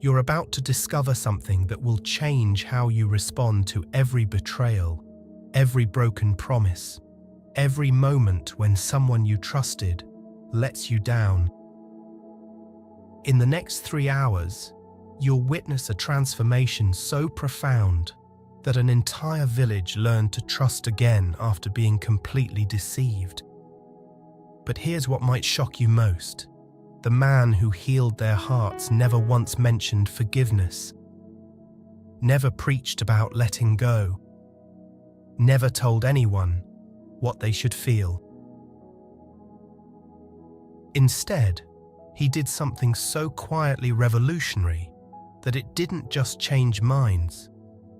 You're about to discover something that will change how you respond to every betrayal, every broken promise, every moment when someone you trusted lets you down. In the next 3 hours, you'll witness a transformation so profound that an entire village learned to trust again after being completely deceived. But here's what might shock you most. The man who healed their hearts never once mentioned forgiveness, never preached about letting go, never told anyone what they should feel. Instead, he did something so quietly revolutionary that it didn't just change minds,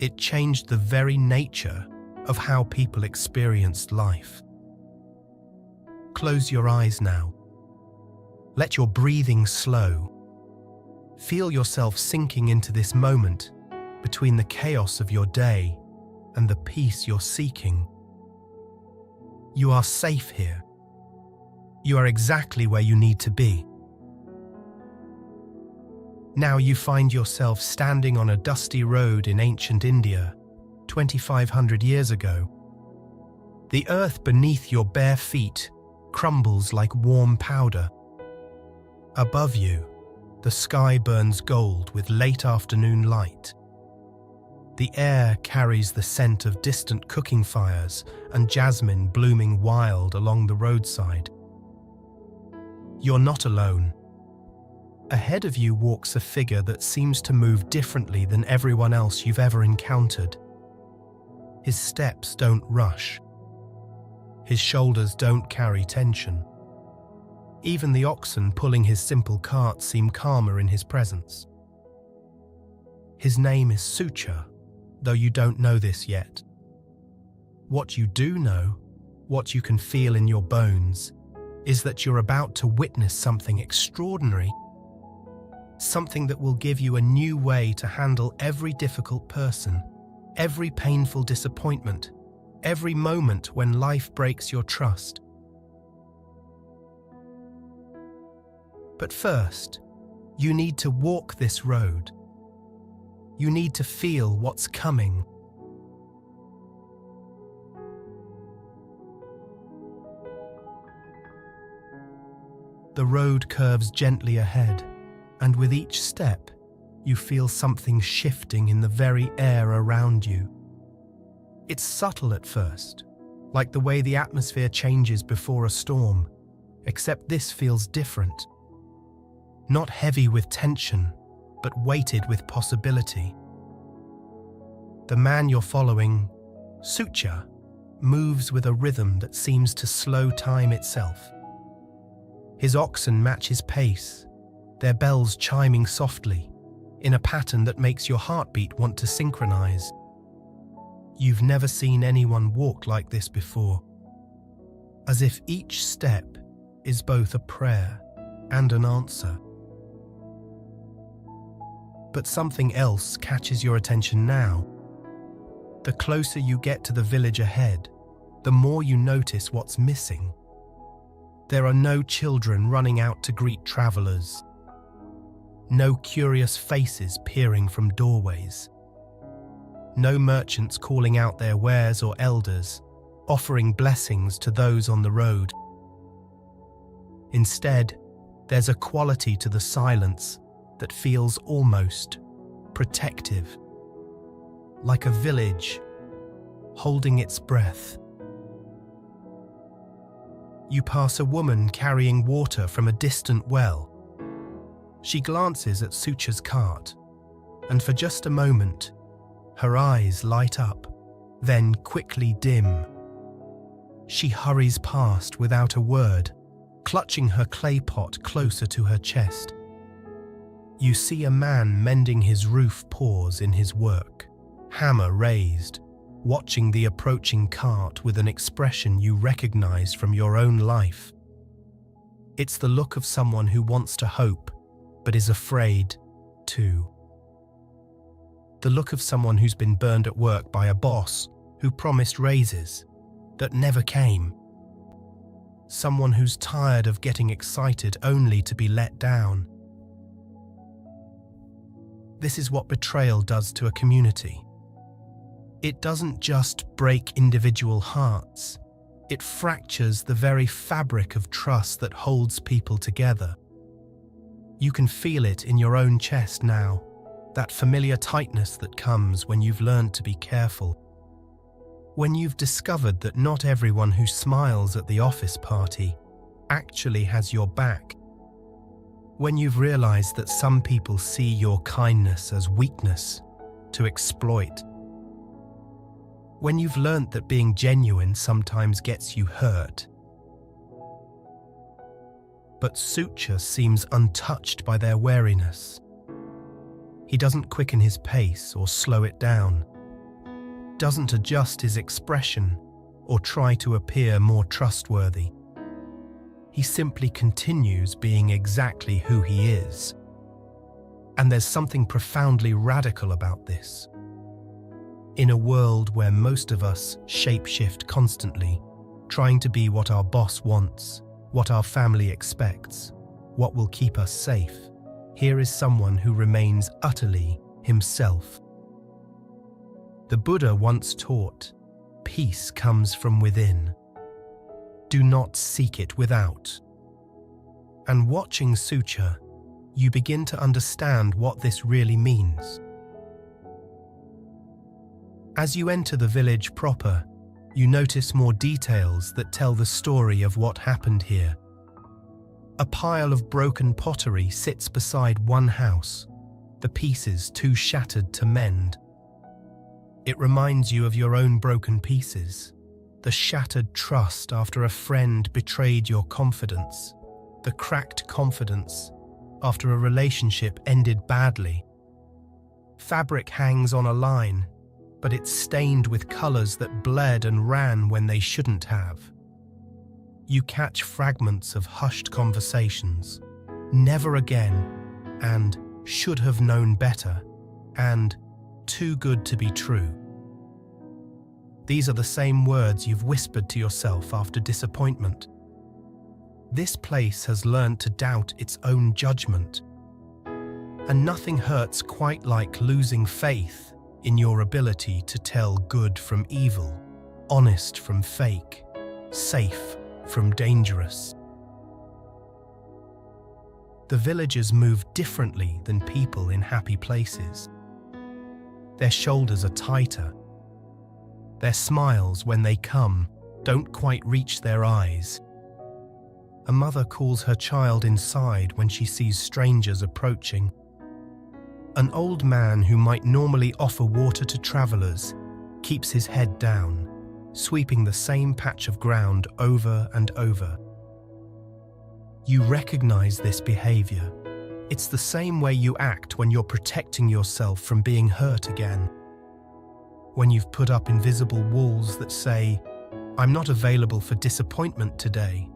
it changed the very nature of how people experienced life. Close your eyes now. Let your breathing slow. Feel yourself sinking into this moment between the chaos of your day and the peace you're seeking. You are safe here. You are exactly where you need to be. Now you find yourself standing on a dusty road in ancient India, 2,500 years ago. The earth beneath your bare feet crumbles like warm powder. Above you, the sky burns gold with late afternoon light. The air carries the scent of distant cooking fires and jasmine blooming wild along the roadside. You're not alone. Ahead of you walks a figure that seems to move differently than everyone else you've ever encountered. His steps don't rush. His shoulders don't carry tension. Even the oxen pulling his simple cart seem calmer in his presence. His name is Sucha, though you don't know this yet. What you do know, what you can feel in your bones, is that you're about to witness something extraordinary. Something that will give you a new way to handle every difficult person, every painful disappointment, every moment when life breaks your trust. But first, you need to walk this road. You need to feel what's coming. The road curves gently ahead, and with each step, you feel something shifting in the very air around you. It's subtle at first, like the way the atmosphere changes before a storm, except this feels different. Not heavy with tension, but weighted with possibility. The man you're following, Sucha, moves with a rhythm that seems to slow time itself. His oxen match his pace, their bells chiming softly, in a pattern that makes your heartbeat want to synchronize. You've never seen anyone walk like this before, as if each step is both a prayer and an answer. But something else catches your attention now. The closer you get to the village ahead, the more you notice what's missing. There are no children running out to greet travelers. No curious faces peering from doorways. No merchants calling out their wares or elders, offering blessings to those on the road. Instead, there's a quality to the silence that feels almost protective, like a village holding its breath. You pass a woman carrying water from a distant well. She glances at Sucha's cart, and for just a moment, her eyes light up, then quickly dim. She hurries past without a word, clutching her clay pot closer to her chest. You see a man mending his roof pause in his work, hammer raised, watching the approaching cart with an expression you recognize from your own life. It's the look of someone who wants to hope, but is afraid too. The look of someone who's been burned at work by a boss who promised raises that never came. Someone who's tired of getting excited only to be let down. This is what betrayal does to a community. It doesn't just break individual hearts, it fractures the very fabric of trust that holds people together. You can feel it in your own chest now, that familiar tightness that comes when you've learned to be careful. When you've discovered that not everyone who smiles at the office party actually has your back. When you've realized that some people see your kindness as weakness to exploit. When you've learnt that being genuine sometimes gets you hurt. But Sucha seems untouched by their wariness. He doesn't quicken his pace or slow it down, doesn't adjust his expression or try to appear more trustworthy. He simply continues being exactly who he is. And there's something profoundly radical about this. In a world where most of us shape-shift constantly, trying to be what our boss wants, what our family expects, what will keep us safe, here is someone who remains utterly himself. The Buddha once taught, peace comes from within. Do not seek it without. And watching Sucha, you begin to understand what this really means. As you enter the village proper, you notice more details that tell the story of what happened here. A pile of broken pottery sits beside one house, the pieces too shattered to mend. It reminds you of your own broken pieces, the shattered trust after a friend betrayed your confidence, the cracked confidence after a relationship ended badly. Fabric hangs on a line, but it's stained with colors that bled and ran when they shouldn't have. You catch fragments of hushed conversations, never again, and should have known better, and too good to be true. These are the same words you've whispered to yourself after disappointment. This place has learned to doubt its own judgment, and nothing hurts quite like losing faith in your ability to tell good from evil, honest from fake, safe from dangerous. The villagers move differently than people in happy places. Their shoulders are tighter. Their smiles, when they come, don't quite reach their eyes. A mother calls her child inside when she sees strangers approaching. An old man who might normally offer water to travelers keeps his head down, sweeping the same patch of ground over and over. You recognize this behavior. It's the same way you act when you're protecting yourself from being hurt again. When you've put up invisible walls that say, "I'm not available for disappointment today."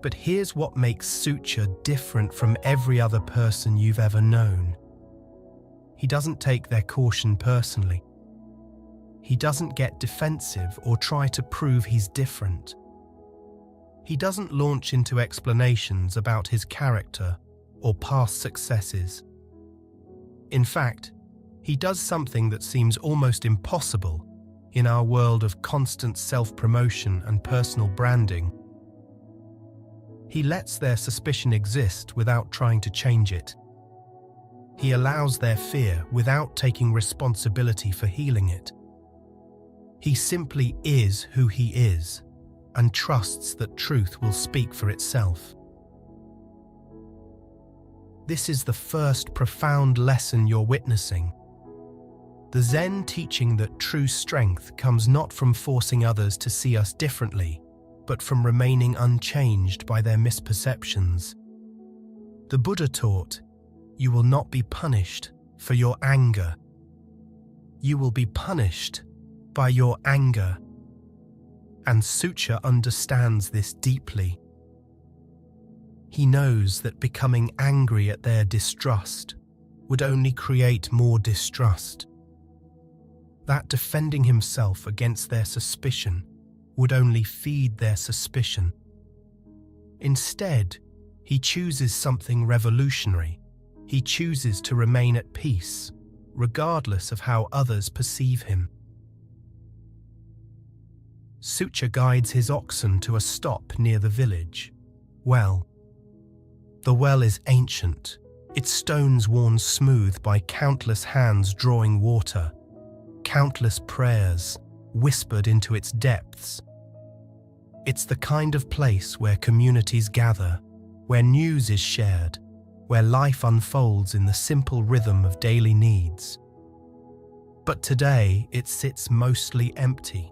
But here's what makes Sucha different from every other person you've ever known. He doesn't take their caution personally. He doesn't get defensive or try to prove he's different. He doesn't launch into explanations about his character or past successes. In fact, he does something that seems almost impossible in our world of constant self-promotion and personal branding. He lets their suspicion exist without trying to change it. He allows their fear without taking responsibility for healing it. He simply is who he is and trusts that truth will speak for itself. This is the first profound lesson you're witnessing. The Zen teaching that true strength comes not from forcing others to see us differently, but from remaining unchanged by their misperceptions. The Buddha taught, you will not be punished for your anger. You will be punished by your anger. And Sucha understands this deeply. He knows that becoming angry at their distrust would only create more distrust. That defending himself against their suspicion would only feed their suspicion. Instead, he chooses something revolutionary, He chooses to remain at peace, regardless of how others perceive him. Sucha guides his oxen to a stop near the village. Well. The well is ancient, its stones worn smooth by countless hands drawing water, countless prayers whispered into its depths. It's the kind of place where communities gather, where news is shared, where life unfolds in the simple rhythm of daily needs. But today it sits mostly empty,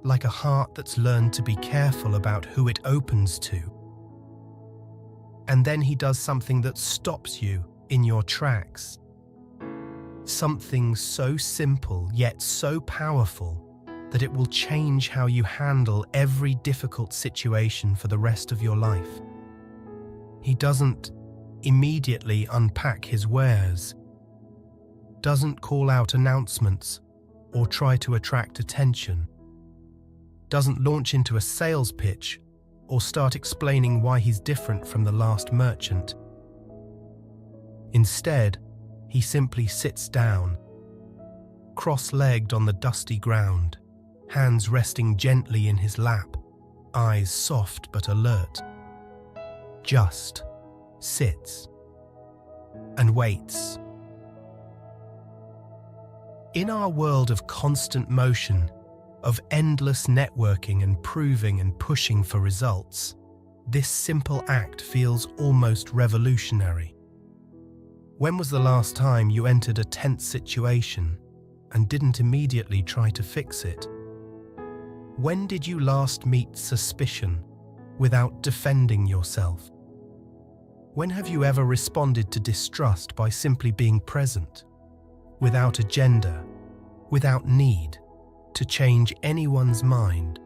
like a heart that's learned to be careful about who it opens to. And then he does something that stops you in your tracks. Something so simple yet so powerful that it will change how you handle every difficult situation for the rest of your life. He doesn't immediately unpack his wares, doesn't call out announcements or try to attract attention, doesn't launch into a sales pitch or start explaining why he's different from the last merchant. Instead, he simply sits down, cross-legged on the dusty ground, hands resting gently in his lap, eyes soft but alert. Just sits and waits. In our world of constant motion, of endless networking and proving and pushing for results, this simple act feels almost revolutionary. When was the last time you entered a tense situation and didn't immediately try to fix it? When did you last meet suspicion without defending yourself? When have you ever responded to distrust by simply being present, without agenda, without need to change anyone's mind?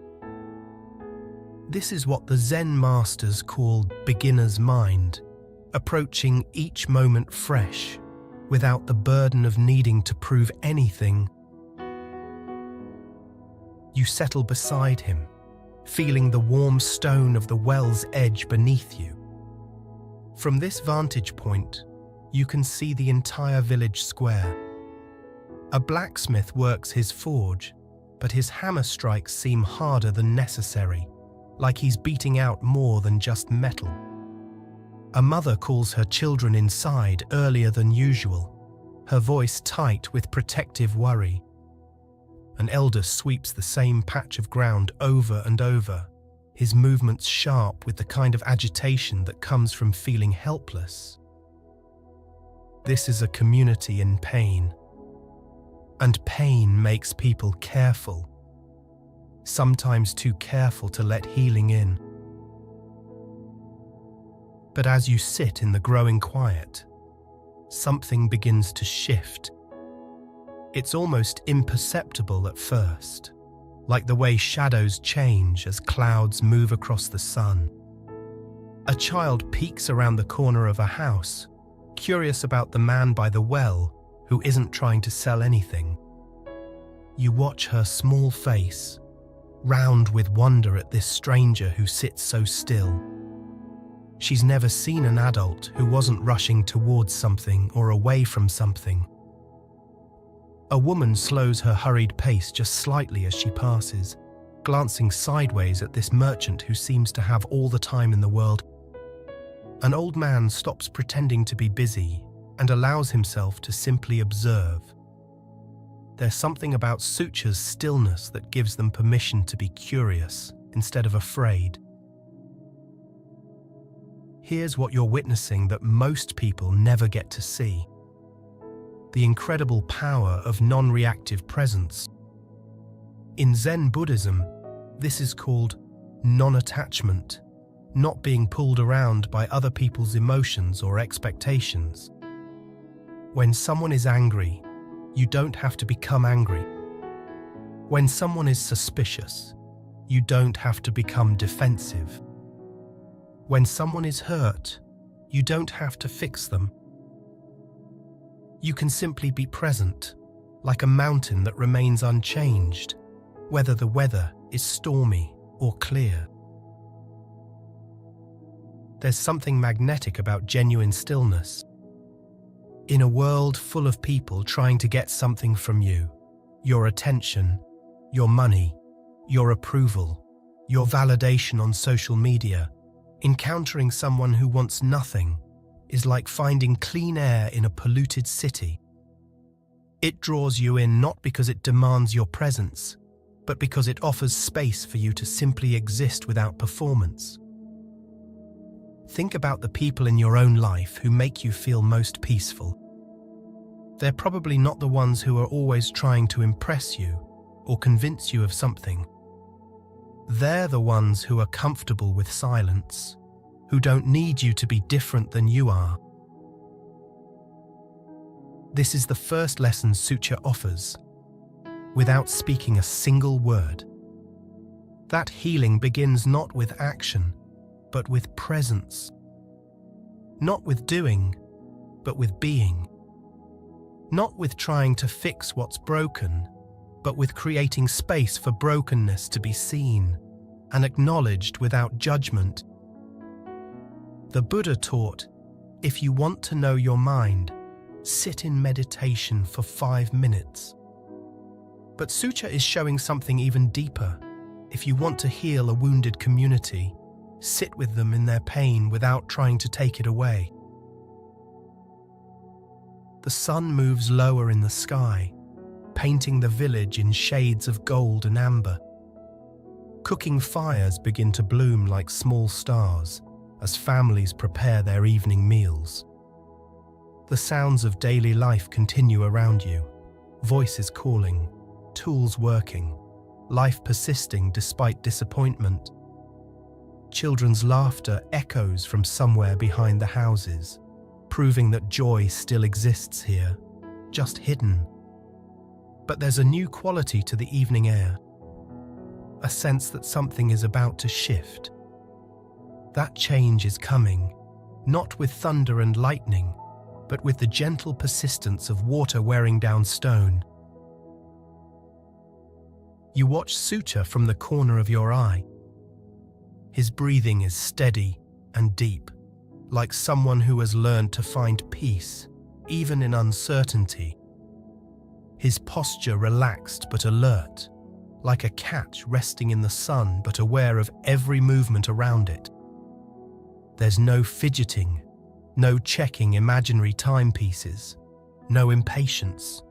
This is what the Zen masters call beginner's mind, approaching each moment fresh, without the burden of needing to prove anything. You settle beside him, feeling the warm stone of the well's edge beneath you. From this vantage point, you can see the entire village square. A blacksmith works his forge, but his hammer strikes seem harder than necessary, like he's beating out more than just metal. A mother calls her children inside earlier than usual, her voice tight with protective worry. An elder sweeps the same patch of ground over and over, his movements sharp with the kind of agitation that comes from feeling helpless. This is a community in pain. And pain makes people careful, sometimes too careful to let healing in. But as you sit in the growing quiet, something begins to shift. It's almost imperceptible at first, like the way shadows change as clouds move across the sun. A child peeks around the corner of a house, curious about the man by the well who isn't trying to sell anything. You watch her small face, round with wonder at this stranger who sits so still. She's never seen an adult who wasn't rushing towards something or away from something. A woman slows her hurried pace just slightly as she passes, glancing sideways at this merchant who seems to have all the time in the world. An old man stops pretending to be busy and allows himself to simply observe. There's something about Sucha's stillness that gives them permission to be curious instead of afraid. Here's what you're witnessing that most people never get to see: the incredible power of non-reactive presence. In Zen Buddhism, this is called non-attachment, not being pulled around by other people's emotions or expectations. When someone is angry, you don't have to become angry. When someone is suspicious, you don't have to become defensive. When someone is hurt, you don't have to fix them. You can simply be present, like a mountain that remains unchanged, whether the weather is stormy or clear. There's something magnetic about genuine stillness. In a world full of people trying to get something from you, your attention, your money, your approval, your validation on social media, encountering someone who wants nothing is like finding clean air in a polluted city. It draws you in not because it demands your presence, but because it offers space for you to simply exist without performance. Think about the people in your own life who make you feel most peaceful. They're probably not the ones who are always trying to impress you or convince you of something. They're the ones who are comfortable with silence, who don't need you to be different than you are. This is the first lesson Sutra offers, without speaking a single word. That healing begins not with action, but with presence. Not with doing, but with being. Not with trying to fix what's broken, but with creating space for brokenness to be seen and acknowledged without judgment. The Buddha taught, if you want to know your mind, sit in meditation for 5 minutes. But Sutra is showing something even deeper. If you want to heal a wounded community, sit with them in their pain without trying to take it away. The sun moves lower in the sky, painting the village in shades of gold and amber. Cooking fires begin to bloom like small stars as families prepare their evening meals. The sounds of daily life continue around you, voices calling, tools working, life persisting despite disappointment. Children's laughter echoes from somewhere behind the houses, proving that joy still exists here, just hidden. But there's a new quality to the evening air, a sense that something is about to shift. That change is coming, not with thunder and lightning, but with the gentle persistence of water wearing down stone. You watch Sutra from the corner of your eye. His breathing is steady and deep, like someone who has learned to find peace, even in uncertainty. His posture relaxed but alert, like a cat resting in the sun but aware of every movement around it. There's no fidgeting, no checking imaginary timepieces, no impatience,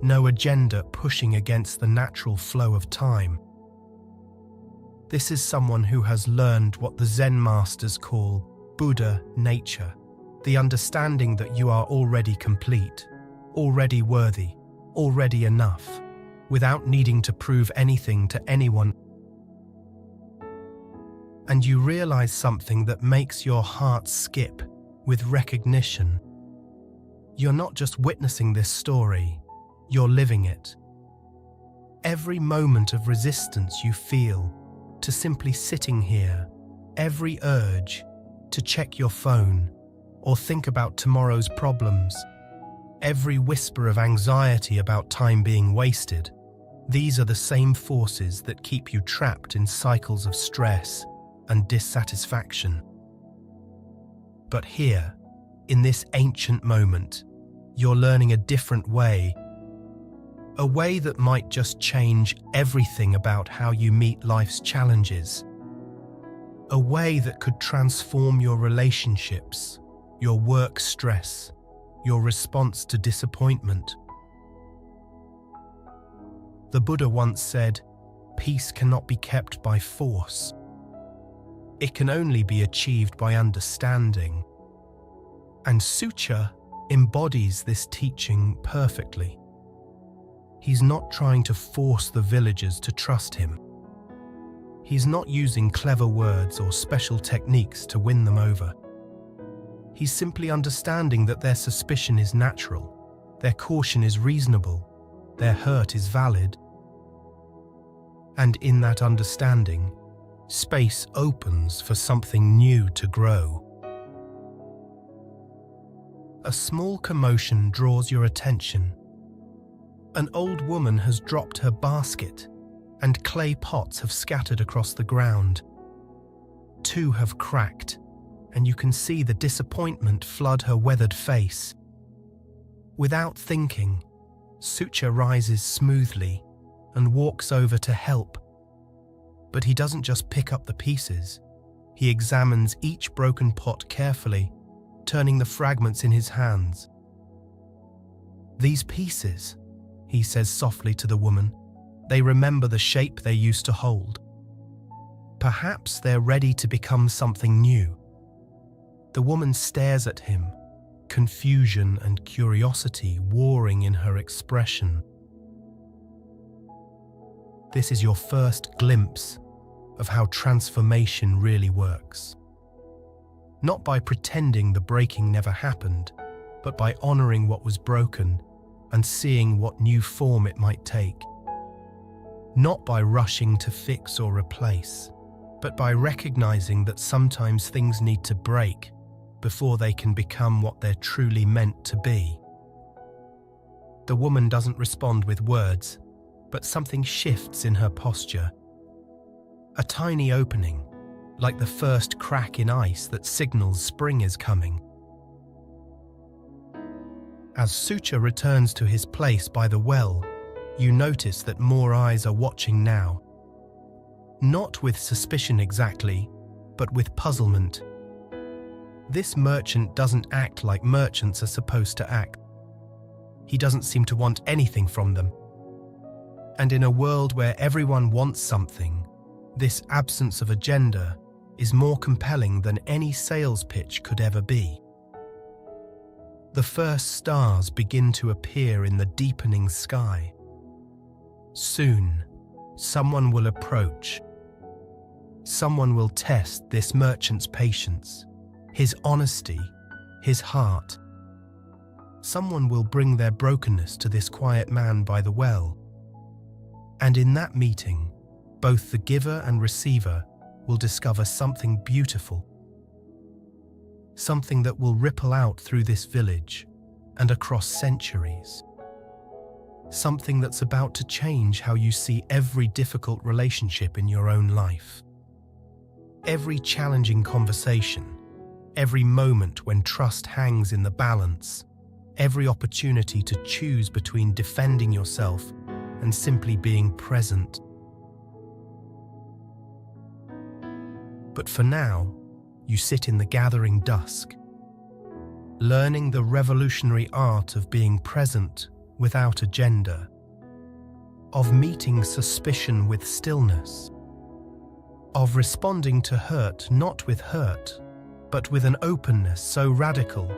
no agenda pushing against the natural flow of time. This is someone who has learned what the Zen masters call Buddha nature, the understanding that you are already complete, already worthy, already enough, without needing to prove anything to anyone. And you realize something that makes your heart skip with recognition. You're not just witnessing this story, you're living it. Every moment of resistance you feel to simply sitting here, every urge to check your phone or think about tomorrow's problems, every whisper of anxiety about time being wasted, these are the same forces that keep you trapped in cycles of stress and dissatisfaction. But here, in this ancient moment, you're learning a different way, a way that might just change everything about how you meet life's challenges, a way that could transform your relationships, your work stress, your response to disappointment. The Buddha once said, "Peace cannot be kept by force. It can only be achieved by understanding." And Sutra embodies this teaching perfectly. He's not trying to force the villagers to trust him. He's not using clever words or special techniques to win them over. He's simply understanding that their suspicion is natural, their caution is reasonable, their hurt is valid. And in that understanding, space opens for something new to grow. A small commotion draws your attention. An old woman has dropped her basket, and clay pots have scattered across the ground. 2 have cracked, and you can see the disappointment flood her weathered face. Without thinking, Sucha rises smoothly and walks over to help. But he doesn't just pick up the pieces. He examines each broken pot carefully, turning the fragments in his hands. "These pieces," he says softly to the woman, "they remember the shape they used to hold. Perhaps they're ready to become something new." The woman stares at him, confusion and curiosity warring in her expression. This is your first glimpse of how transformation really works. Not by pretending the breaking never happened, but by honoring what was broken and seeing what new form it might take. Not by rushing to fix or replace, but by recognizing that sometimes things need to break before they can become what they're truly meant to be. The woman doesn't respond with words, but something shifts in her posture. A tiny opening, like the first crack in ice that signals spring is coming. As Sucha returns to his place by the well, you notice that more eyes are watching now. Not with suspicion exactly, but with puzzlement. This merchant doesn't act like merchants are supposed to act. He doesn't seem to want anything from them. And in a world where everyone wants something, this absence of agenda is more compelling than any sales pitch could ever be. The first stars begin to appear in the deepening sky. Soon, someone will approach. Someone will test this merchant's patience, his honesty, his heart. Someone will bring their brokenness to this quiet man by the well. And in that meeting, both the giver and receiver will discover something beautiful. Something that will ripple out through this village and across centuries. Something that's about to change how you see every difficult relationship in your own life. Every challenging conversation, every moment when trust hangs in the balance, every opportunity to choose between defending yourself and simply being present. But for now, you sit in the gathering dusk, learning the revolutionary art of being present without agenda, of meeting suspicion with stillness, of responding to hurt not with hurt, but with an openness so radical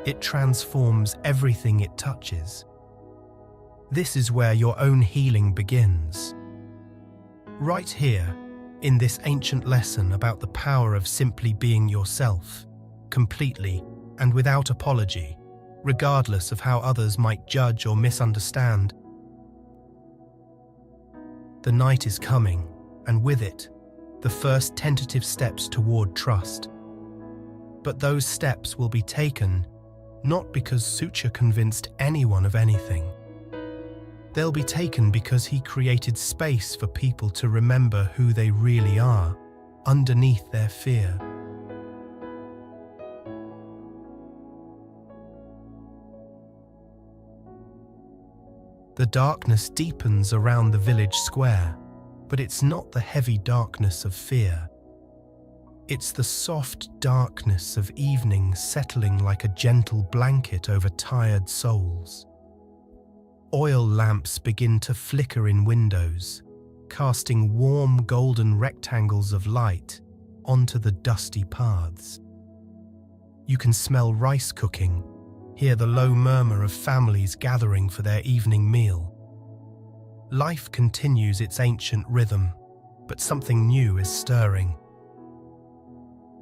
it transforms everything it touches. This is where your own healing begins. Right here, in this ancient lesson about the power of simply being yourself, completely and without apology, regardless of how others might judge or misunderstand. The night is coming, and with it, the first tentative steps toward trust. But those steps will be taken not because Sucha convinced anyone of anything. They'll be taken because he created space for people to remember who they really are, underneath their fear. The darkness deepens around the village square, but it's not the heavy darkness of fear. It's the soft darkness of evening settling like a gentle blanket over tired souls. Oil lamps begin to flicker in windows, casting warm golden rectangles of light onto the dusty paths. You can smell rice cooking, hear the low murmur of families gathering for their evening meal. Life continues its ancient rhythm, but something new is stirring.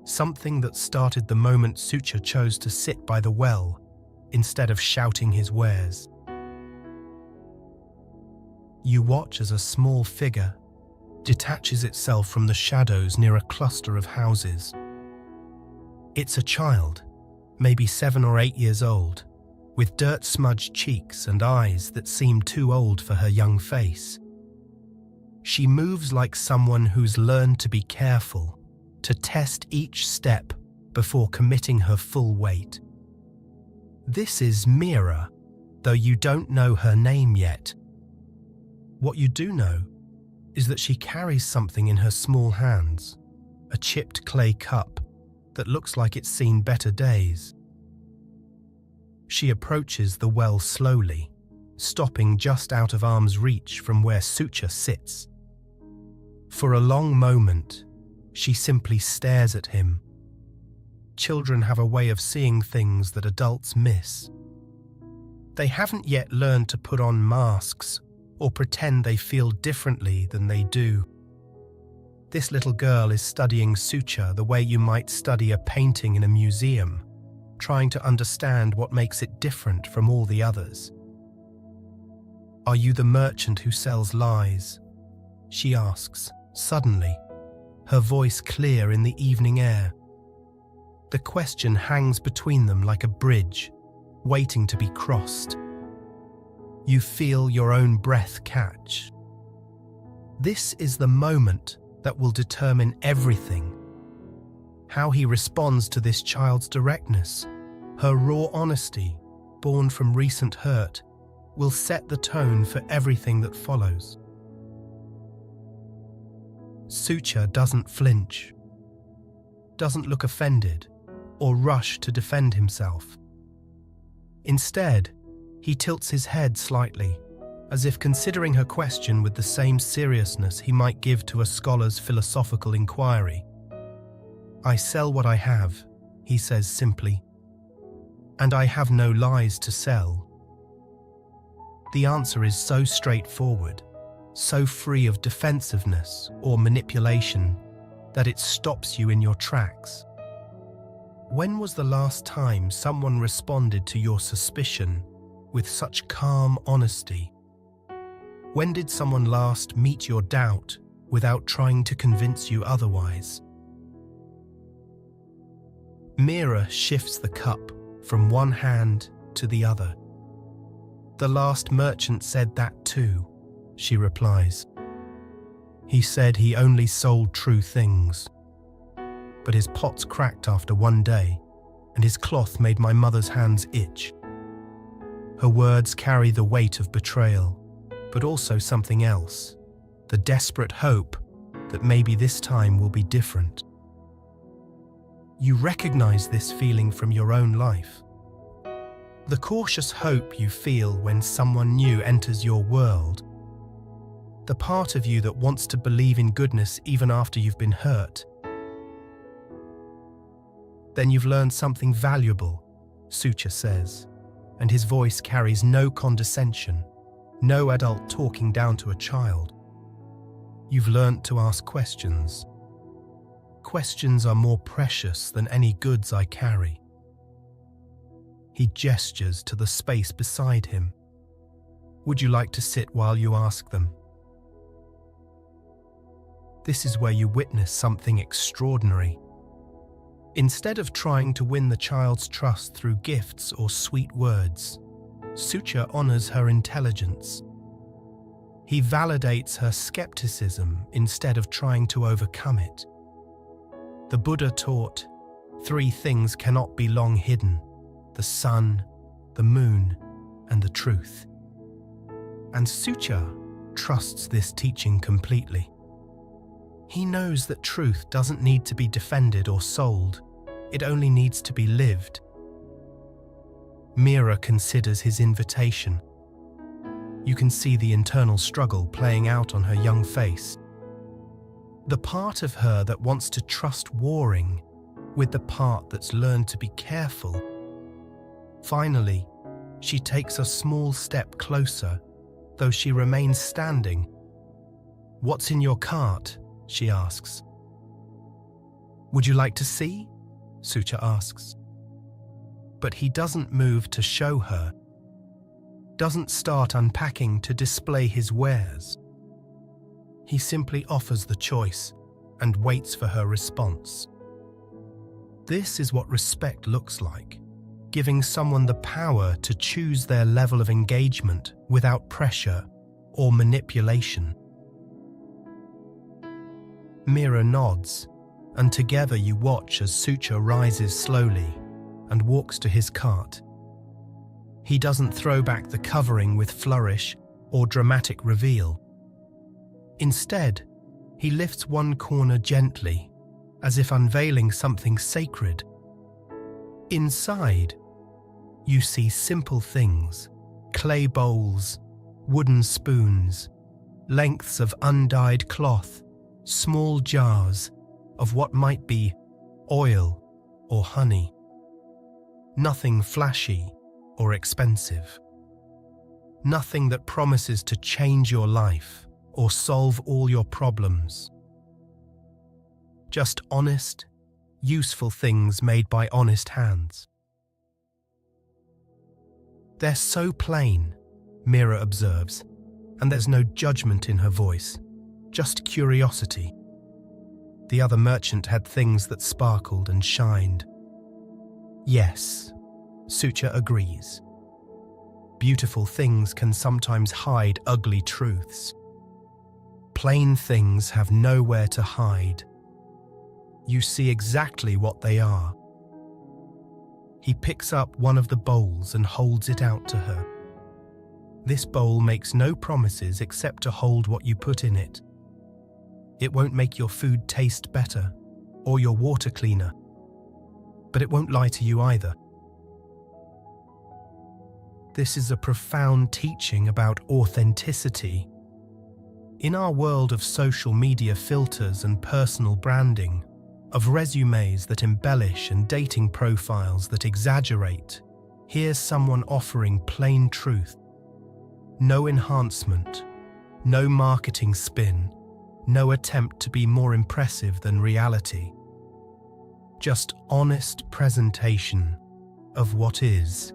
Something that started the moment Sucha chose to sit by the well instead of shouting his wares. You watch as a small figure detaches itself from the shadows near a cluster of houses. It's a child, maybe 7 or 8 years old, with dirt-smudged cheeks and eyes that seem too old for her young face. She moves like someone who's learned to be careful, to test each step before committing her full weight. This is Mira, though you don't know her name yet. What you do know is that she carries something in her small hands, a chipped clay cup that looks like it's seen better days. She approaches the well slowly, stopping just out of arm's reach from where Sucha sits. For a long moment, she simply stares at him. Children have a way of seeing things that adults miss. They haven't yet learned to put on masks or pretend they feel differently than they do. This little girl is studying Sucha the way you might study a painting in a museum, trying to understand what makes it different from all the others. "Are you the merchant who sells lies?" she asks, suddenly, her voice clear in the evening air. The question hangs between them like a bridge, waiting to be crossed. You feel your own breath catch. This is the moment that will determine everything. How he responds to this child's directness, her raw honesty, born from recent hurt, will set the tone for everything that follows. Sucha doesn't flinch, doesn't look offended, or rush to defend himself. Instead, he tilts his head slightly, as if considering her question with the same seriousness he might give to a scholar's philosophical inquiry. "I sell what I have," he says simply, "and I have no lies to sell." The answer is so straightforward, so free of defensiveness or manipulation, that it stops you in your tracks. When was the last time someone responded to your suspicion with such calm honesty? When did someone last meet your doubt without trying to convince you otherwise? Mira shifts the cup from one hand to the other. "The last merchant said that too," she replies. "He said he only sold true things. But his pots cracked after one day, and his cloth made my mother's hands itch." Her words carry the weight of betrayal, but also something else, the desperate hope that maybe this time will be different. You recognize this feeling from your own life. The cautious hope you feel when someone new enters your world. The part of you that wants to believe in goodness even after you've been hurt. "Then you've learned something valuable," Sucha says, and his voice carries no condescension, no adult talking down to a child. "You've learned to ask questions. Questions are more precious than any goods I carry." He gestures to the space beside him. "Would you like to sit while you ask them?" This is where you witness something extraordinary. Instead of trying to win the child's trust through gifts or sweet words, Sucha honors her intelligence. He validates her skepticism instead of trying to overcome it. The Buddha taught, 3 things cannot be long hidden: the sun, the moon, and the truth. And Sucha trusts this teaching completely. He knows that truth doesn't need to be defended or sold, it only needs to be lived. Mira considers his invitation. You can see the internal struggle playing out on her young face. The part of her that wants to trust warring with the part that's learned to be careful. Finally, she takes a small step closer, though she remains standing. "What's in your cart?" she asks. "Would you like to see?" Sucha asks. But he doesn't move to show her, doesn't start unpacking to display his wares. He simply offers the choice and waits for her response. This is what respect looks like, giving someone the power to choose their level of engagement without pressure or manipulation. Mira nods, and together you watch as Sucha rises slowly and walks to his cart. He doesn't throw back the covering with flourish or dramatic reveal. Instead, he lifts one corner gently, as if unveiling something sacred. Inside, you see simple things: clay bowls, wooden spoons, lengths of undyed cloth, small jars of what might be oil or honey. Nothing flashy or expensive. Nothing that promises to change your life or solve all your problems. Just honest, useful things made by honest hands. They're so plain, Mira observes, and there's no judgment in her voice, just curiosity. The other merchant had things that sparkled and shined. Yes, Sucha agrees. Beautiful things can sometimes hide ugly truths. Plain things have nowhere to hide. You see exactly what they are. He picks up one of the bowls and holds it out to her. This bowl makes no promises except to hold what you put in it. It won't make your food taste better or your water cleaner, but it won't lie to you either. This is a profound teaching about authenticity. In our world of social media filters and personal branding, of resumes that embellish and dating profiles that exaggerate, here's someone offering plain truth. No enhancement, no marketing spin, no attempt to be more impressive than reality. Just honest presentation of what is.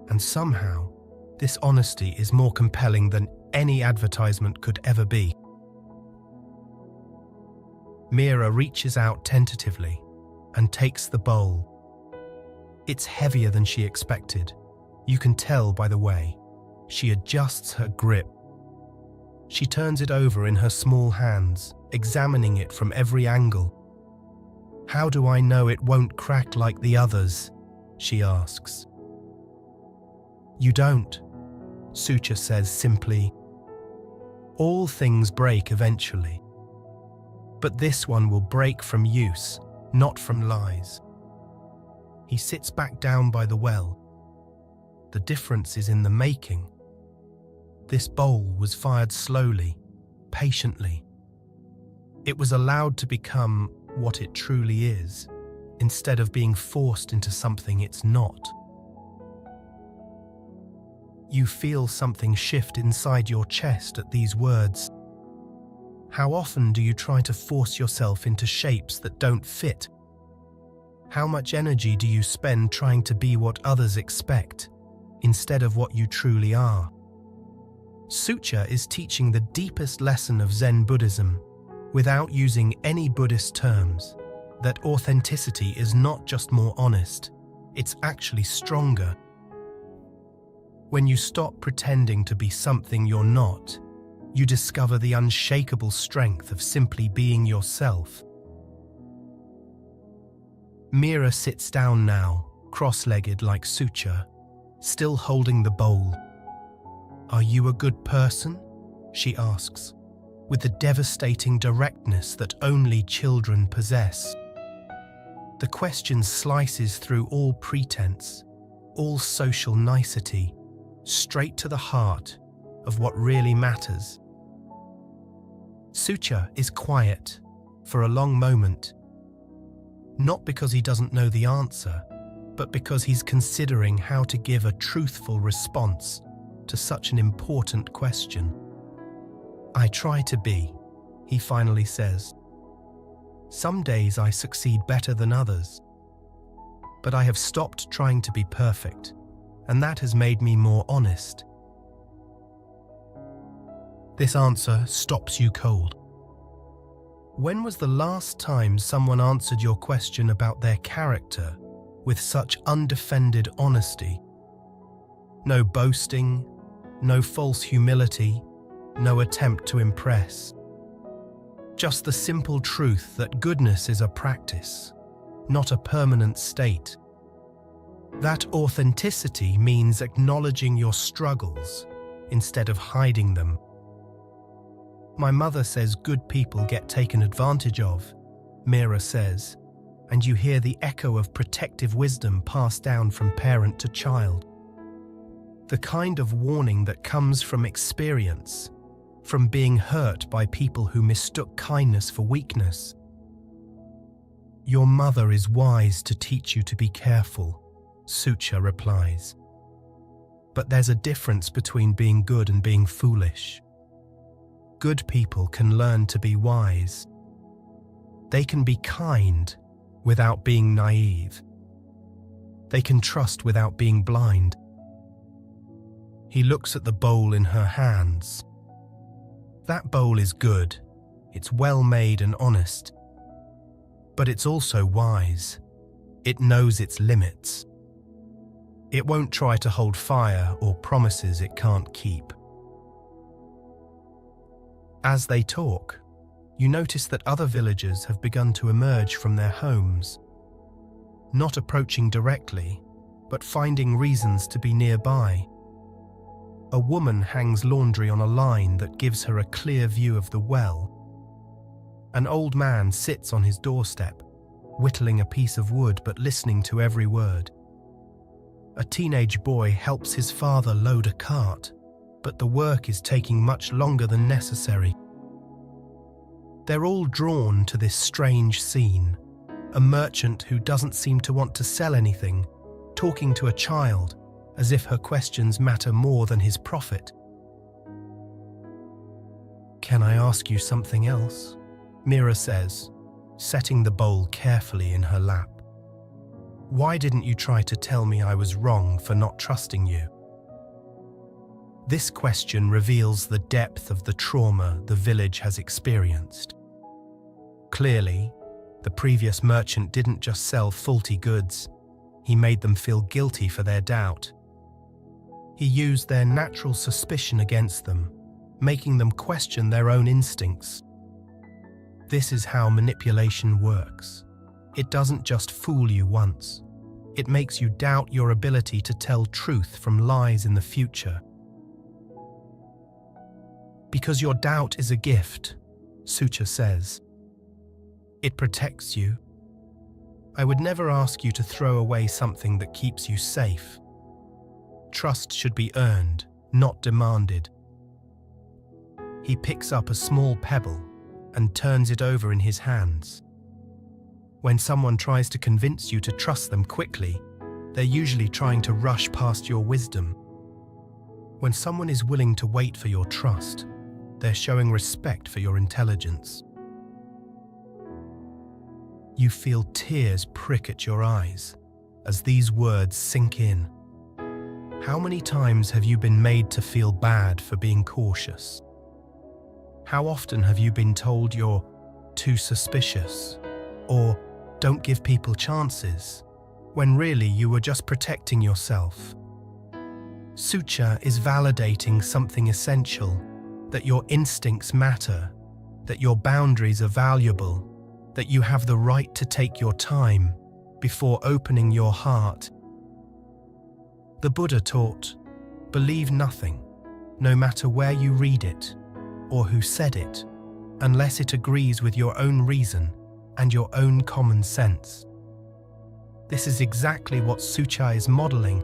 And somehow, this honesty is more compelling than any advertisement could ever be. Mira reaches out tentatively and takes the bowl. It's heavier than she expected. You can tell by the way. She adjusts her grip. She turns it over in her small hands, examining it from every angle. "How do I know it won't crack like the others?" she asks. "You don't," Sucha says simply. "All things break eventually. But this one will break from use, not from lies." He sits back down by the well. The difference is in the making. This bowl was fired slowly, patiently. It was allowed to become what it truly is, instead of being forced into something it's not. You feel something shift inside your chest at these words. How often do you try to force yourself into shapes that don't fit? How much energy do you spend trying to be what others expect, instead of what you truly are? Sucha is teaching the deepest lesson of Zen Buddhism, without using any Buddhist terms, that authenticity is not just more honest, it's actually stronger. When you stop pretending to be something you're not, you discover the unshakable strength of simply being yourself. Mira sits down now, cross-legged like Sucha, still holding the bowl. "Are you a good person?" she asks, with the devastating directness that only children possess. The question slices through all pretense, all social nicety, straight to the heart of what really matters. Sucha is quiet for a long moment, not because he doesn't know the answer, but because he's considering how to give a truthful response to such an important question. "I try to be," he finally says. "Some days I succeed better than others, but I have stopped trying to be perfect, and that has made me more honest." This answer stops you cold. When was the last time someone answered your question about their character with such undefended honesty? No boasting, no false humility, no attempt to impress. Just the simple truth that goodness is a practice, not a permanent state. That authenticity means acknowledging your struggles instead of hiding them. My mother says good people get taken advantage of, Mira says, and you hear the echo of protective wisdom passed down from parent to child. The kind of warning that comes from experience, from being hurt by people who mistook kindness for weakness. Your mother is wise to teach you to be careful, Sucha replies. But there's a difference between being good and being foolish. Good people can learn to be wise. They can be kind without being naive. They can trust without being blind. He looks at the bowl in her hands. That bowl is good. It's well made and honest. But it's also wise. It knows its limits. It won't try to hold fire or promises it can't keep. As they talk, you notice that other villagers have begun to emerge from their homes, not approaching directly, but finding reasons to be nearby. A woman hangs laundry on a line that gives her a clear view of the well. An old man sits on his doorstep, whittling a piece of wood but listening to every word. A teenage boy helps his father load a cart, but the work is taking much longer than necessary. They're all drawn to this strange scene, a merchant who doesn't seem to want to sell anything, talking to a child as if her questions matter more than his profit. "Can I ask you something else?" Mira says, setting the bowl carefully in her lap. "Why didn't you try to tell me I was wrong for not trusting you?" This question reveals the depth of the trauma the village has experienced. Clearly, the previous merchant didn't just sell faulty goods, he made them feel guilty for their doubt. He used their natural suspicion against them, making them question their own instincts. This is how manipulation works. It doesn't just fool you once. It makes you doubt your ability to tell truth from lies in the future. Because your doubt is a gift, Sucha says. It protects you. I would never ask you to throw away something that keeps you safe. Trust should be earned, not demanded. He picks up a small pebble and turns it over in his hands. When someone tries to convince you to trust them quickly, they're usually trying to rush past your wisdom. When someone is willing to wait for your trust, they're showing respect for your intelligence. You feel tears prick at your eyes as these words sink in. How many times have you been made to feel bad for being cautious? How often have you been told you're too suspicious or don't give people chances, when really you were just protecting yourself? Sucha is validating something essential, that your instincts matter, that your boundaries are valuable, that you have the right to take your time before opening your heart. The Buddha taught, believe nothing, no matter where you read it or who said it, unless it agrees with your own reason and your own common sense. This is exactly what Sucha is modeling.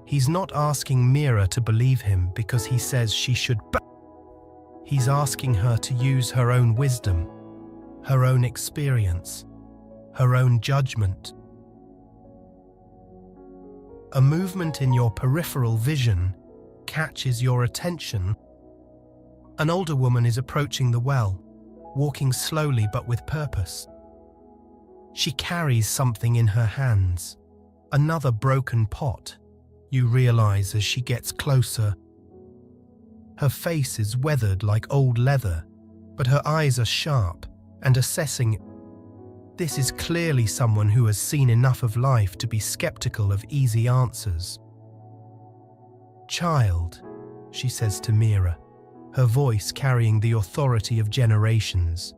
He's not asking Mira to believe him because he says she should. He's asking her to use her own wisdom, her own experience, her own judgment. A movement in your peripheral vision catches your attention. An older woman is approaching the well, walking slowly but with purpose. She carries something in her hands, another broken pot, you realize as she gets closer. Her face is weathered like old leather, but her eyes are sharp and assessing. This is clearly someone who has seen enough of life to be skeptical of easy answers. "Child," she says to Mira, her voice carrying the authority of generations,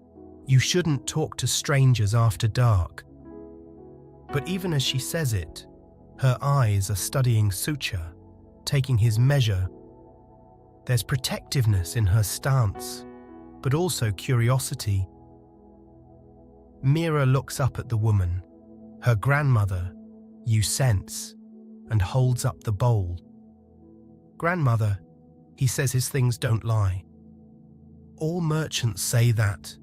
"you shouldn't talk to strangers after dark." But even as she says it, Her eyes are studying Sucha, taking his measure. There's protectiveness in her stance, but also curiosity. Mira looks up at the woman, her grandmother, you sense, and holds up the bowl. Grandmother, he says his things don't lie. All merchants say that,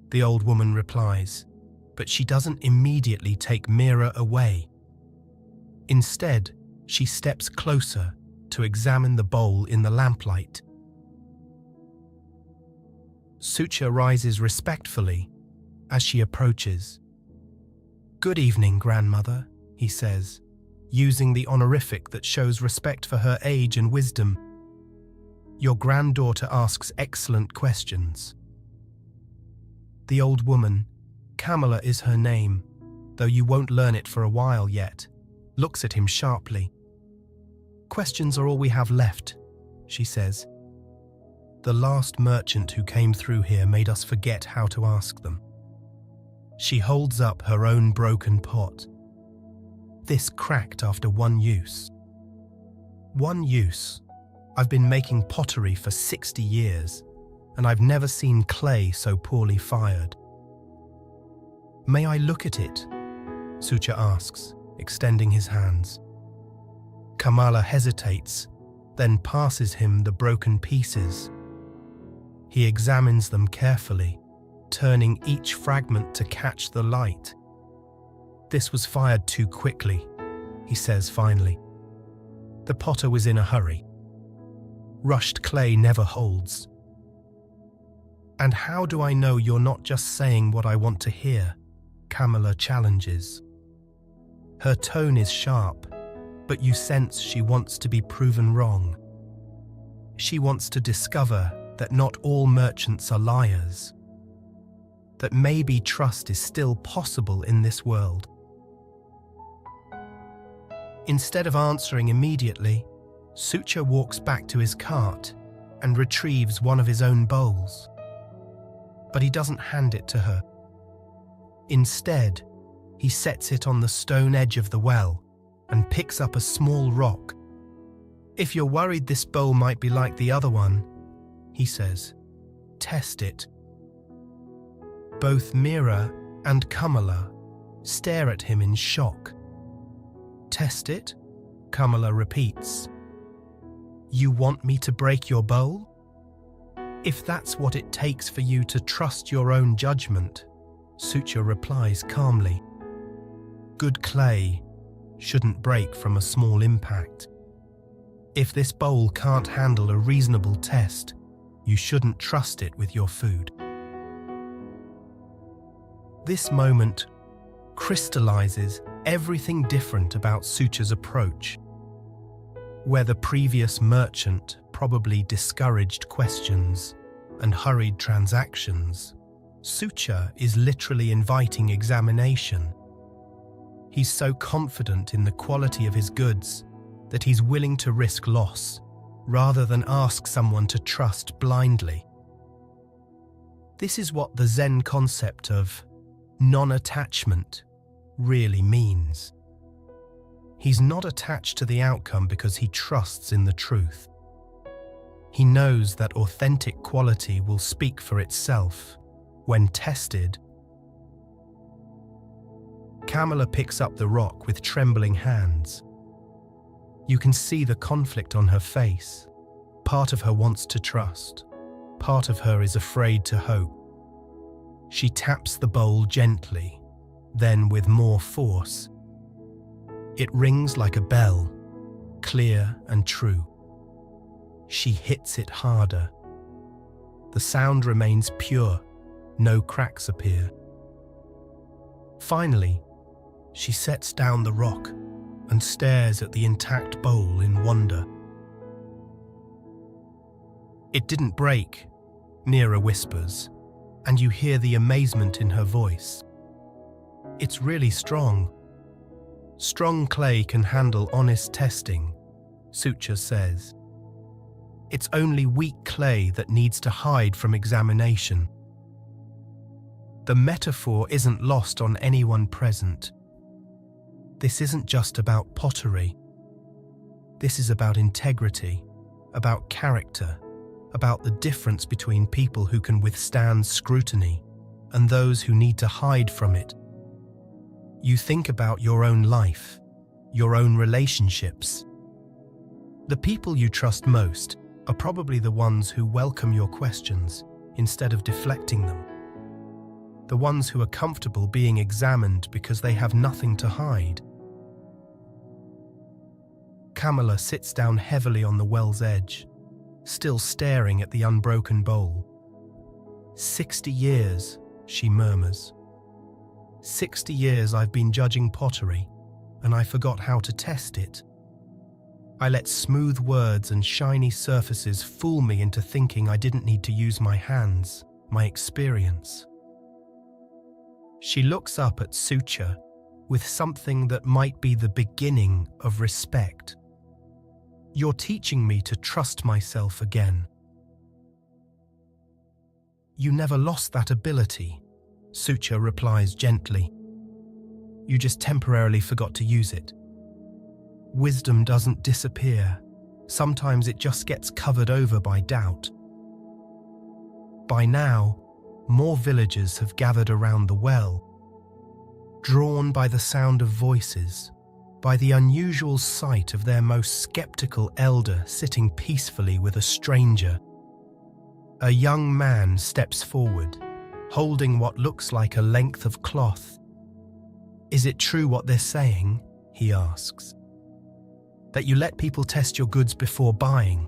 the old woman replies, but she doesn't immediately take Mira away. Instead, she steps closer to examine the bowl in the lamplight. Sucha rises respectfully as she approaches. Good evening, grandmother, he says, using the honorific that shows respect for her age and wisdom. Your granddaughter asks excellent questions. The old woman, Kamala is her name, though you won't learn it for a while yet, looks at him sharply. Questions are all we have left, she says. The last merchant who came through here made us forget how to ask them. She holds up her own broken pot. This cracked after one use. One use. I've been making pottery for 60 years, and I've never seen clay so poorly fired. May I look at it? Sucha asks, extending his hands. Kamala hesitates, then passes him the broken pieces. He examines them carefully, turning each fragment to catch the light. This was fired too quickly, he says finally. The potter was in a hurry. Rushed clay never holds. And how do I know you're not just saying what I want to hear? Kamala challenges. Her tone is sharp, but you sense she wants to be proven wrong. She wants to discover that not all merchants are liars, that maybe trust is still possible in this world. Instead of answering immediately, Sucha walks back to his cart and retrieves one of his own bowls. But he doesn't hand it to her. Instead, he sets it on the stone edge of the well and picks up a small rock. If you're worried this bowl might be like the other one, he says, test it. Both Mira and Kamala stare at him in shock. Test it? Kamala repeats. You want me to break your bowl? If that's what it takes for you to trust your own judgment, Sucha replies calmly. Good clay shouldn't break from a small impact. If this bowl can't handle a reasonable test, you shouldn't trust it with your food. This moment crystallizes everything different about Sucha's approach. Where the previous merchant probably discouraged questions and hurried transactions, Sucha is literally inviting examination. He's so confident in the quality of his goods that he's willing to risk loss rather than ask someone to trust blindly. This is what the Zen concept of non-attachment really means. He's not attached to the outcome because he trusts in the truth. He knows that authentic quality will speak for itself when tested. Kamala picks up the rock with trembling hands. You can see the conflict on her face. Part of her wants to trust. Part of her is afraid to hope. She taps the bowl gently, then with more force. It rings like a bell, clear and true. She hits it harder. The sound remains pure, no cracks appear. Finally, she sets down the rock and stares at the intact bowl in wonder. It didn't break, Mira whispers, and you hear the amazement in her voice. It's really strong. Strong clay can handle honest testing, Sucha says. It's only weak clay that needs to hide from examination. The metaphor isn't lost on anyone present. This isn't just about pottery. This is about integrity, about character, about the difference between people who can withstand scrutiny and those who need to hide from it. You think about your own life, your own relationships. The people you trust most are probably the ones who welcome your questions instead of deflecting them. The ones who are comfortable being examined because they have nothing to hide. Kamala sits down heavily on the well's edge, still staring at the unbroken bowl. 60 years, she murmurs. 60 years I've been judging pottery, and I forgot how to test it. I let smooth words and shiny surfaces fool me into thinking I didn't need to use my hands, my experience. She looks up at Sucha with something that might be the beginning of respect. You're teaching me to trust myself again. You never lost that ability, Sucha replies gently. You just temporarily forgot to use it. Wisdom doesn't disappear. Sometimes it just gets covered over by doubt. By now, more villagers have gathered around the well, drawn by the sound of voices, by the unusual sight of their most skeptical elder sitting peacefully with a stranger. A young man steps forward, holding what looks like a length of cloth. Is it true what they're saying? He asks. That you let people test your goods before buying?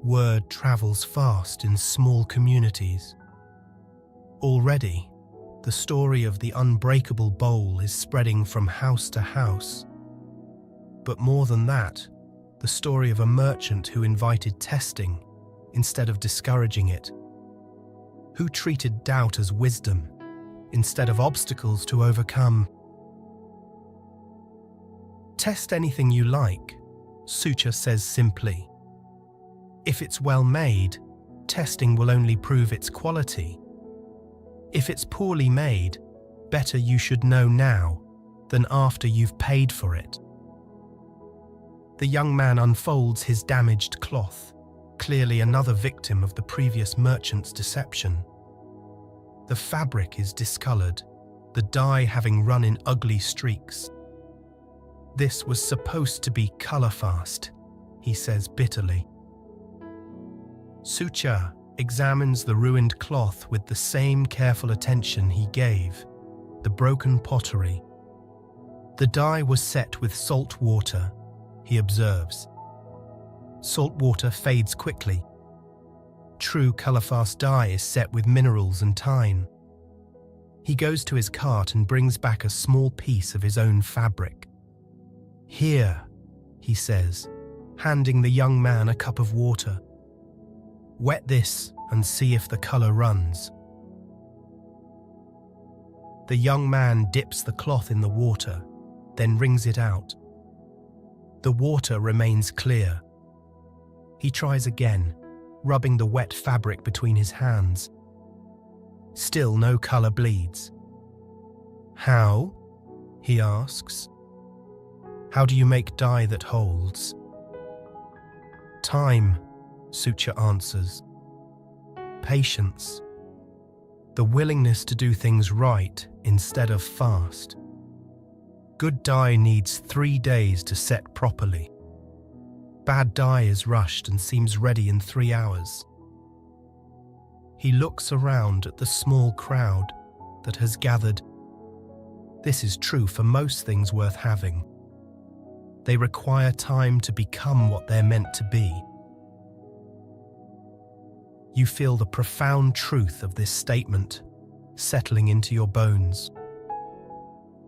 Word travels fast in small communities. Already, the story of the unbreakable bowl is spreading from house to house. But more than that, the story of a merchant who invited testing instead of discouraging it, who treated doubt as wisdom instead of obstacles to overcome. Test anything you like, Sucha says simply. If it's well made, testing will only prove its quality. If it's poorly made, better you should know now than after you've paid for it. The young man unfolds his damaged cloth, clearly another victim of the previous merchant's deception. The fabric is discolored, the dye having run in ugly streaks. This was supposed to be color-fast, he says bitterly. Sucha examines the ruined cloth with the same careful attention he gave the broken pottery. The dye was set with salt water, he observes. Salt water fades quickly. True color-fast dye is set with minerals and time. He goes to his cart and brings back a small piece of his own fabric. Here, he says, handing the young man a cup of water. Wet this and see if the color runs. The young man dips the cloth in the water, then wrings it out. The water remains clear. He tries again, rubbing the wet fabric between his hands. Still no color bleeds. How? He asks. How do you make dye that holds? Time, Sucha answers. Patience. The willingness to do things right instead of fast. Good dye needs 3 days to set properly. Bad dye is rushed and seems ready in 3 hours. He looks around at the small crowd that has gathered. This is true for most things worth having. They require time to become what they're meant to be. You feel the profound truth of this statement settling into your bones.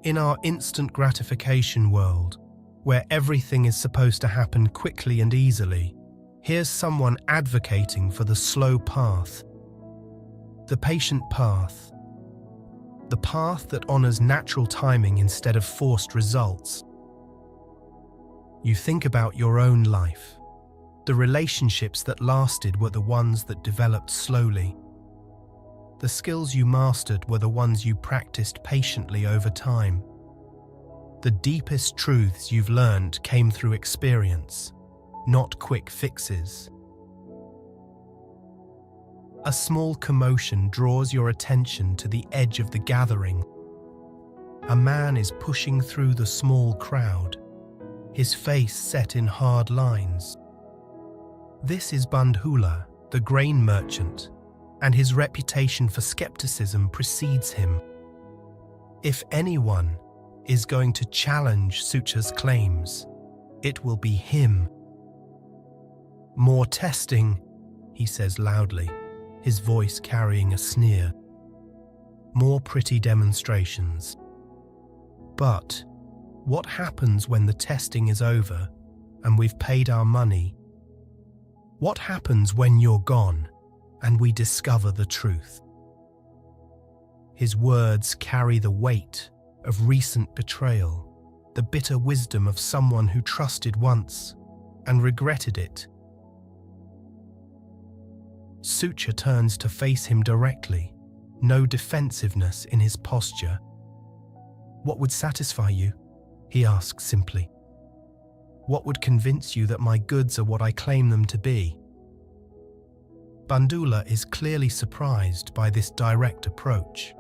In our instant gratification world, where everything is supposed to happen quickly and easily, here's someone advocating for the slow path, the patient path, the path that honors natural timing instead of forced results. You think about your own life. The relationships that lasted were the ones that developed slowly. The skills you mastered were the ones you practiced patiently over time. The deepest truths you've learned came through experience, not quick fixes. A small commotion draws your attention to the edge of the gathering. A man is pushing through the small crowd, his face set in hard lines. This is Bandhula, the grain merchant, and his reputation for skepticism precedes him. If anyone is going to challenge Sucha's claims, it will be him. More testing, he says loudly, his voice carrying a sneer. More pretty demonstrations. But what happens when the testing is over and we've paid our money? What happens when you're gone and we discover the truth? His words carry the weight of recent betrayal, the bitter wisdom of someone who trusted once and regretted it. Sucha turns to face him directly, no defensiveness in his posture. "What would satisfy you?" he asks simply. "What would convince you that my goods are what I claim them to be?" Bandhula is clearly surprised by this direct approach.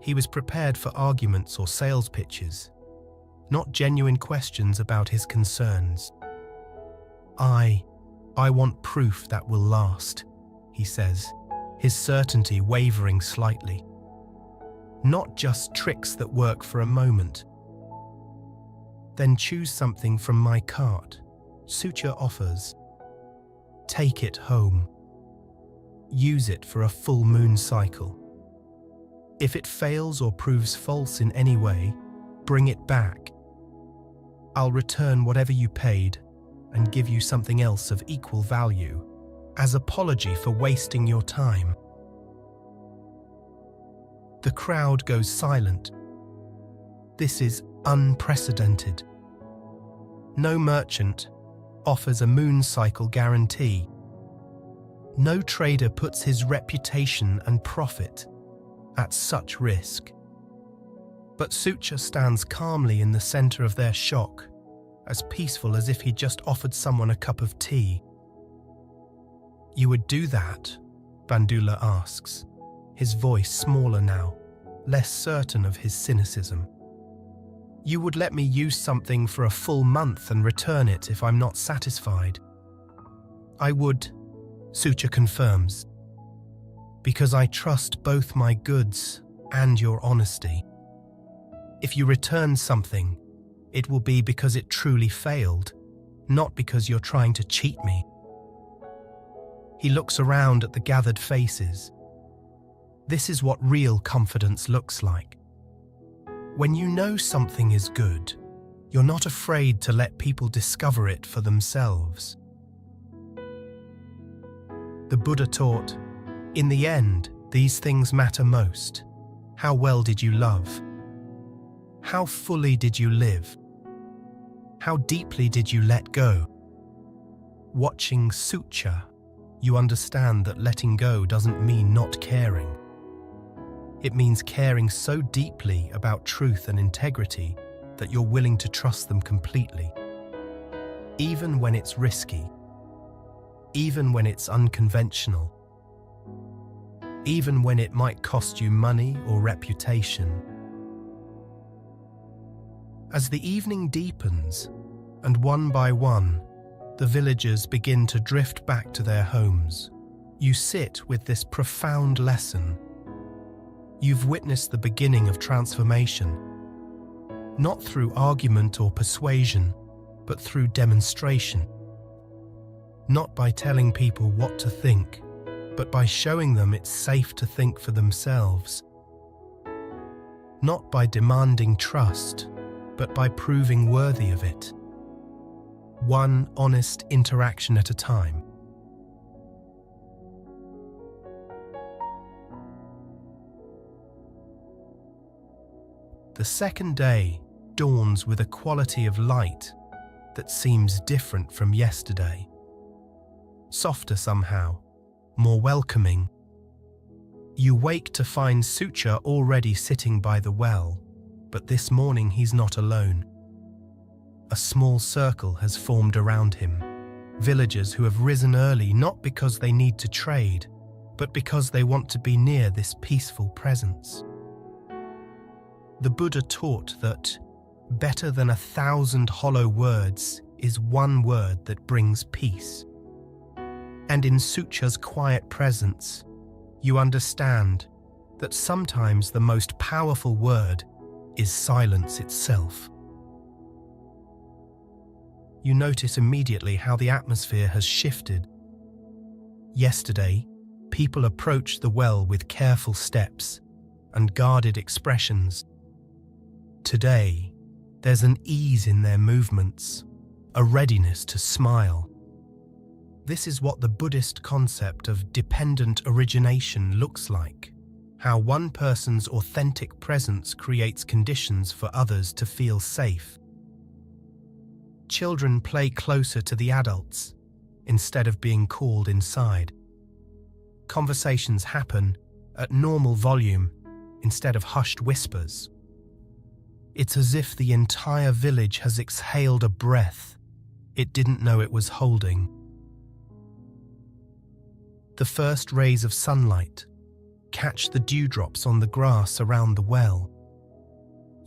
He was prepared for arguments or sales pitches, not genuine questions about his concerns. I want proof that will last," he says, his certainty wavering slightly. "Not just tricks that work for a moment." "Then choose something from my cart," Sucha offers. "Take it home. Use it for a full moon cycle. If it fails or proves false in any way, bring it back. I'll return whatever you paid and give you something else of equal value, as apology for wasting your time." The crowd goes silent. This is unprecedented. No merchant offers a moon cycle guarantee. No trader puts his reputation and profit at such risk. But Sucha stands calmly in the center of their shock, as peaceful as if he just offered someone a cup of tea. "You would do that?" Bandhula asks, his voice smaller now, less certain of his cynicism. "You would let me use something for a full month and return it if I'm not satisfied?" "I would," Sucha confirms, "because I trust both my goods and your honesty. If you return something, it will be because it truly failed, not because you're trying to cheat me." He looks around at the gathered faces. This is what real confidence looks like. When you know something is good, you're not afraid to let people discover it for themselves. The Buddha taught, in the end, these things matter most. How well did you love? How fully did you live? How deeply did you let go? Watching Sucha, you understand that letting go doesn't mean not caring. It means caring so deeply about truth and integrity that you're willing to trust them completely. Even when it's risky. Even when it's unconventional. Even when it might cost you money or reputation. As the evening deepens, and one by one, the villagers begin to drift back to their homes, you sit with this profound lesson. You've witnessed the beginning of transformation, not through argument or persuasion, but through demonstration. Not by telling people what to think, but by showing them it's safe to think for themselves. Not by demanding trust, but by proving worthy of it. One honest interaction at a time. The second day dawns with a quality of light that seems different from yesterday. Softer somehow, more welcoming. You wake to find Sucha already sitting by the well, But this morning he's not alone. A small circle has formed around him, villagers who have risen early not because they need to trade, but because they want to be near this peaceful presence. The Buddha taught that better than 1,000 hollow words is one word that brings peace. And in Sucha's quiet presence, you understand that sometimes the most powerful word is silence itself. You notice immediately how the atmosphere has shifted. Yesterday, people approached the well with careful steps and guarded expressions. Today, there's an ease in their movements, a readiness to smile. This is what the Buddhist concept of dependent origination looks like, how one person's authentic presence creates conditions for others to feel safe. Children play closer to the adults instead of being called inside. Conversations happen at normal volume instead of hushed whispers. It's as if the entire village has exhaled a breath it didn't know it was holding. The first rays of sunlight catch the dewdrops on the grass around the well.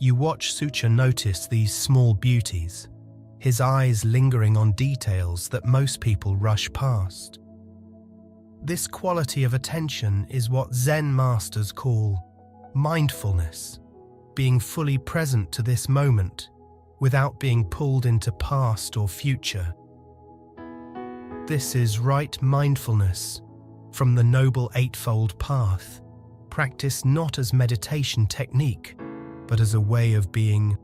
You watch Sucha notice these small beauties, his eyes lingering on details that most people rush past. This quality of attention is what Zen masters call mindfulness, being fully present to this moment without being pulled into past or future. This is right mindfulness from the Noble Eightfold Path, practiced not as meditation technique, but as a way of being.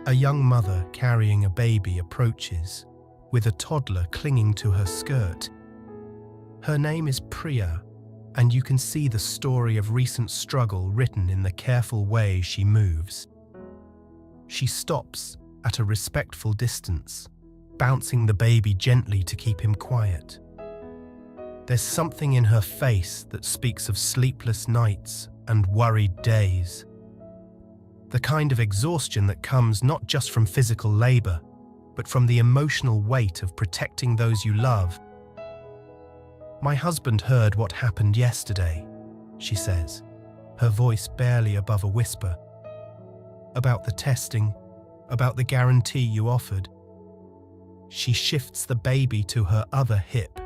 A young mother carrying a baby approaches, with a toddler clinging to her skirt. Her name is Priya, and you can see the story of recent struggle written in the careful way she moves. She stops at a respectful distance, bouncing the baby gently to keep him quiet. There's something in her face that speaks of sleepless nights and worried days. The kind of exhaustion that comes not just from physical labor, but from the emotional weight of protecting those you love. "My husband heard what happened yesterday," she says, her voice barely above a whisper. "About the testing, about the guarantee you offered." She shifts the baby to her other hip.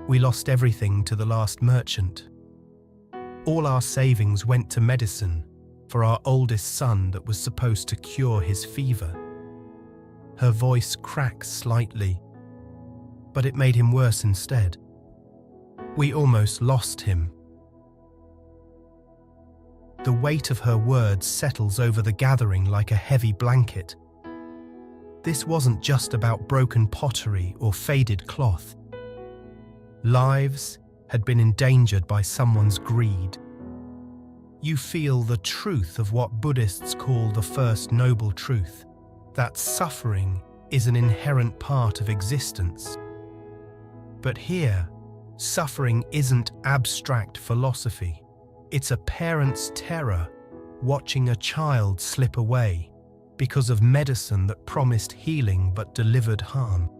"We lost everything to the last merchant. All our savings went to medicine for our oldest son that was supposed to cure his fever." Her voice cracks slightly, but it made him worse instead. "We almost lost him." The weight of her words settles over the gathering like a heavy blanket. This wasn't just about broken pottery or faded cloth. Lives had been endangered by someone's greed. You feel the truth of what Buddhists call the first noble truth, that suffering is an inherent part of existence. But here, suffering isn't abstract philosophy. It's a parent's terror watching a child slip away because of medicine that promised healing but delivered harm.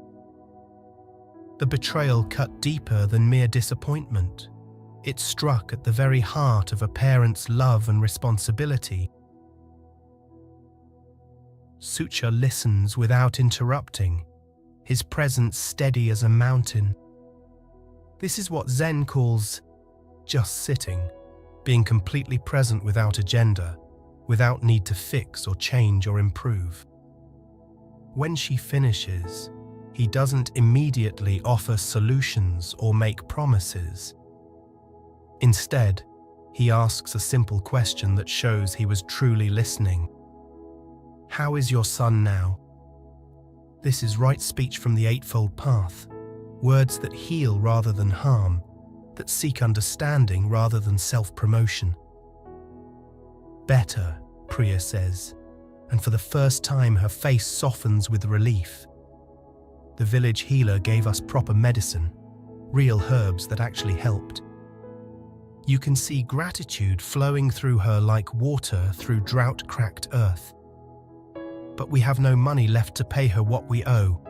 The betrayal cut deeper than mere disappointment. It struck at the very heart of a parent's love and responsibility. Sucha listens without interrupting, his presence steady as a mountain. This is what Zen calls just sitting, being completely present without agenda, without need to fix or change or improve. When she finishes, he doesn't immediately offer solutions or make promises. Instead, he asks a simple question that shows he was truly listening. "How is your son now?" This is right speech from the Eightfold Path, words that heal rather than harm, that seek understanding rather than self-promotion. "Better," Priya says, and for the first time her face softens with relief. "The village healer gave us proper medicine, real herbs that actually helped." You can see gratitude flowing through her like water through drought-cracked earth. But we have no money left to pay her what we owe.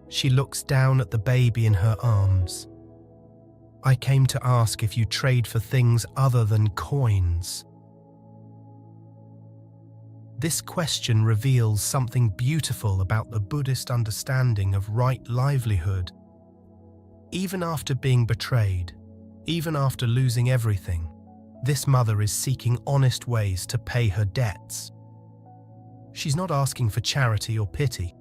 She looks down at the baby in her arms. I came to ask if you trade for things other than coins. This question reveals something beautiful about the Buddhist understanding of right livelihood. Even after being betrayed, even after losing everything, this mother is seeking honest ways to pay her debts. She's not asking for charity or pity.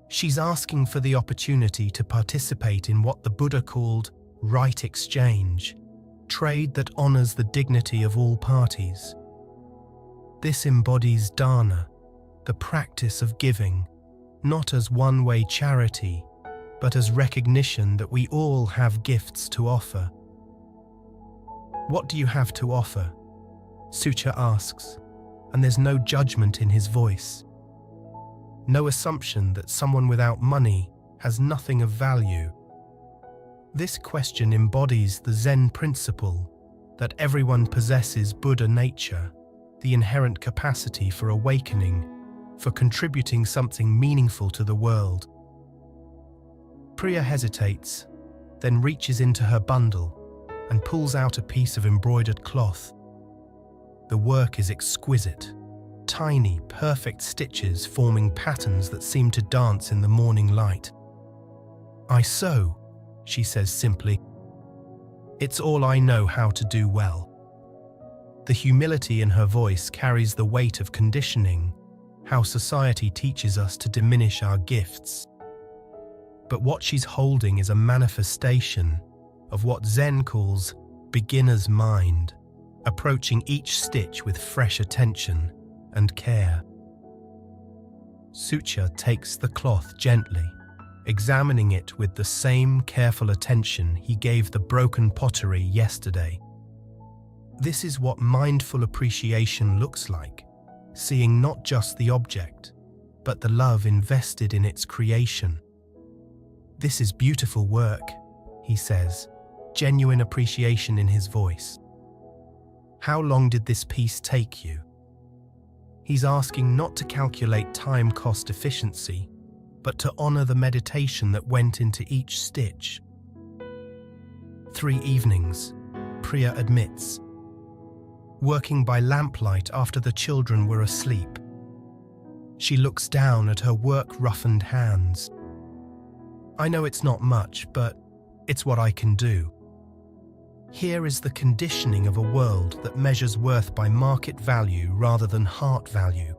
She's asking for the opportunity to participate in what the Buddha called right exchange, trade that honors the dignity of all parties. This embodies dana, the practice of giving, not as one-way charity, but as recognition that we all have gifts to offer. What do you have to offer? Sucha asks, and there's no judgment in his voice. No assumption that someone without money has nothing of value. This question embodies the Zen principle that everyone possesses Buddha nature, the inherent capacity for awakening, for contributing something meaningful to the world. Priya hesitates, then reaches into her bundle and pulls out a piece of embroidered cloth. The work is exquisite, tiny, perfect stitches forming patterns that seem to dance in the morning light. I sew, she says simply. It's all I know how to do well. The humility in her voice carries the weight of conditioning, how society teaches us to diminish our gifts. But what she's holding is a manifestation of what Zen calls beginner's mind, approaching each stitch with fresh attention and care. Sucha takes the cloth gently, examining it with the same careful attention he gave the broken pottery yesterday. This is what mindful appreciation looks like, seeing not just the object, but the love invested in its creation. This is beautiful work, he says, genuine appreciation in his voice. How long did this piece take you? He's asking not to calculate time cost efficiency, but to honor the meditation that went into each stitch. 3 evenings, Priya admits. Working by lamplight after the children were asleep. She looks down at her work-roughened hands. I know it's not much, but it's what I can do. Here is the conditioning of a world that measures worth by market value rather than heart value.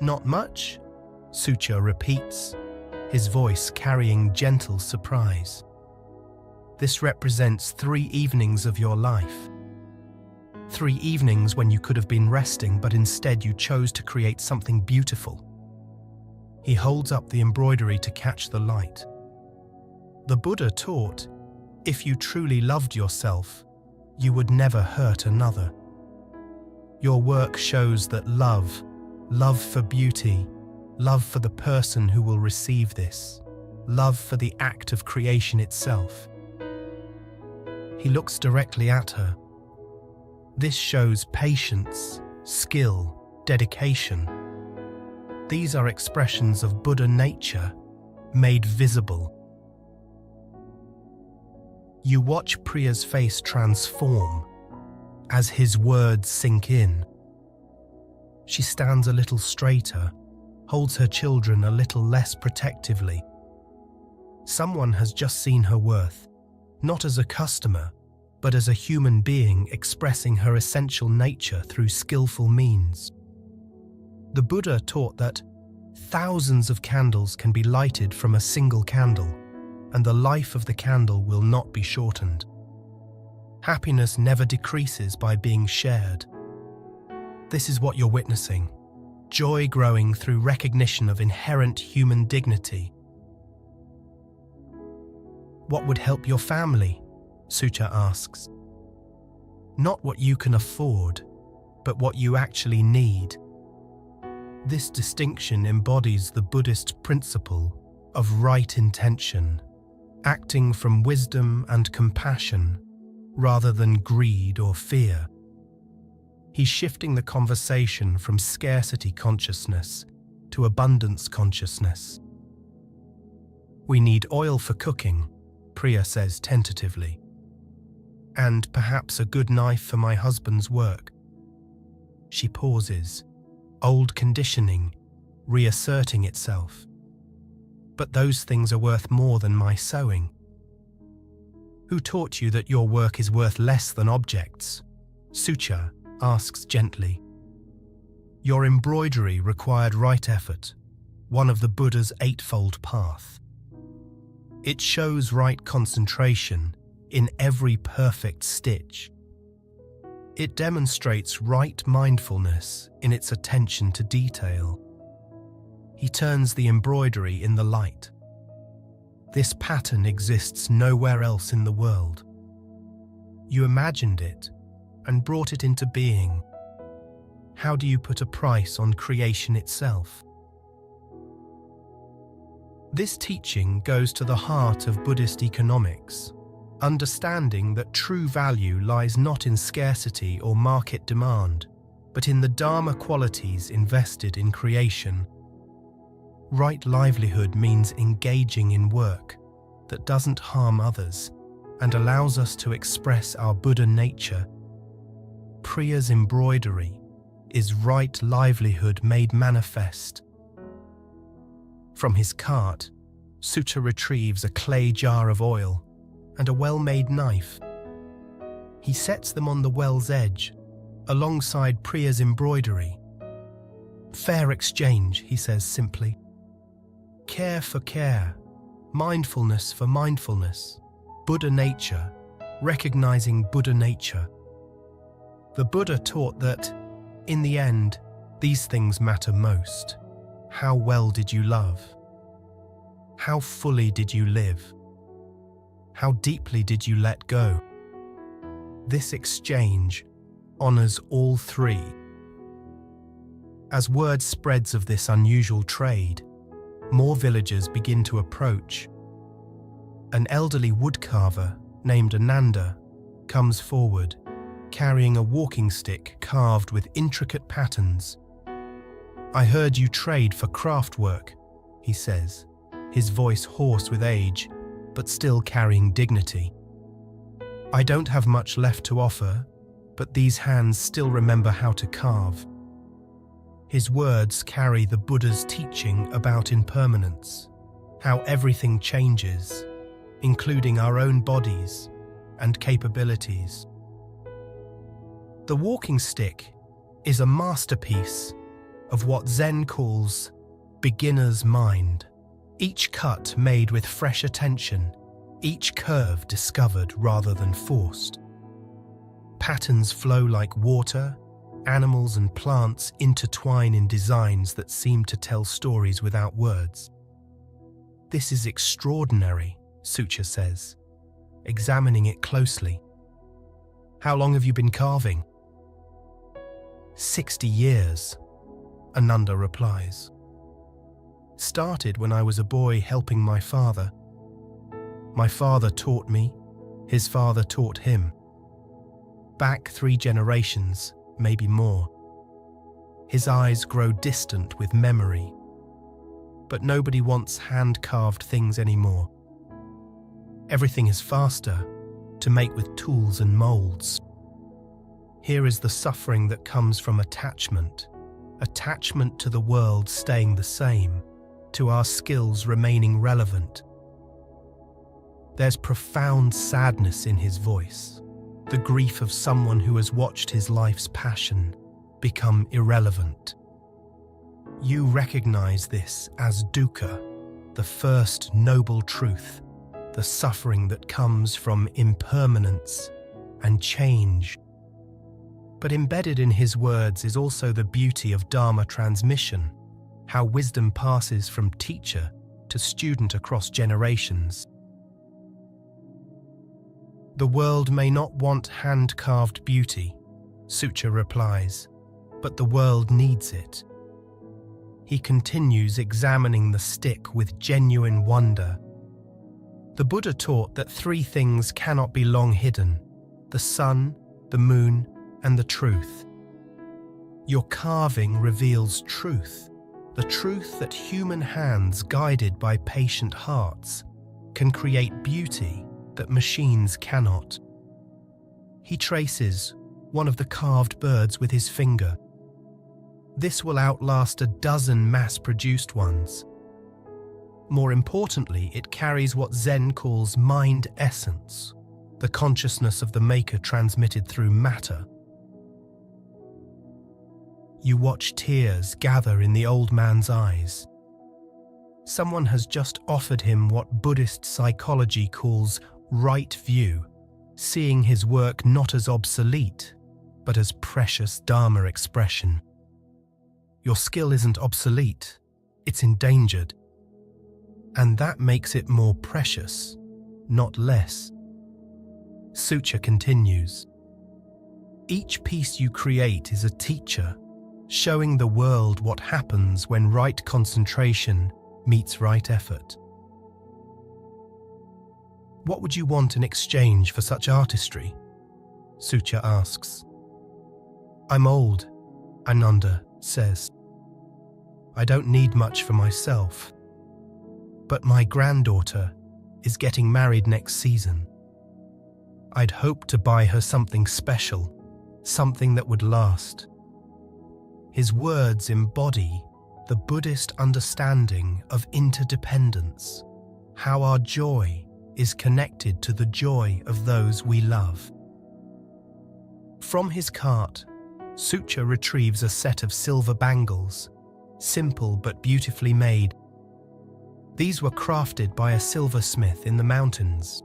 Not much? Sucha repeats, his voice carrying gentle surprise. This represents 3 evenings of your life. 3 evenings when you could have been resting, but instead you chose to create something beautiful. He holds up the embroidery to catch the light. The Buddha taught, if you truly loved yourself, you would never hurt another. Your work shows that love for beauty, love for the person who will receive this, love for the act of creation itself. He looks directly at her. This shows patience, skill, dedication. These are expressions of Buddha nature, made visible. You watch Priya's face transform as his words sink in. She stands a little straighter, holds her children a little less protectively. Someone has just seen her worth, not as a customer, but as a human being expressing her essential nature through skillful means. The Buddha taught that thousands of candles can be lighted from a single candle, and the life of the candle will not be shortened. Happiness never decreases by being shared. This is what you're witnessing, joy growing through recognition of inherent human dignity. What would help your family? Sucha asks. Not what you can afford, but what you actually need. This distinction embodies the Buddhist principle of right intention, acting from wisdom and compassion rather than greed or fear. He's shifting the conversation from scarcity consciousness to abundance consciousness. We need oil for cooking, Priya says tentatively, and perhaps a good knife for my husband's work. She pauses, old conditioning reasserting itself. But those things are worth more than my sewing. Who taught you that your work is worth less than objects? Sucha asks gently. Your embroidery required right effort, one of the Buddha's eightfold path. It shows right concentration in every perfect stitch. It demonstrates right mindfulness in its attention to detail. He turns the embroidery in the light. This pattern exists nowhere else in the world. You imagined it and brought it into being. How do you put a price on creation itself? This teaching goes to the heart of Buddhist economics, understanding that true value lies not in scarcity or market demand, but in the Dharma qualities invested in creation. Right livelihood means engaging in work that doesn't harm others and allows us to express our Buddha nature. Priya's embroidery is right livelihood made manifest. From his cart, Sutta retrieves a clay jar of oil and a well-made knife. He sets them on the well's edge, alongside Priya's embroidery. Fair exchange, he says simply. Care for care, mindfulness for mindfulness, Buddha nature, recognizing Buddha nature. The Buddha taught that, in the end, these things matter most. How well did you love? How fully did you live? How deeply did you let go? This exchange honors all three. As word spreads of this unusual trade, more villagers begin to approach. An elderly woodcarver named Ananda comes forward, carrying a walking stick carved with intricate patterns. I heard you trade for craft work, he says, his voice hoarse with age, but still carrying dignity. I don't have much left to offer, but these hands still remember how to carve. His words carry the Buddha's teaching about impermanence, how everything changes, including our own bodies and capabilities. The walking stick is a masterpiece of what Zen calls beginner's mind. Each cut made with fresh attention, each curve discovered rather than forced. Patterns flow like water, animals and plants intertwine in designs that seem to tell stories without words. This is extraordinary, Sucha says, examining it closely. How long have you been carving? 60 years, Ananda replies. Started when I was a boy helping my father. My father taught me, his father taught him. Back 3 generations, maybe more. His eyes grow distant with memory. But nobody wants hand-carved things anymore. Everything is faster, to make with tools and molds. Here is the suffering that comes from attachment to the world staying the same, to our skills remaining relevant. There's profound sadness in his voice, the grief of someone who has watched his life's passion become irrelevant. You recognize this as dukkha, the first noble truth, the suffering that comes from impermanence and change. But embedded in his words is also the beauty of Dharma transmission, how wisdom passes from teacher to student across generations. The world may not want hand-carved beauty, Sucha replies, but the world needs it. He continues examining the stick with genuine wonder. The Buddha taught that 3 things cannot be long hidden: the sun, the moon, and the truth. Your carving reveals truth, the truth that human hands guided by patient hearts can create beauty that machines cannot. He traces one of the carved birds with his finger. This will outlast a dozen mass-produced ones. More importantly, it carries what Zen calls mind essence, the consciousness of the maker transmitted through matter. You watch tears gather in the old man's eyes. Someone has just offered him what Buddhist psychology calls right view, seeing his work not as obsolete, but as precious Dharma expression. Your skill isn't obsolete, it's endangered. And that makes it more precious, not less. Sutra continues. Each piece you create is a teacher, showing the world what happens when right concentration meets right effort. What would you want in exchange for such artistry? Sucha asks. I'm old, Ananda says. I don't need much for myself. But my granddaughter is getting married next season. I'd hoped to buy her something special, something that would last. His words embody the Buddhist understanding of interdependence, how our joy is connected to the joy of those we love. From his cart, Sucha retrieves a set of silver bangles, simple but beautifully made. These were crafted by a silversmith in the mountains.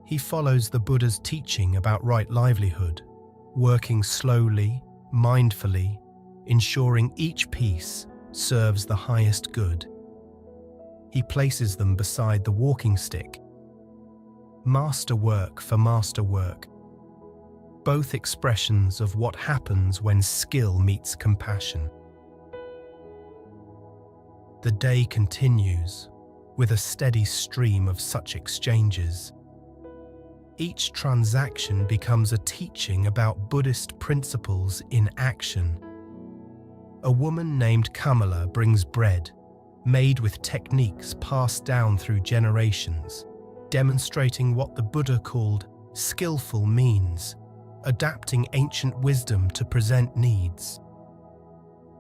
He follows the Buddha's teaching about right livelihood, working slowly, mindfully, ensuring each piece serves the highest good. He places them beside the walking stick. Masterwork for masterwork, both expressions of what happens when skill meets compassion. The day continues with a steady stream of such exchanges. Each transaction becomes a teaching about Buddhist principles in action. A woman named Kamala brings bread, made with techniques passed down through generations, demonstrating what the Buddha called skillful means, adapting ancient wisdom to present needs.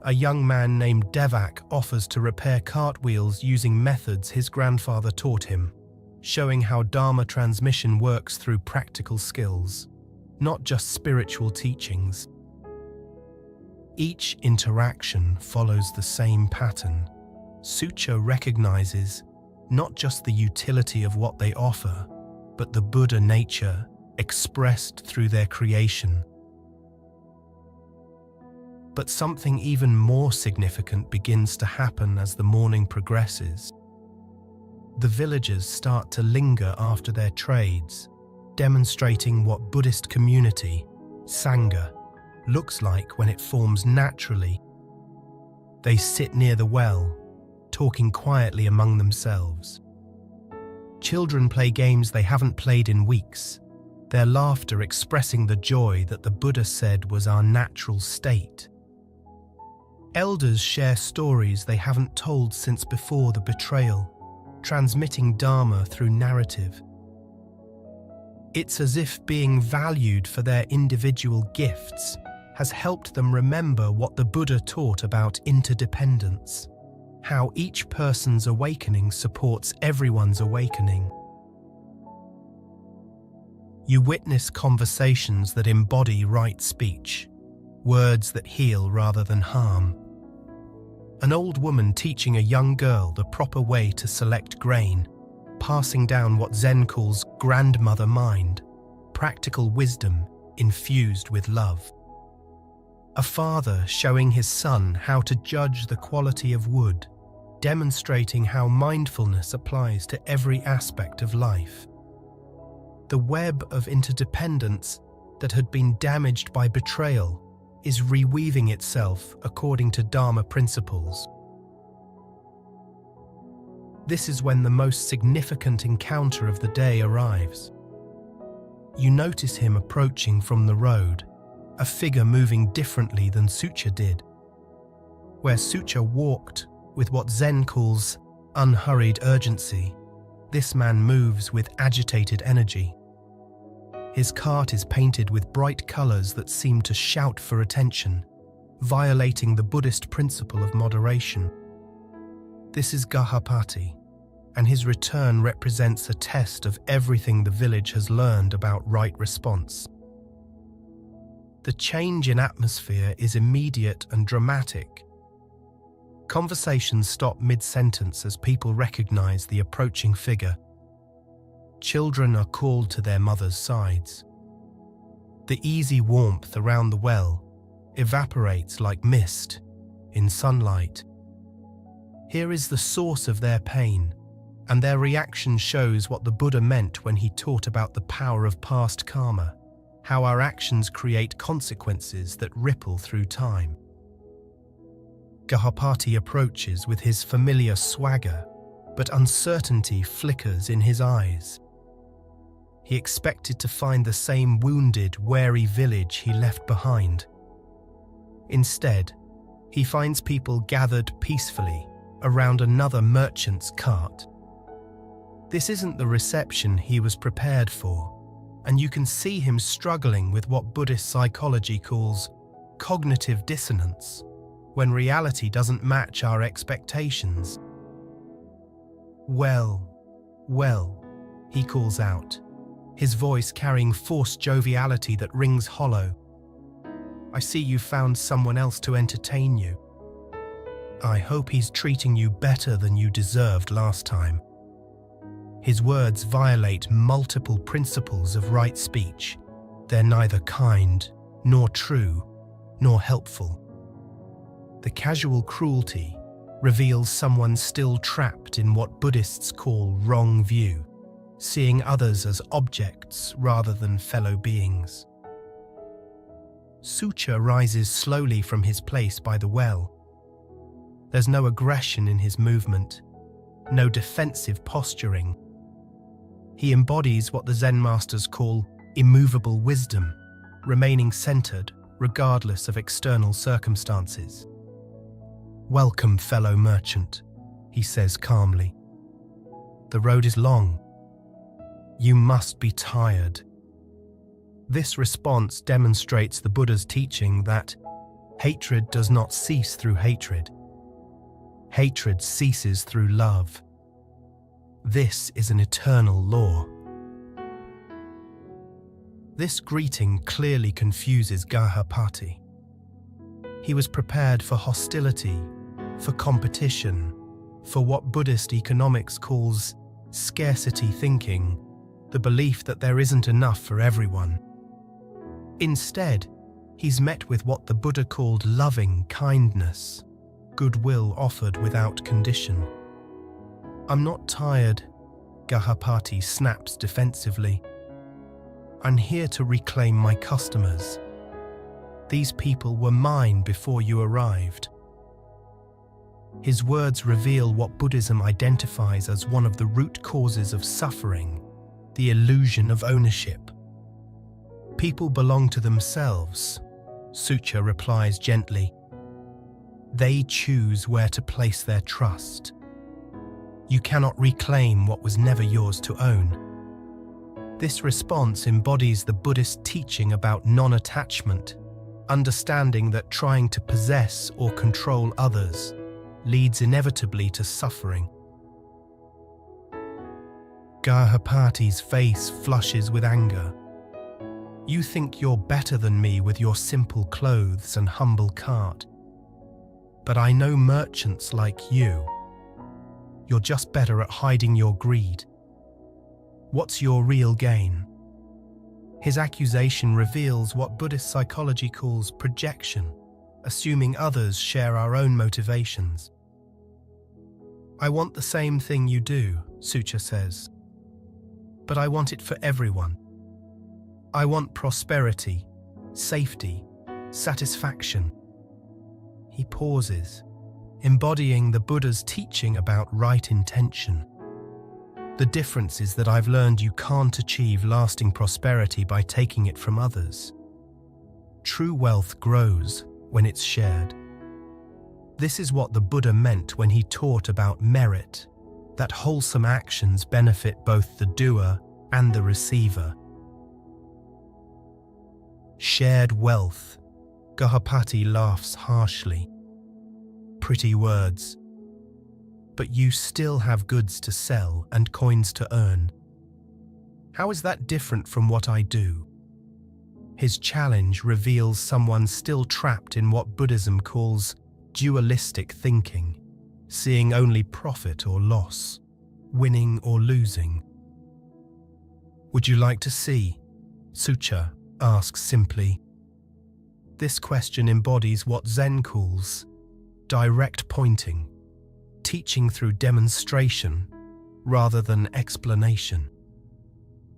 A young man named Devak offers to repair cartwheels using methods his grandfather taught him, showing how Dharma transmission works through practical skills, not just spiritual teachings. Each interaction follows the same pattern. Sucha recognizes not just the utility of what they offer, but the Buddha nature expressed through their creation. But something even more significant begins to happen as the morning progresses. The villagers start to linger after their trades, demonstrating what Buddhist community, Sangha, looks like when it forms naturally. They sit near the well, talking quietly among themselves. Children play games they haven't played in weeks, their laughter expressing the joy that the Buddha said was our natural state. Elders share stories they haven't told since before the betrayal, transmitting Dharma through narrative. It's as if being valued for their individual gifts has helped them remember what the Buddha taught about interdependence, how each person's awakening supports everyone's awakening. You witness conversations that embody right speech, words that heal rather than harm. An old woman teaching a young girl the proper way to select grain, passing down what Zen calls grandmother mind, practical wisdom infused with love. A father showing his son how to judge the quality of wood, demonstrating how mindfulness applies to every aspect of life. The web of interdependence that had been damaged by betrayal is reweaving itself according to Dharma principles. This is when the most significant encounter of the day arrives. you notice him approaching from the road, a figure moving differently than Sucha did. Where Sucha walked with what Zen calls unhurried urgency, this man moves with agitated energy. His cart is painted with bright colors that seem to shout for attention, violating the Buddhist principle of moderation. This is Gahapati, and his return represents a test of everything the village has learned about right response. The change in atmosphere is immediate and dramatic. Conversations stop mid-sentence as people recognize the approaching figure. Children are called to their mothers' sides. The easy warmth around the well evaporates like mist in sunlight. Here is the source of their pain, and their reaction shows what the Buddha meant when he taught about the power of past karma, how our actions create consequences that ripple through time. Gahapati approaches with his familiar swagger, but uncertainty flickers in his eyes. He expected to find the same wounded, wary village he left behind. Instead, he finds people gathered peacefully around another merchant's cart. This isn't the reception he was prepared for, and you can see him struggling with what Buddhist psychology calls cognitive dissonance, when reality doesn't match our expectations. Well, he calls out, his voice carrying forced joviality that rings hollow. I see you found someone else to entertain you. I hope he's treating you better than you deserved last time. His words violate multiple principles of right speech. They're neither kind, nor true, nor helpful. The casual cruelty reveals someone still trapped in what Buddhists call wrong view, seeing others as objects rather than fellow beings. Sucha rises slowly from his place by the well. There's no aggression in his movement, no defensive posturing. He embodies what the Zen masters call immovable wisdom, remaining centered regardless of external circumstances. Welcome, fellow merchant, he says calmly. The road is long. You must be tired. This response demonstrates the Buddha's teaching that hatred does not cease through hatred. Hatred ceases through love. This is an eternal law. This greeting clearly confuses Gahapati. He was prepared for hostility, for competition, for what Buddhist economics calls scarcity thinking, the belief that there isn't enough for everyone. Instead, he's met with what the Buddha called loving kindness, goodwill offered without condition. I'm not tired, Gahapati snaps defensively. I'm here to reclaim my customers. These people were mine before you arrived. His words reveal what Buddhism identifies as one of the root causes of suffering, the illusion of ownership. People belong to themselves, Sucha replies gently. They choose where to place their trust. You cannot reclaim what was never yours to own. This response embodies the Buddhist teaching about non-attachment, understanding that trying to possess or control others leads inevitably to suffering. Gahapati's face flushes with anger. You think you're better than me with your simple clothes and humble cart. But I know merchants like you. You're just better at hiding your greed. What's your real gain? His accusation reveals what Buddhist psychology calls projection, assuming others share our own motivations. I want the same thing you do, Sucha says. But I want it for everyone. I want prosperity, safety, satisfaction. He pauses, embodying the Buddha's teaching about right intention. The difference is that I've learned you can't achieve lasting prosperity by taking it from others. True wealth grows when it's shared. This is what the Buddha meant when he taught about merit, that wholesome actions benefit both the doer and the receiver. Shared wealth. Gahapati laughs harshly. Pretty words. But you still have goods to sell and coins to earn. How is that different from what I do? His challenge reveals someone still trapped in what Buddhism calls dualistic thinking, seeing only profit or loss, winning or losing. Would you like to see? Sucha asks simply. This question embodies what Zen calls direct pointing, teaching through demonstration rather than explanation.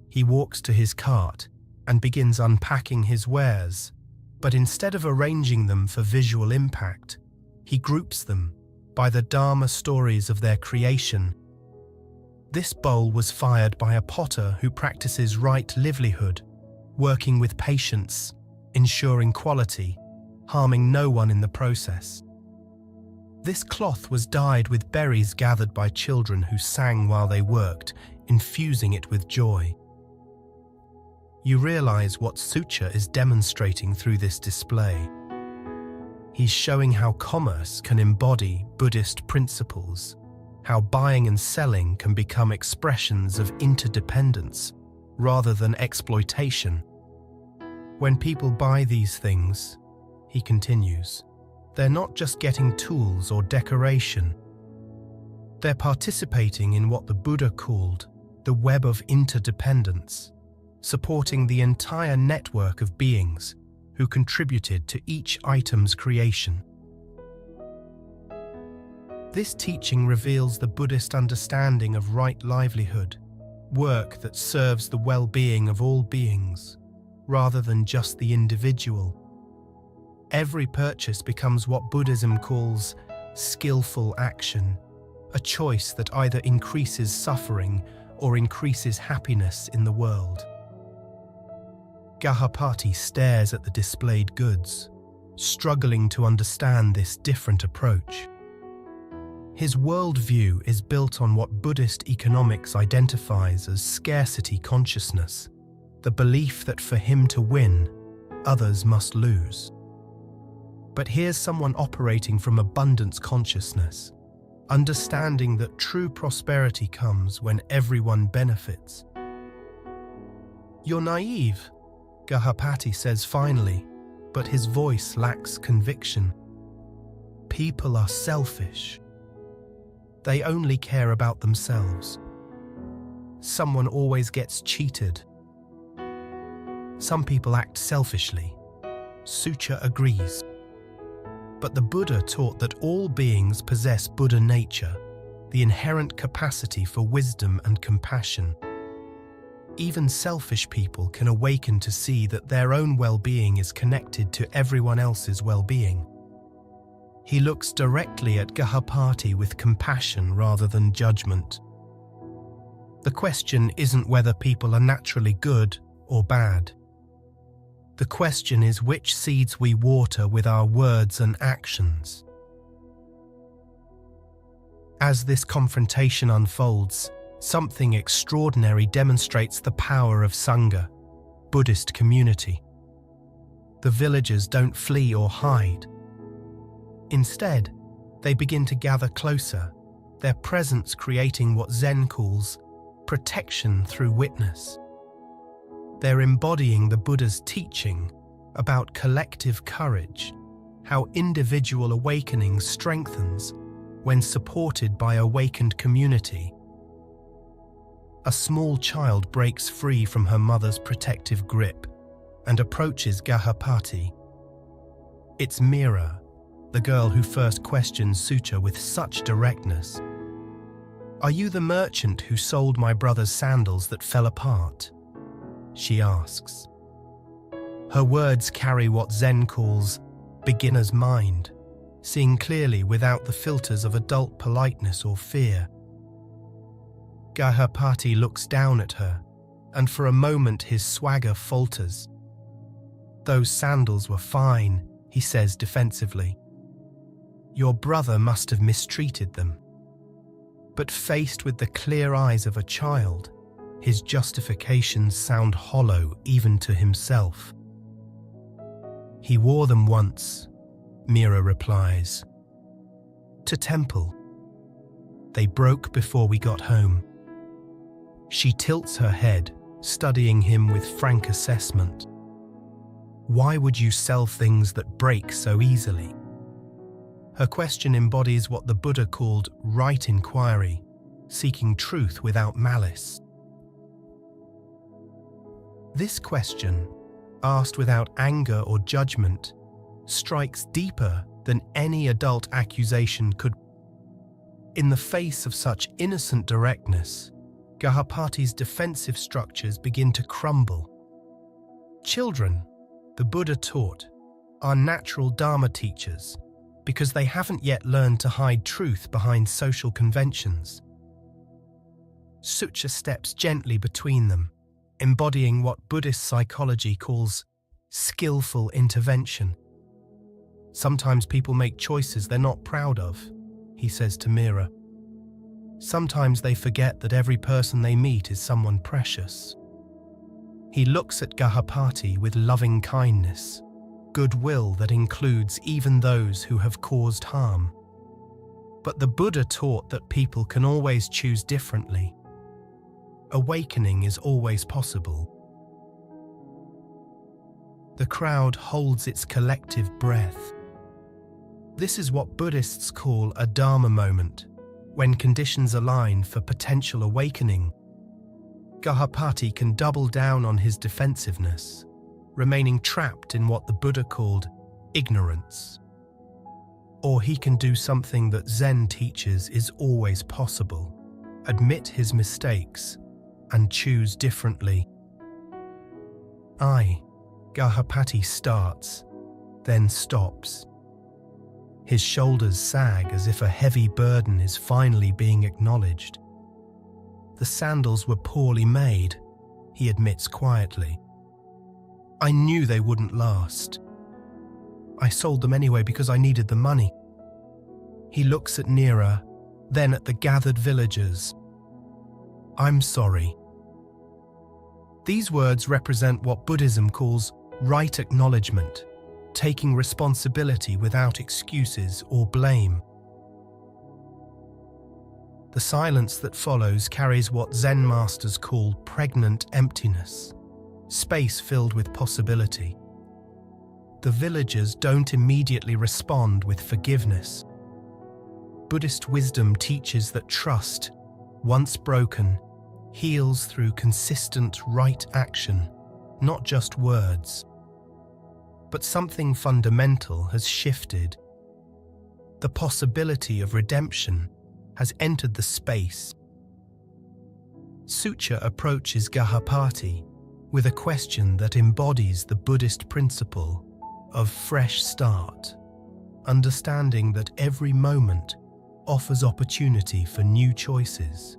He walks to his cart and begins unpacking his wares, but instead of arranging them for visual impact, he groups them by the Dharma stories of their creation. This bowl was fired by a potter who practices right livelihood, working with patience, ensuring quality, harming no one in the process. This cloth was dyed with berries gathered by children who sang while they worked, infusing it with joy. You realize what Sucha is demonstrating through this display. He's showing how commerce can embody Buddhist principles, how buying and selling can become expressions of interdependence rather than exploitation. When people buy these things, he continues, they're not just getting tools or decoration. They're participating in what the Buddha called the web of interdependence, supporting the entire network of beings who contributed to each item's creation. This teaching reveals the Buddhist understanding of right livelihood, work that serves the well-being of all beings, rather than just the individual. Every purchase becomes what Buddhism calls skillful action, a choice that either increases suffering or increases happiness in the world. Gahapati stares at the displayed goods, struggling to understand this different approach. His worldview is built on what Buddhist economics identifies as scarcity consciousness, the belief that for him to win, others must lose. But here's someone operating from abundance consciousness, understanding that true prosperity comes when everyone benefits. You're naive, Gahapati says finally, but his voice lacks conviction. People are selfish. They only care about themselves. Someone always gets cheated. Some people act selfishly. Sucha agrees. But the Buddha taught that all beings possess Buddha nature, the inherent capacity for wisdom and compassion. Even selfish people can awaken to see that their own well-being is connected to everyone else's well-being. He looks directly at Gahapati with compassion rather than judgment. The question isn't whether people are naturally good or bad. The question is which seeds we water with our words and actions. As this confrontation unfolds, something extraordinary demonstrates the power of Sangha, Buddhist community. The villagers don't flee or hide. Instead, they begin to gather closer, their presence creating what Zen calls protection through witness. They're embodying the Buddha's teaching about collective courage, how individual awakening strengthens when supported by awakened community. A small child breaks free from her mother's protective grip and approaches Gahapati. It's Mira, the girl who first questions Sucha with such directness. "Are you the merchant who sold my brother's sandals that fell apart?" she asks. Her words carry what Zen calls beginner's mind, seeing clearly without the filters of adult politeness or fear. Gahapati looks down at her, and for a moment his swagger falters. "Those sandals were fine," he says defensively. "Your brother must have mistreated them." But faced with the clear eyes of a child, his justifications sound hollow even to himself. "He wore them once," Meera replies. "To temple. They broke before we got home." She tilts her head, studying him with frank assessment. "Why would you sell things that break so easily?" Her question embodies what the Buddha called right inquiry, seeking truth without malice. This question, asked without anger or judgment, strikes deeper than any adult accusation could. In the face of such innocent directness, Gahapati's defensive structures begin to crumble. Children, the Buddha taught, are natural Dharma teachers because they haven't yet learned to hide truth behind social conventions. Sucha steps gently between them, embodying what Buddhist psychology calls skillful intervention. "Sometimes people make choices they're not proud of," he says to Meera. "Sometimes they forget that every person they meet is someone precious." He looks at Gahapati with loving kindness, goodwill that includes even those who have caused harm. But the Buddha taught that people can always choose differently. Awakening is always possible. The crowd holds its collective breath. This is what Buddhists call a Dharma moment, when conditions align for potential awakening. Gahapati can double down on his defensiveness, remaining trapped in what the Buddha called ignorance. Or he can do something that Zen teaches is always possible, admit his mistakes, and choose differently. Gahapati starts, then stops. His shoulders sag as if a heavy burden is finally being acknowledged. "The sandals were poorly made," he admits quietly. "I knew they wouldn't last. I sold them anyway because I needed the money." He looks at Meera, then at the gathered villagers. "I'm sorry." These words represent what Buddhism calls right acknowledgement, taking responsibility without excuses or blame. The silence that follows carries what Zen masters call pregnant emptiness, space filled with possibility. The villagers don't immediately respond with forgiveness. Buddhist wisdom teaches that trust, once broken, heals through consistent right action, not just words. But something fundamental has shifted. The possibility of redemption has entered the space. Sucha approaches Gahapati with a question that embodies the Buddhist principle of fresh start, understanding that every moment offers opportunity for new choices.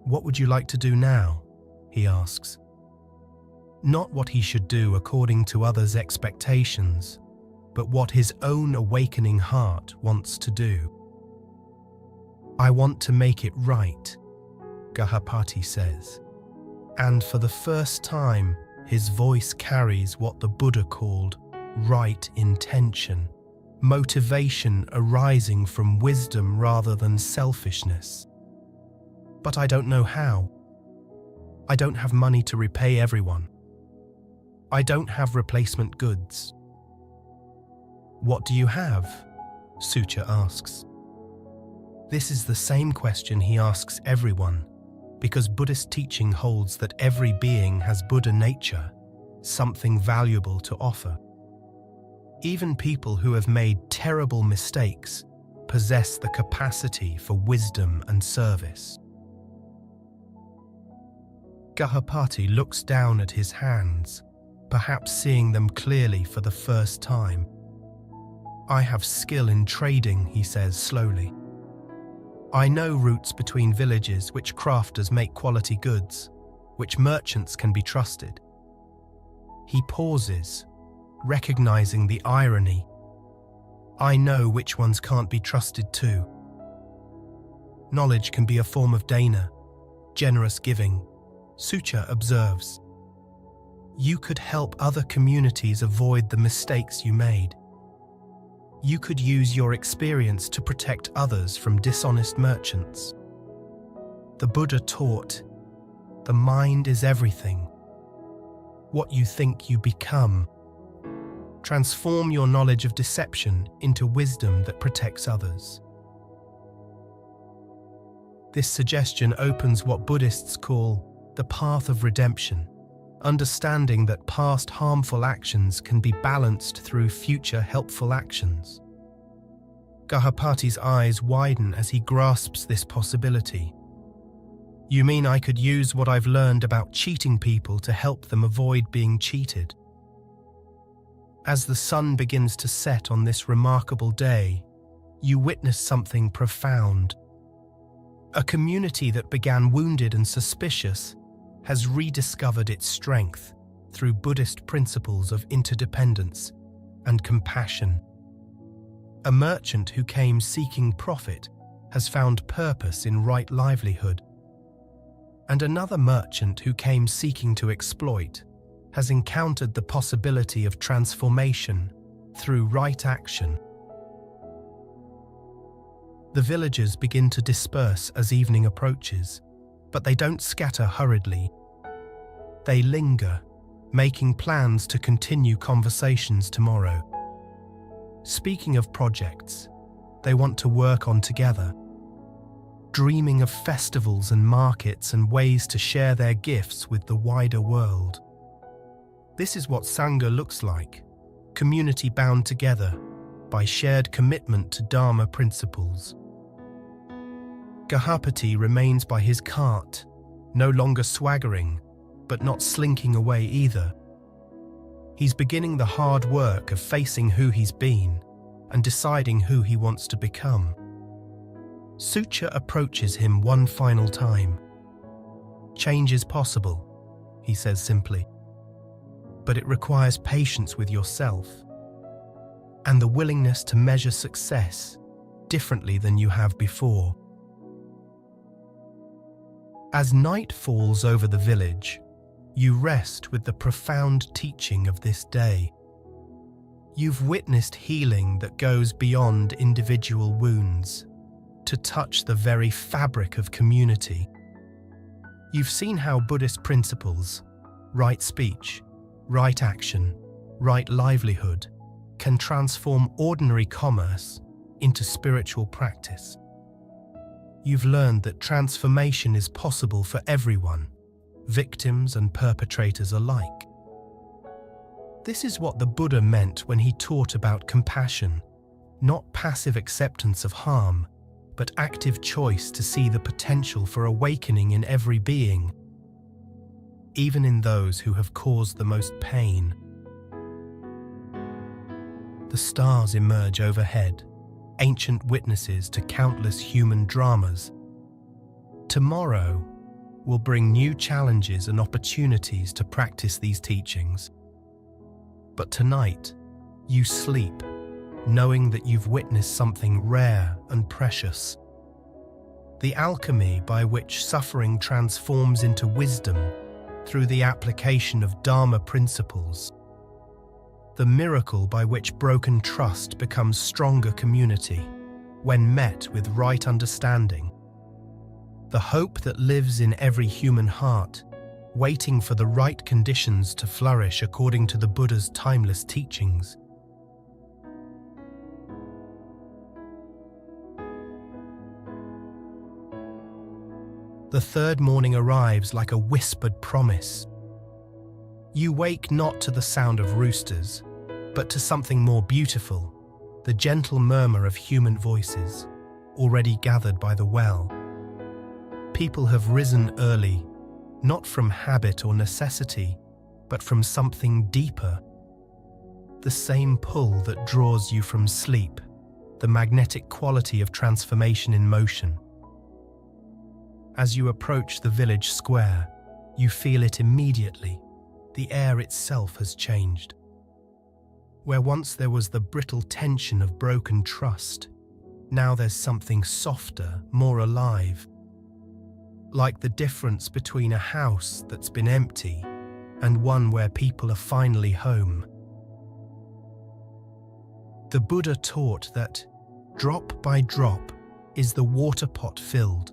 "What would you like to do now?" he asks. Not what he should do according to others' expectations, but what his own awakening heart wants to do. "I want to make it right," Gahapati says. And for the first time, his voice carries what the Buddha called right intention, motivation arising from wisdom rather than selfishness. "But I don't know how. I don't have money to repay everyone. I don't have replacement goods." "What do you have?" Sucha asks. This is the same question he asks everyone, because Buddhist teaching holds that every being has Buddha nature, something valuable to offer. Even people who have made terrible mistakes possess the capacity for wisdom and service. Gahapati looks down at his hands, perhaps seeing them clearly for the first time. "I have skill in trading," he says slowly. I know routes between villages which crafters make quality goods, which merchants can be trusted. He pauses, recognizing the irony. I know which ones can't be trusted too. Knowledge can be a form of dana, generous giving, Sucha observes. You could help other communities avoid the mistakes you made. You could use your experience to protect others from dishonest merchants. The Buddha taught, the mind is everything. What you think you become. Transform your knowledge of deception into wisdom that protects others. This suggestion opens what Buddhists call the path of redemption, understanding that past harmful actions can be balanced through future helpful actions. Gahapati's eyes widen as he grasps this possibility. You mean I could use what I've learned about cheating people to help them avoid being cheated? As the sun begins to set on this remarkable day, you witness something profound. A community that began wounded and suspicious has rediscovered its strength through Buddhist principles of interdependence and compassion. A merchant who came seeking profit has found purpose in right livelihood. And another merchant who came seeking to exploit has encountered the possibility of transformation through right action. The villagers begin to disperse as evening approaches, but they don't scatter hurriedly. They linger, making plans to continue conversations tomorrow. Speaking of projects they want to work on together, dreaming of festivals and markets and ways to share their gifts with the wider world. This is what Sangha looks like, community bound together by shared commitment to Dharma principles. Gahapati remains by his cart, no longer swaggering, but not slinking away either. He's beginning the hard work of facing who he's been and deciding who he wants to become. Sucha approaches him one final time. Change is possible, he says simply, but it requires patience with yourself and the willingness to measure success differently than you have before. As night falls over the village, you rest with the profound teaching of this day. You've witnessed healing that goes beyond individual wounds to touch the very fabric of community. You've seen how Buddhist principles, right speech, right action, right livelihood, can transform ordinary commerce into spiritual practice. You've learned that transformation is possible for everyone, victims and perpetrators alike. This is what the Buddha meant when he taught about compassion, not passive acceptance of harm, but active choice to see the potential for awakening in every being, even in those who have caused the most pain. The stars emerge overhead, ancient witnesses to countless human dramas. Tomorrow will bring new challenges and opportunities to practice these teachings. But tonight, you sleep, knowing that you've witnessed something rare and precious. The alchemy by which suffering transforms into wisdom through the application of Dharma principles. The miracle by which broken trust becomes stronger community when met with right understanding. The hope that lives in every human heart, waiting for the right conditions to flourish according to the Buddha's timeless teachings. The third morning arrives like a whispered promise. You wake not to the sound of roosters, but to something more beautiful, the gentle murmur of human voices, already gathered by the well. People have risen early, not from habit or necessity, but from something deeper. The same pull that draws you from sleep, the magnetic quality of transformation in motion, As you approach the village square, you feel it immediately. The air itself has changed. Where once there was the brittle tension of broken trust, now there's something softer, more alive. Like the difference between a house that's been empty and one where people are finally home. The Buddha taught that drop by drop is the water pot filled.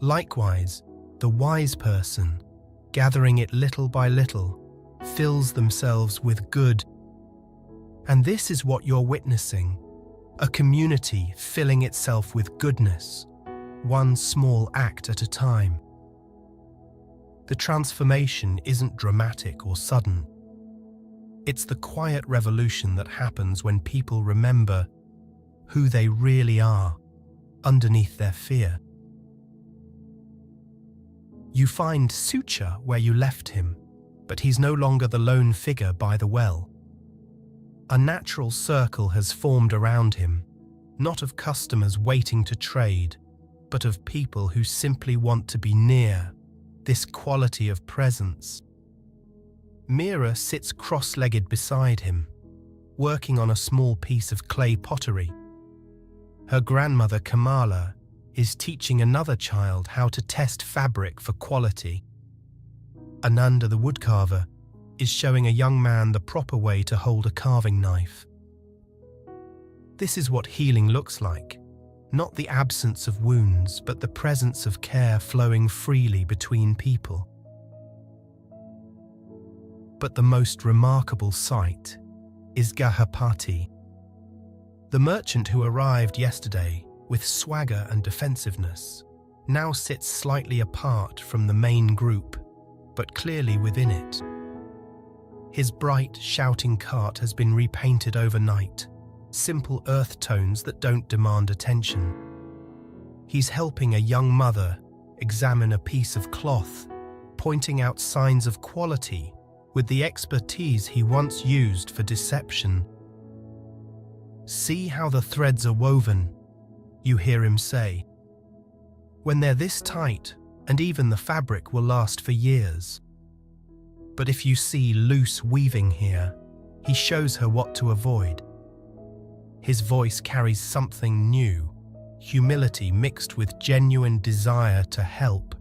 Likewise, the wise person, gathering it little by little, fills themselves with good. And this is what you're witnessing, a community filling itself with goodness, one small act at a time. The transformation isn't dramatic or sudden. It's the quiet revolution that happens when people remember who they really are underneath their fear. You find Sucha where you left him, but he's no longer the lone figure by the well. A natural circle has formed around him, not of customers waiting to trade, but of people who simply want to be near, this quality of presence. Mira sits cross-legged beside him, working on a small piece of clay pottery. Her grandmother Kamala is teaching another child how to test fabric for quality. Ananda the woodcarver is showing a young man the proper way to hold a carving knife. This is what healing looks like, not the absence of wounds, but the presence of care flowing freely between people. But the most remarkable sight is Gahapati, the merchant who arrived yesterday with swagger and defensiveness, now sits slightly apart from the main group, but clearly within it. His bright, shouting cart has been repainted overnight, simple earth tones that don't demand attention. He's helping a young mother examine a piece of cloth, pointing out signs of quality with the expertise he once used for deception. "See how the threads are woven," you hear him say. "When they're this tight, and even the fabric will last for years. But if you see loose weaving here," he shows her what to avoid. His voice carries something new, humility mixed with genuine desire to help.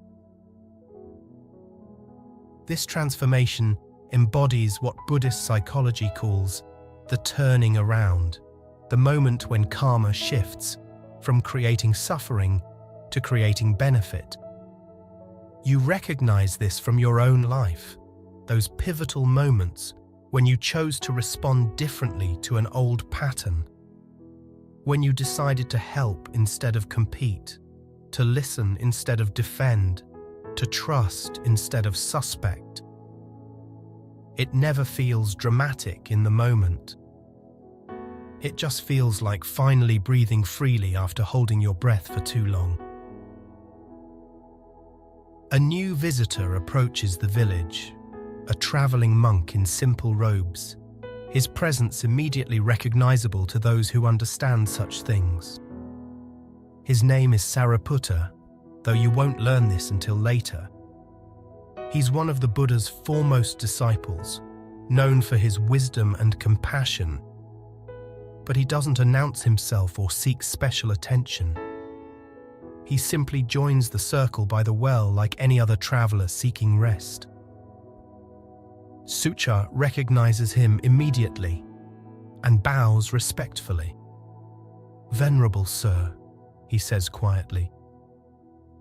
This transformation embodies what Buddhist psychology calls the turning around, the moment when karma shifts from creating suffering to creating benefit. You recognize this from your own life, those pivotal moments when you chose to respond differently to an old pattern, when you decided to help instead of compete, to listen instead of defend, to trust instead of suspect. It never feels dramatic in the moment. It just feels like finally breathing freely after holding your breath for too long. A new visitor approaches the village, a traveling monk in simple robes, his presence immediately recognizable to those who understand such things. His name is Sariputta, though you won't learn this until later. He's one of the Buddha's foremost disciples, known for his wisdom and compassion. But he doesn't announce himself or seek special attention. He simply joins the circle by the well like any other traveler seeking rest. Sucha recognizes him immediately and bows respectfully. "Venerable sir," he says quietly,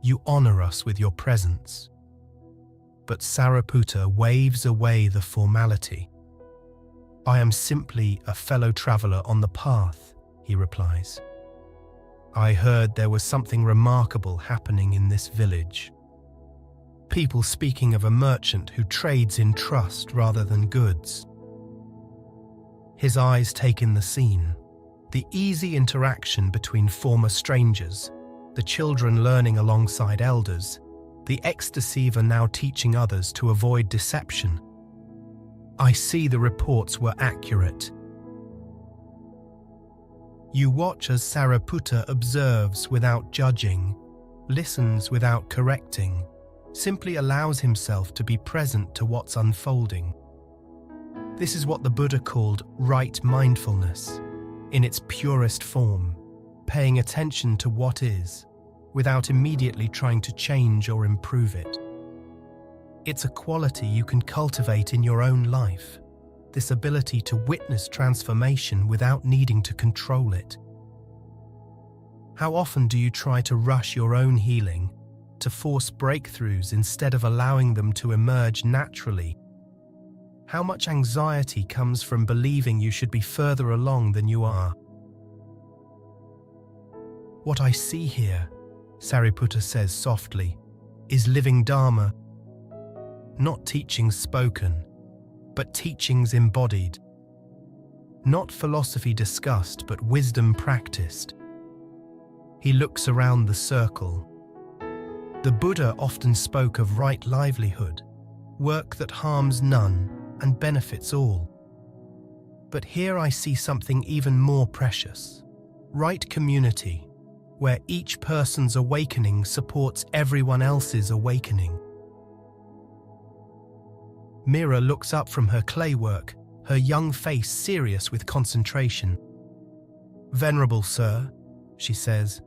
"you honor us with your presence." But Sariputta waves away the formality. "I am simply a fellow traveler on the path," he replies. "I heard there was something remarkable happening in this village. People speaking of a merchant who trades in trust rather than goods." His eyes take in the scene, the easy interaction between former strangers, the children learning alongside elders, the ex-deceiver now teaching others to avoid deception. "I see the reports were accurate." You watch as Sariputta observes without judging, listens without correcting, simply allows himself to be present to what's unfolding. This is what the Buddha called right mindfulness, in its purest form, paying attention to what is, without immediately trying to change or improve it. It's a quality you can cultivate in your own life, this ability to witness transformation without needing to control it. How often do you try to rush your own healing, to force breakthroughs instead of allowing them to emerge naturally? How much anxiety comes from believing you should be further along than you are? What I see here, Sariputta says softly, is living Dharma, not teachings spoken, but teachings embodied. Not philosophy discussed, but wisdom practiced. He looks around the circle. The Buddha often spoke of right livelihood, work that harms none and benefits all. But here I see something even more precious. Right community, where each person's awakening supports everyone else's awakening. Mira looks up from her clay work, her young face serious with concentration. "Venerable Sir," she says,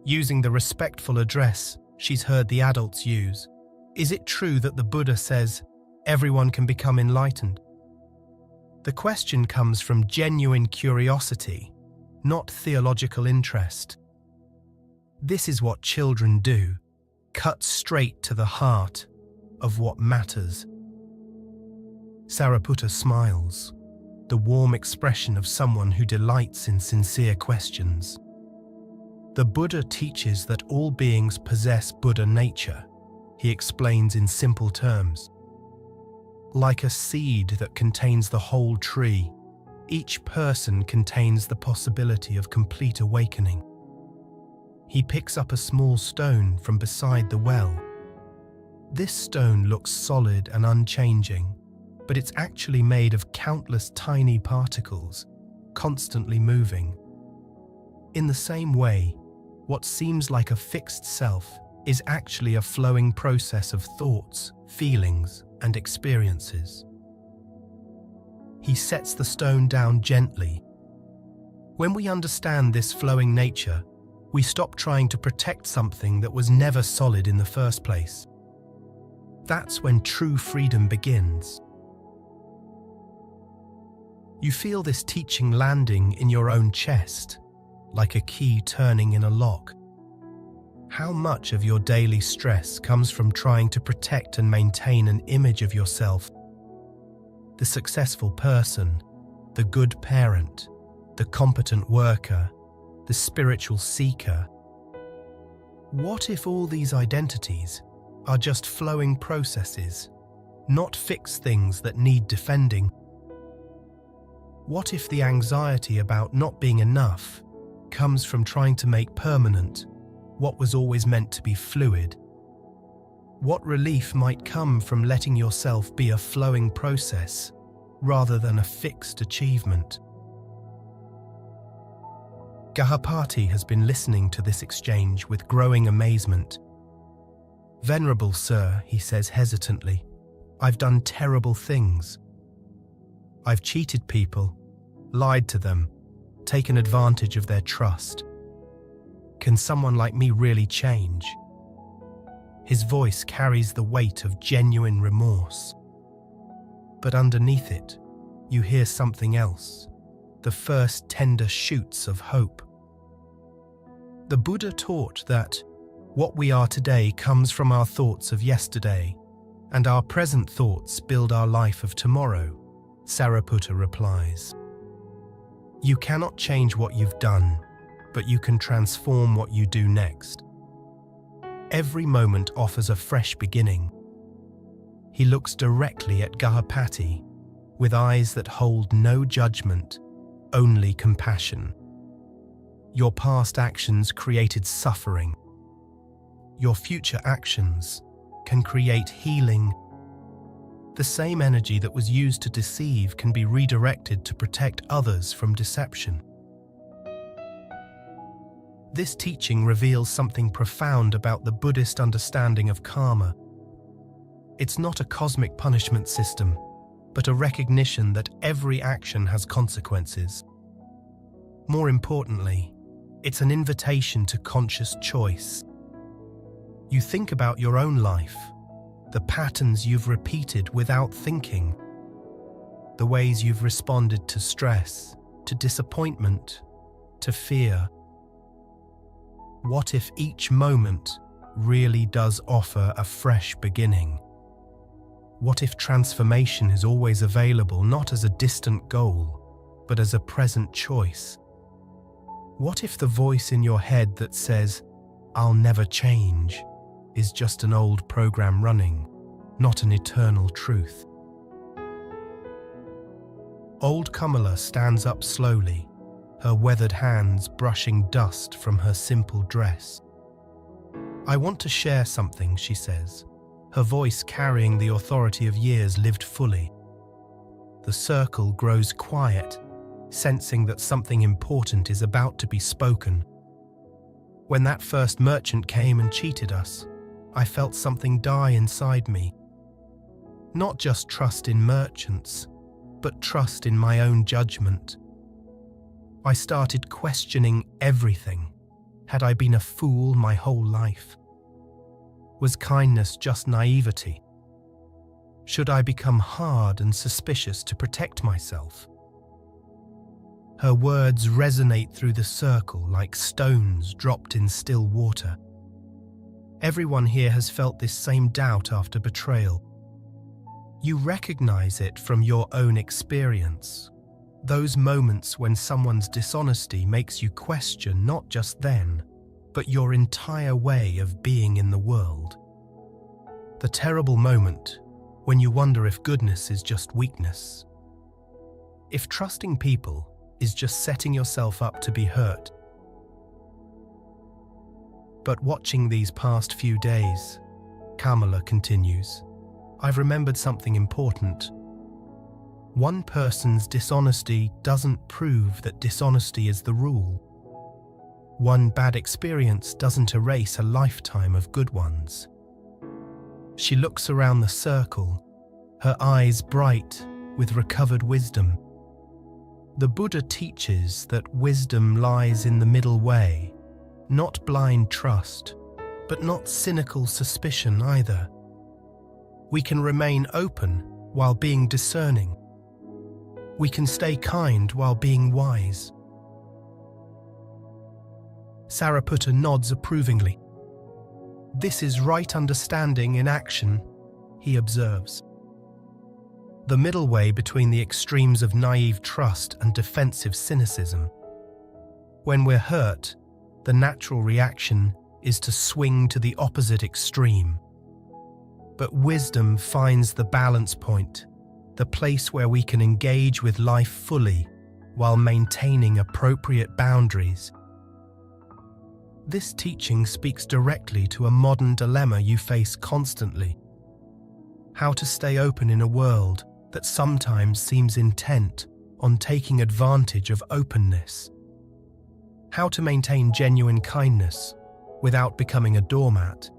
using the respectful address she's heard the adults use, "is it true that the Buddha says everyone can become enlightened?" The question comes from genuine curiosity, not theological interest. This is what children do, cut straight to the heart of what matters. Sariputta smiles, the warm expression of someone who delights in sincere questions. The Buddha teaches that all beings possess Buddha nature, he explains in simple terms. Like a seed that contains the whole tree, each person contains the possibility of complete awakening. He picks up a small stone from beside the well. This stone looks solid and unchanging, but it's actually made of countless tiny particles, constantly moving. In the same way, what seems like a fixed self is actually a flowing process of thoughts, feelings, and experiences. He sets the stone down gently. When we understand this flowing nature, we stop trying to protect something that was never solid in the first place. That's when true freedom begins. You feel this teaching landing in your own chest, like a key turning in a lock. How much of your daily stress comes from trying to protect and maintain an image of yourself? The successful person, the good parent, the competent worker, the spiritual seeker. What if all these identities are just flowing processes, not fixed things that need defending? What if the anxiety about not being enough comes from trying to make permanent what was always meant to be fluid? What relief might come from letting yourself be a flowing process rather than a fixed achievement? Gahapati has been listening to this exchange with growing amazement. "Venerable Sir," he says hesitantly, "I've done terrible things. I've cheated people, lied to them, taken advantage of their trust. Can someone like me really change?" His voice carries the weight of genuine remorse. But underneath it, you hear something else, the first tender shoots of hope. The Buddha taught that what we are today comes from our thoughts of yesterday, and our present thoughts build our life of tomorrow, Sariputta replies. You cannot change what you've done, but you can transform what you do next. Every moment offers a fresh beginning. He looks directly at Gahapati with eyes that hold no judgment, only compassion. Your past actions created suffering. Your future actions can create healing. The same energy that was used to deceive can be redirected to protect others from deception. This teaching reveals something profound about the Buddhist understanding of karma. It's not a cosmic punishment system, but a recognition that every action has consequences. More importantly, it's an invitation to conscious choice. You think about your own life, the patterns you've repeated without thinking, the ways you've responded to stress, to disappointment, to fear. What if each moment really does offer a fresh beginning? What if transformation is always available not as a distant goal, but as a present choice? What if the voice in your head that says, "I'll never change," is just an old program running, not an eternal truth? Old Kamala stands up slowly, her weathered hands brushing dust from her simple dress. "I want to share something," she says, her voice carrying the authority of years lived fully. The circle grows quiet, sensing that something important is about to be spoken. "When that first merchant came and cheated us, I felt something die inside me. Not just trust in merchants, but trust in my own judgment. I started questioning everything. Had I been a fool my whole life? Was kindness just naivety? Should I become hard and suspicious to protect myself?" Her words resonate through the circle like stones dropped in still water. Everyone here has felt this same doubt after betrayal. You recognize it from your own experience. Those moments when someone's dishonesty makes you question not just them, but your entire way of being in the world. The terrible moment when you wonder if goodness is just weakness. If trusting people is just setting yourself up to be hurt. But watching these past few days, Kamala continues, I've remembered something important. One person's dishonesty doesn't prove that dishonesty is the rule. One bad experience doesn't erase a lifetime of good ones. She looks around the circle, her eyes bright with recovered wisdom. The Buddha teaches that wisdom lies in the middle way, not blind trust, but not cynical suspicion either. We can remain open while being discerning. We can stay kind while being wise. Sariputta nods approvingly. This is right understanding in action, he observes. The middle way between the extremes of naive trust and defensive cynicism. When we're hurt, the natural reaction is to swing to the opposite extreme. But wisdom finds the balance point, the place where we can engage with life fully while maintaining appropriate boundaries. This teaching speaks directly to a modern dilemma you face constantly. How to stay open in a world that sometimes seems intent on taking advantage of openness. How to maintain genuine kindness without becoming a doormat.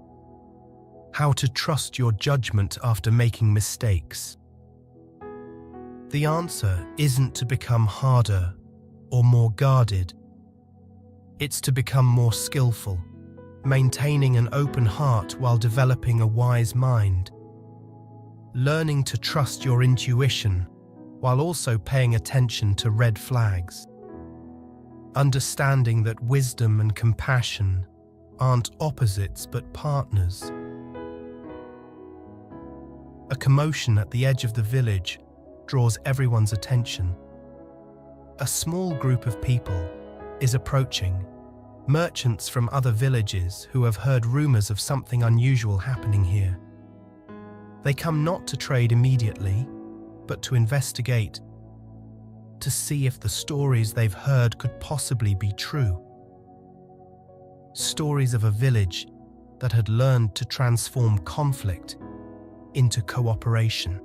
How to trust your judgment after making mistakes. The answer isn't to become harder or more guarded. It's to become more skillful, maintaining an open heart while developing a wise mind. Learning to trust your intuition while also paying attention to red flags. Understanding that wisdom and compassion aren't opposites but partners. A commotion at the edge of the village draws everyone's attention. A small group of people is approaching, merchants from other villages who have heard rumors of something unusual happening here. They come not to trade immediately, but to investigate, to see if the stories they've heard could possibly be true. Stories of a village that had learned to transform conflict into cooperation,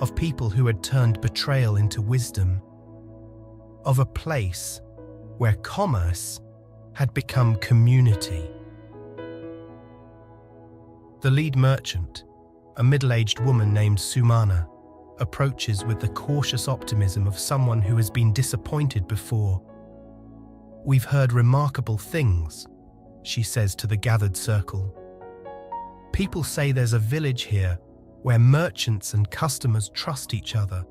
of people who had turned betrayal into wisdom, of a place where commerce had become community. The lead merchant, a middle-aged woman named Sumana, approaches with the cautious optimism of someone who has been disappointed before. "We've heard remarkable things," she says to the gathered circle. "People say there's a village here where merchants and customers trust each other,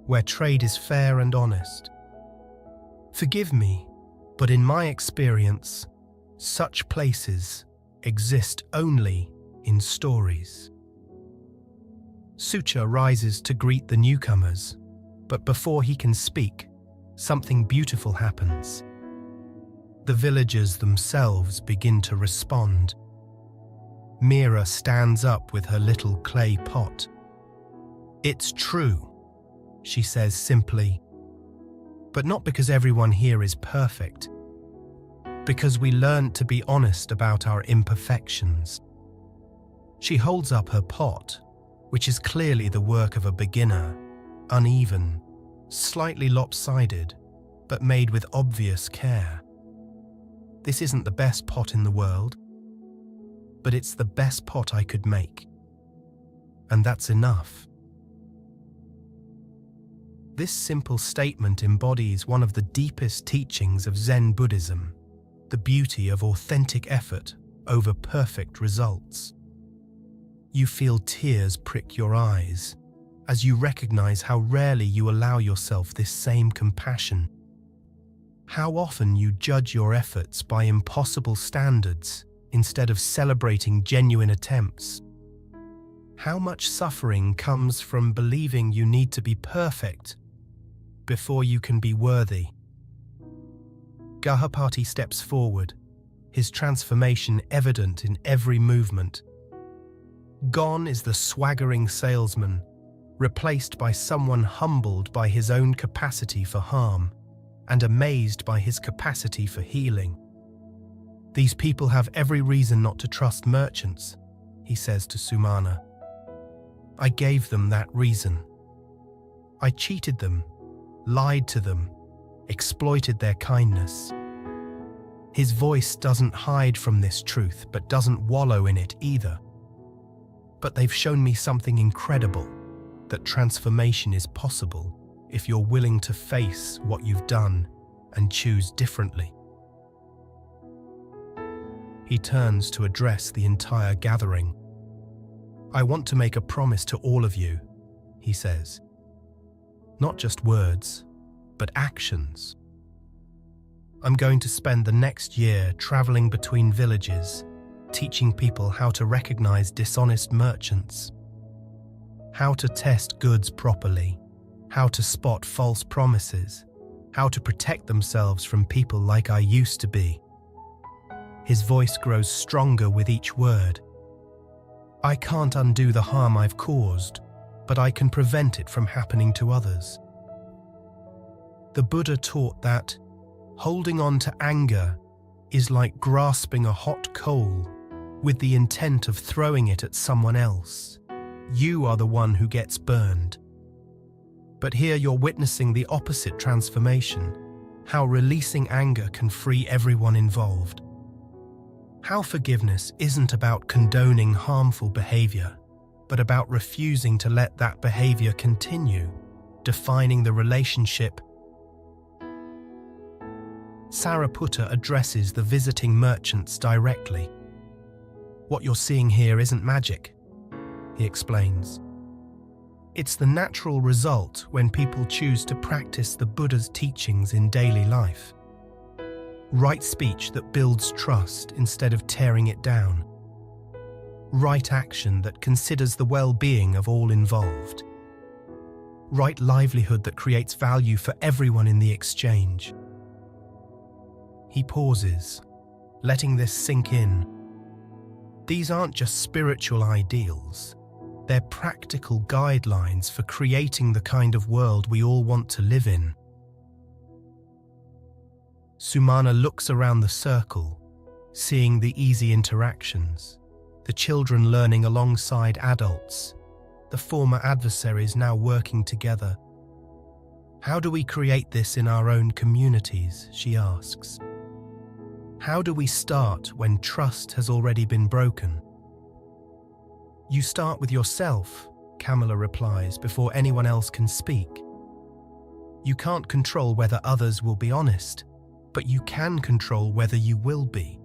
where trade is fair and honest. Forgive me, but in my experience, such places exist only in stories." Sucha rises to greet the newcomers, but before he can speak, something beautiful happens. The villagers themselves begin to respond. Mira stands up with her little clay pot. "It's true," she says simply, "but not because everyone here is perfect, because we learned to be honest about our imperfections." She holds up her pot, which is clearly the work of a beginner, uneven, slightly lopsided, but made with obvious care. "This isn't the best pot in the world, but it's the best pot I could make. And that's enough." This simple statement embodies one of the deepest teachings of Zen Buddhism, the beauty of authentic effort over perfect results. You feel tears prick your eyes as you recognize how rarely you allow yourself this same compassion. How often you judge your efforts by impossible standards instead of celebrating genuine attempts. How much suffering comes from believing you need to be perfect before you can be worthy. Gahapati steps forward, his transformation evident in every movement. Gone is the swaggering salesman, replaced by someone humbled by his own capacity for harm and amazed by his capacity for healing. "These people have every reason not to trust merchants," he says to Sumana. "I gave them that reason. I cheated them, lied to them, exploited their kindness." His voice doesn't hide from this truth, but doesn't wallow in it either. "But they've shown me something incredible, that transformation is possible if you're willing to face what you've done and choose differently." He turns to address the entire gathering. "I want to make a promise to all of you," he says. "Not just words, but actions. I'm going to spend the next year traveling between villages, teaching people how to recognize dishonest merchants, how to test goods properly, how to spot false promises, how to protect themselves from people like I used to be." His voice grows stronger with each word. "I can't undo the harm I've caused, but I can prevent it from happening to others." The Buddha taught that holding on to anger is like grasping a hot coal with the intent of throwing it at someone else. You are the one who gets burned. But here you're witnessing the opposite transformation, how releasing anger can free everyone involved. How forgiveness isn't about condoning harmful behavior, but about refusing to let that behavior continue, defining the relationship. Sariputta addresses the visiting merchants directly. "What you're seeing here isn't magic," he explains. "It's the natural result when people choose to practice the Buddha's teachings in daily life. Right speech that builds trust instead of tearing it down. Right action that considers the well-being of all involved. Right livelihood that creates value for everyone in the exchange." He pauses, letting this sink in. These aren't just spiritual ideals. They're practical guidelines for creating the kind of world we all want to live in. Sumana looks around the circle, seeing the easy interactions, the children learning alongside adults, the former adversaries now working together. "How do we create this in our own communities?" she asks. How do we start when trust has already been broken? You start with yourself, Kamala replies before anyone else can speak. You can't control whether others will be honest, but you can control whether you will be.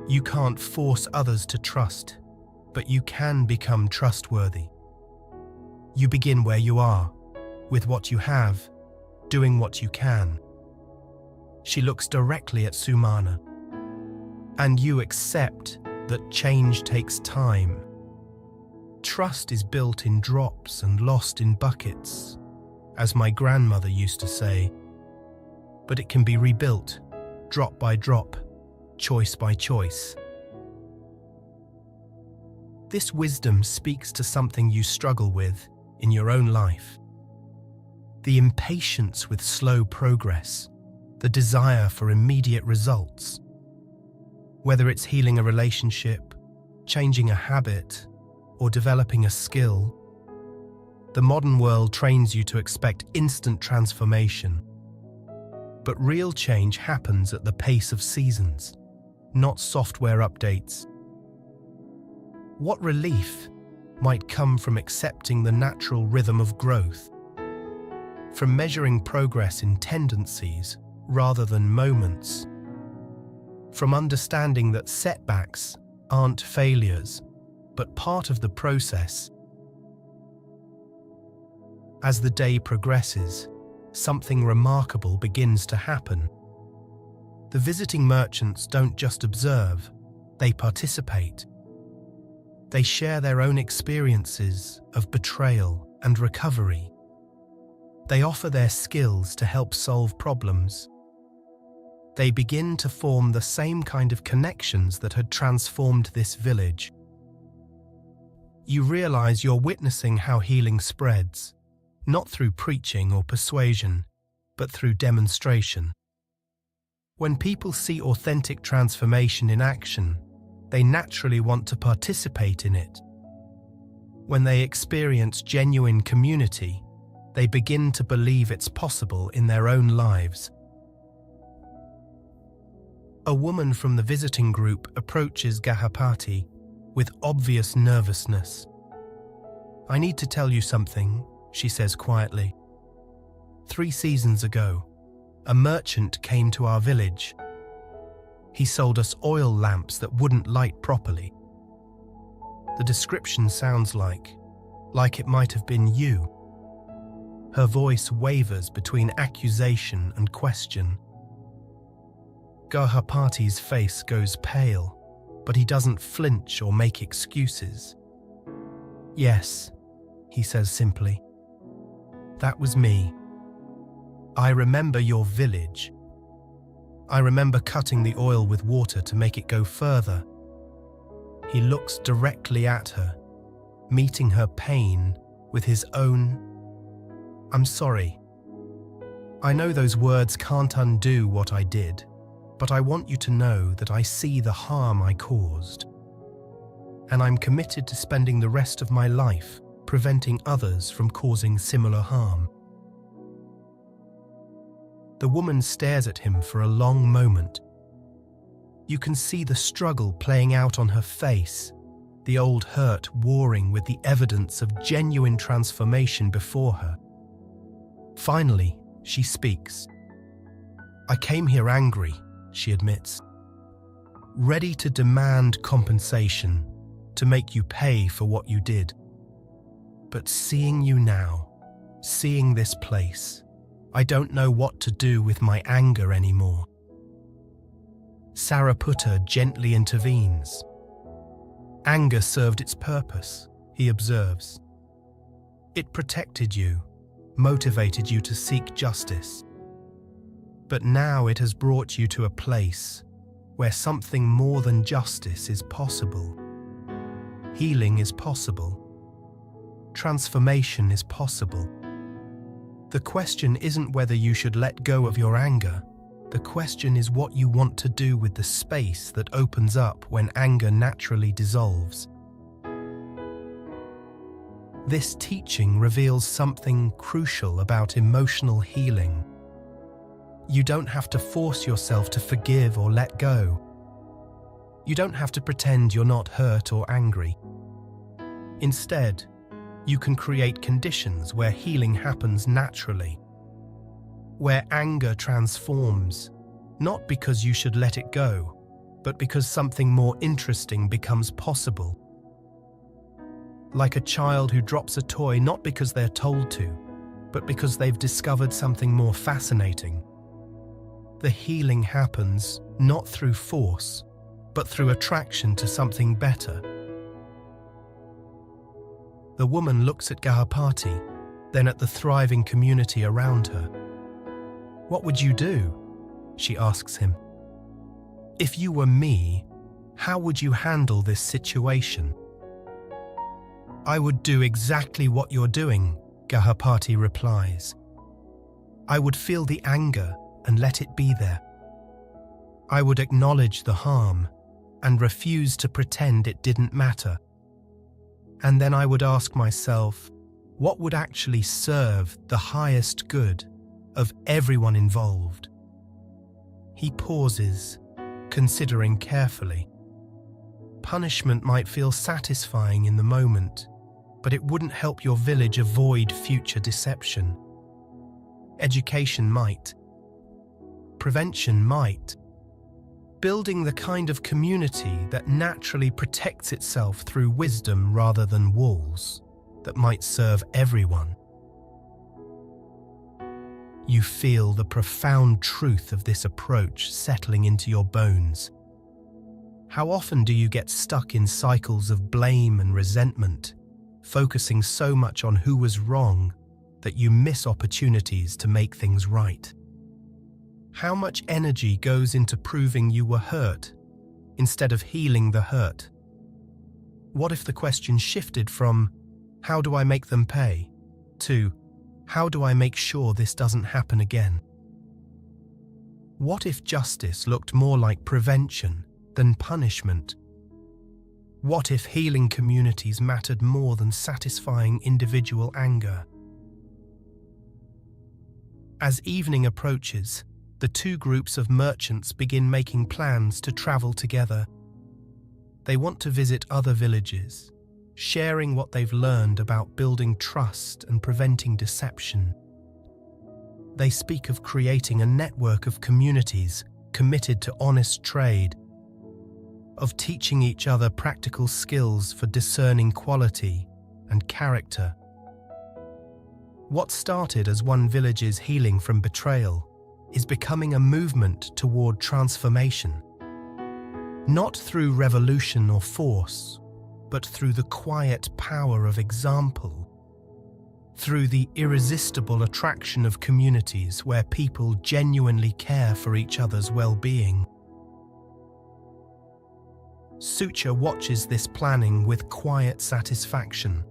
You can't force others to trust, but you can become trustworthy. You begin where you are, with what you have, doing what you can. She looks directly at Sumana. And you accept that change takes time. Trust is built in drops and lost in buckets, as my grandmother used to say. But it can be rebuilt, drop by drop, choice by choice. This wisdom speaks to something you struggle with in your own life. The impatience with slow progress, the desire for immediate results. Whether it's healing a relationship, changing a habit, or developing a skill, the modern world trains you to expect instant transformation. But real change happens at the pace of seasons, not software updates. What relief might come from accepting the natural rhythm of growth, from measuring progress in tendencies rather than moments, from understanding that setbacks aren't failures, but part of the process. As the day progresses, something remarkable begins to happen. The visiting merchants don't just observe, they participate. They share their own experiences of betrayal and recovery. They offer their skills to help solve problems. They begin to form the same kind of connections that had transformed this village. You realize you're witnessing how healing spreads, not through preaching or persuasion, but through demonstration. When people see authentic transformation in action, they naturally want to participate in it. When they experience genuine community, they begin to believe it's possible in their own lives. A woman from the visiting group approaches Gahapati with obvious nervousness. "I need to tell you something," she says quietly. 3 seasons ago, a merchant came to our village. He sold us oil lamps that wouldn't light properly. The description sounds like it might have been you. Her voice wavers between accusation and question. Gahapati's face goes pale, but he doesn't flinch or make excuses. "Yes," he says simply. "That was me. I remember your village. I remember cutting the oil with water to make it go further." He looks directly at her, meeting her pain with his own. "I'm sorry. I know those words can't undo what I did, but I want you to know that I see the harm I caused. And I'm committed to spending the rest of my life preventing others from causing similar harm." The woman stares at him for a long moment. You can see the struggle playing out on her face, the old hurt warring with the evidence of genuine transformation before her. Finally, she speaks. "I came here angry," she admits, "ready to demand compensation, to make you pay for what you did. But seeing you now, seeing this place, I don't know what to do with my anger anymore." Sariputta gently intervenes. "Anger served its purpose," he observes. "It protected you, motivated you to seek justice. But now it has brought you to a place where something more than justice is possible. Healing is possible. Transformation is possible. The question isn't whether you should let go of your anger. The question is what you want to do with the space that opens up when anger naturally dissolves." This teaching reveals something crucial about emotional healing. You don't have to force yourself to forgive or let go. You don't have to pretend you're not hurt or angry. Instead, you can create conditions where healing happens naturally, where anger transforms, not because you should let it go, but because something more interesting becomes possible. Like a child who drops a toy not because they're told to, but because they've discovered something more fascinating. The healing happens not through force, but through attraction to something better. The woman looks at Gahapati, then at the thriving community around her. "What would you do?" she asks him. "If you were me, how would you handle this situation?" "I would do exactly what you're doing," Gahapati replies. "I would feel the anger and let it be there. I would acknowledge the harm and refuse to pretend it didn't matter. And then I would ask myself, what would actually serve the highest good of everyone involved?" He pauses, considering carefully. Punishment might feel satisfying in the moment, but it wouldn't help your village avoid future deception. Education might. Prevention might. Building the kind of community that naturally protects itself through wisdom rather than walls, that might serve everyone. You feel the profound truth of this approach settling into your bones. How often do you get stuck in cycles of blame and resentment, focusing so much on who was wrong that you miss opportunities to make things right? How much energy goes into proving you were hurt instead of healing the hurt? What if the question shifted from, "How do I make them pay?" to, "How do I make sure this doesn't happen again?" What if justice looked more like prevention than punishment? What if healing communities mattered more than satisfying individual anger? As evening approaches, the two groups of merchants begin making plans to travel together. They want to visit other villages, sharing what they've learned about building trust and preventing deception. They speak of creating a network of communities committed to honest trade, of teaching each other practical skills for discerning quality and character. What started as one village's healing from betrayal is becoming a movement toward transformation. Not through revolution or force, but through the quiet power of example. Through the irresistible attraction of communities where people genuinely care for each other's well-being. Sucha watches this planning with quiet satisfaction.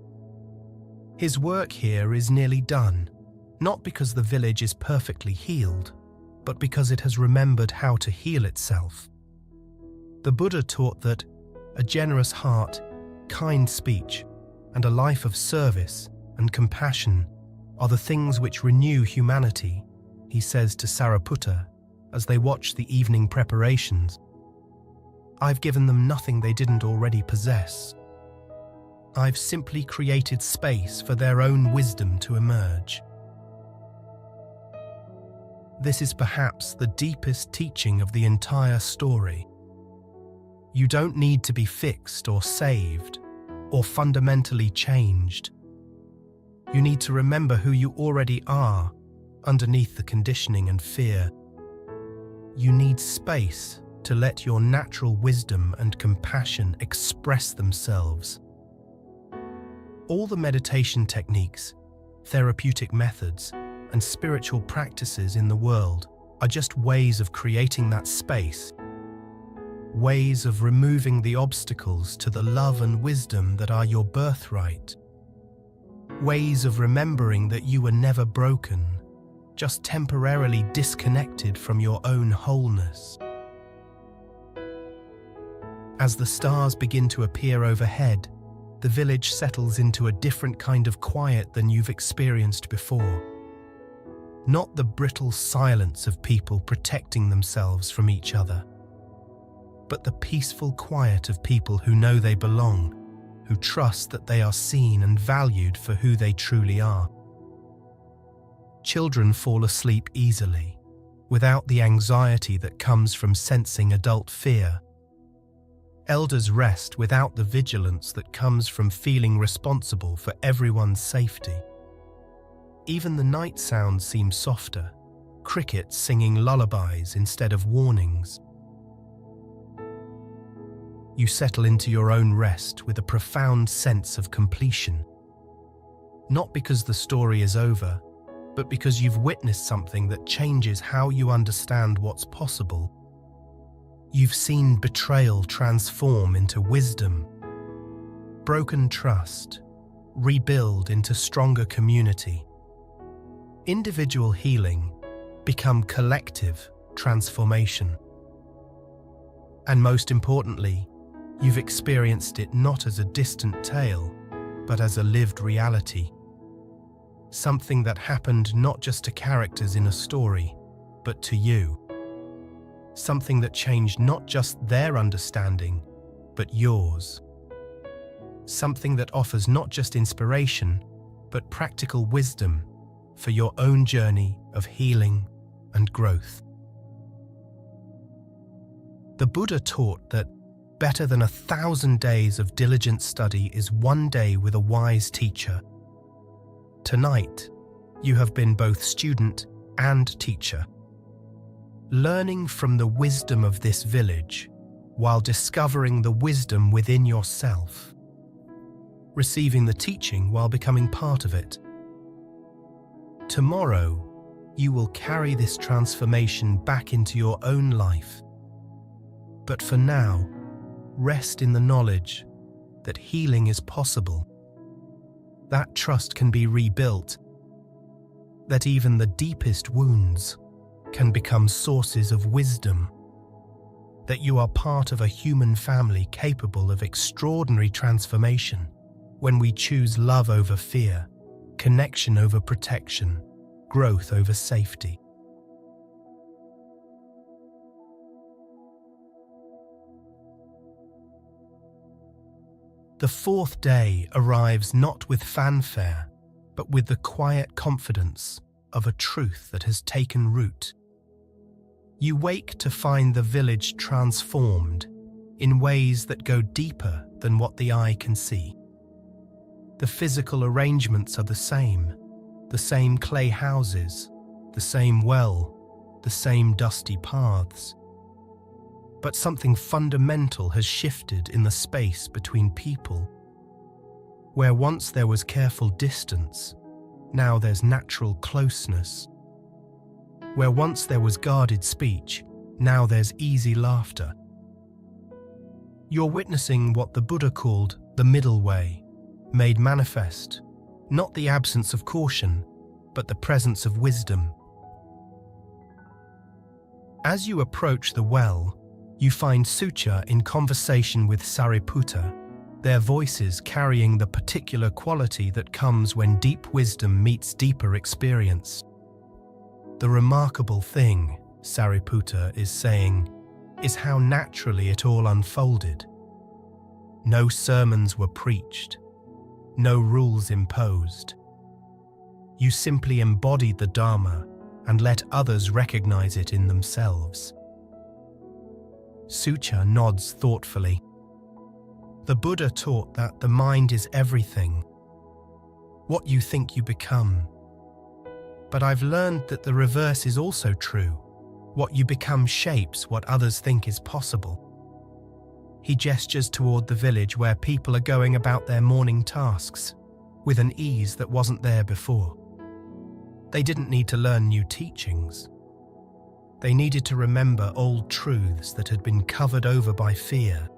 His work here is nearly done, not because the village is perfectly healed, but because it has remembered how to heal itself. The Buddha taught that a generous heart, kind speech, and a life of service and compassion are the things which renew humanity, he says to Sariputta as they watch the evening preparations. I've given them nothing they didn't already possess. I've simply created space for their own wisdom to emerge. This is perhaps the deepest teaching of the entire story. You don't need to be fixed or saved or fundamentally changed. You need to remember who you already are underneath the conditioning and fear. You need space to let your natural wisdom and compassion express themselves. All the meditation techniques, therapeutic methods, and spiritual practices in the world are just ways of creating that space, ways of removing the obstacles to the love and wisdom that are your birthright, ways of remembering that you were never broken, just temporarily disconnected from your own wholeness. As the stars begin to appear overhead, the village settles into a different kind of quiet than you've experienced before. not the brittle silence of people protecting themselves from each other, but the peaceful quiet of people who know they belong, who trust that they are seen and valued for who they truly are. Children fall asleep easily, without the anxiety that comes from sensing adult fear. Elders rest without the vigilance that comes from feeling responsible for everyone's safety. Even the night sounds seem softer, crickets singing lullabies instead of warnings. You settle into your own rest with a profound sense of completion. Not because the story is over, but because you've witnessed something that changes how you understand what's possible. You've seen betrayal transform into wisdom, broken trust rebuild into stronger community, individual healing become collective transformation. And most importantly, you've experienced it not as a distant tale, but as a lived reality. Something that happened not just to characters in a story, but to you. Something that changed not just their understanding, but yours. Something that offers not just inspiration, but practical wisdom for your own journey of healing and growth. The Buddha taught that better than 1,000 days of diligent study is one day with a wise teacher. Tonight, you have been both student and teacher, learning from the wisdom of this village while discovering the wisdom within yourself, receiving the teaching while becoming part of it. Tomorrow, you will carry this transformation back into your own life. But for now, rest in the knowledge that healing is possible, that trust can be rebuilt, that even the deepest wounds can become sources of wisdom, that you are part of a human family capable of extraordinary transformation when we choose love over fear, connection over protection, growth over safety. The fourth day arrives not with fanfare, but with the quiet confidence of a truth that has taken root. You wake to find the village transformed in ways that go deeper than what the eye can see. The physical arrangements are the same clay houses, the same well, the same dusty paths. But something fundamental has shifted in the space between people. Where once there was careful distance, now there's natural closeness. Where once there was guarded speech, now there's easy laughter. You're witnessing what the Buddha called the middle way, made manifest, not the absence of caution, but the presence of wisdom. As you approach the well, you find Sucha in conversation with Sariputta, their voices carrying the particular quality that comes when deep wisdom meets deeper experience. The remarkable thing, Sariputta is saying, is how naturally it all unfolded. No sermons were preached, no rules imposed. You simply embodied the Dharma and let others recognize it in themselves. Sucha nods thoughtfully. The Buddha taught that the mind is everything, what you think you become. But I've learned that the reverse is also true. What you become shapes what others think is possible. He gestures toward the village where people are going about their morning tasks with an ease that wasn't there before. They didn't need to learn new teachings. They needed to remember old truths that had been covered over by fear.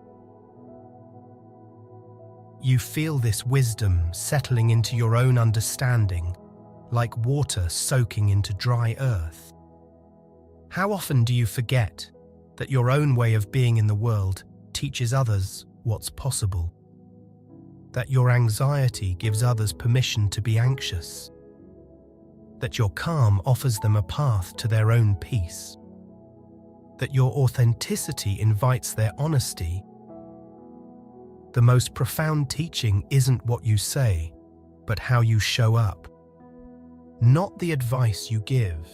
You feel this wisdom settling into your own understanding, like water soaking into dry earth. How often do you forget that your own way of being in the world teaches others what's possible? That your anxiety gives others permission to be anxious? that your calm offers them a path to their own peace, that your authenticity invites their honesty. The most profound teaching isn't what you say, but how you show up. Not the advice you give,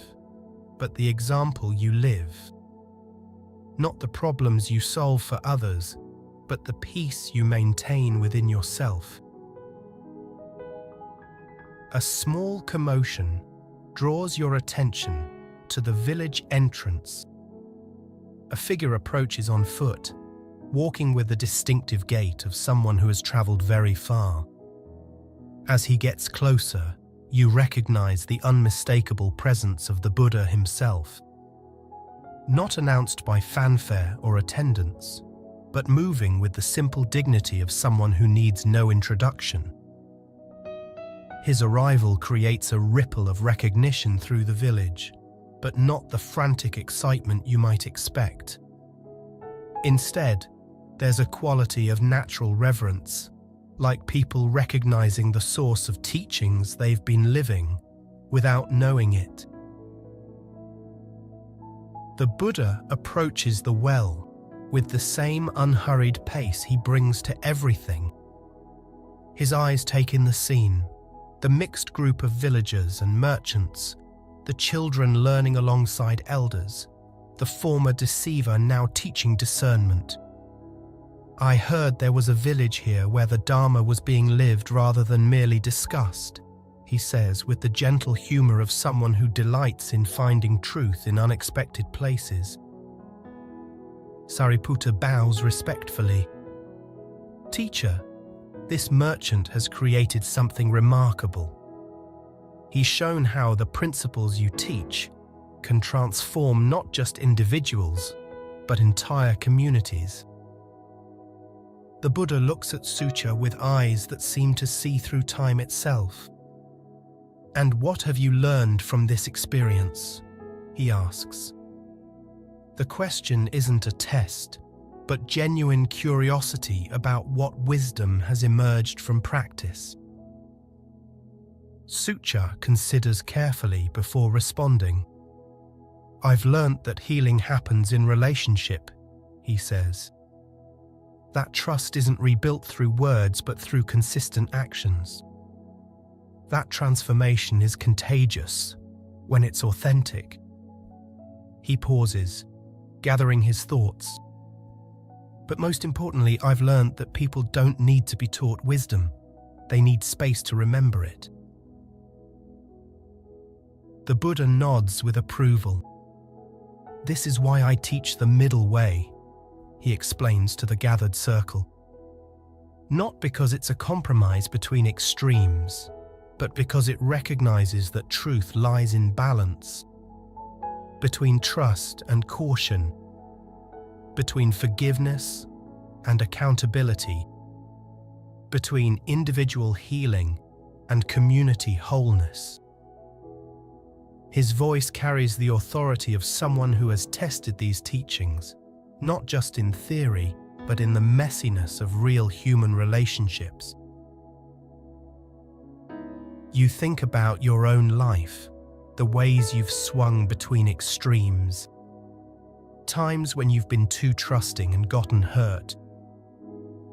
but the example you live. Not the problems you solve for others, but the peace you maintain within yourself. A small commotion draws your attention to the village entrance. A figure approaches on foot, walking with the distinctive gait of someone who has traveled very far. As he gets closer, you recognize the unmistakable presence of the Buddha himself. Not announced by fanfare or attendance, but moving with the simple dignity of someone who needs no introduction. His arrival creates a ripple of recognition through the village, but not the frantic excitement you might expect. Instead, there's a quality of natural reverence, like people recognizing the source of teachings they've been living without knowing it. The Buddha approaches the well with the same unhurried pace he brings to everything. His eyes take in the scene, the mixed group of villagers and merchants, the children learning alongside elders, the former deceiver now teaching discernment. I heard there was a village here where the Dharma was being lived rather than merely discussed, he says with the gentle humor of someone who delights in finding truth in unexpected places. Sariputta bows respectfully. Teacher, this merchant has created something remarkable. He's shown how the principles you teach can transform not just individuals, but entire communities. The Buddha looks at Sucha with eyes that seem to see through time itself. And what have you learned from this experience? He asks. The question isn't a test, but genuine curiosity about what wisdom has emerged from practice. Sucha considers carefully before responding. I've learnt that healing happens in relationship, he says. That trust isn't rebuilt through words but through consistent actions. That transformation is contagious when it's authentic. He pauses, gathering his thoughts. But most importantly, I've learned that people don't need to be taught wisdom. They need space to remember it. The Buddha nods with approval. This is why I teach the middle way, he explains to the gathered circle. Not because it's a compromise between extremes, but because it recognizes that truth lies in balance, between trust and caution, between forgiveness and accountability, between individual healing and community wholeness. His voice carries the authority of someone who has tested these teachings, not just in theory, but in the messiness of real human relationships. You think about your own life, the ways you've swung between extremes, times when you've been too trusting and gotten hurt,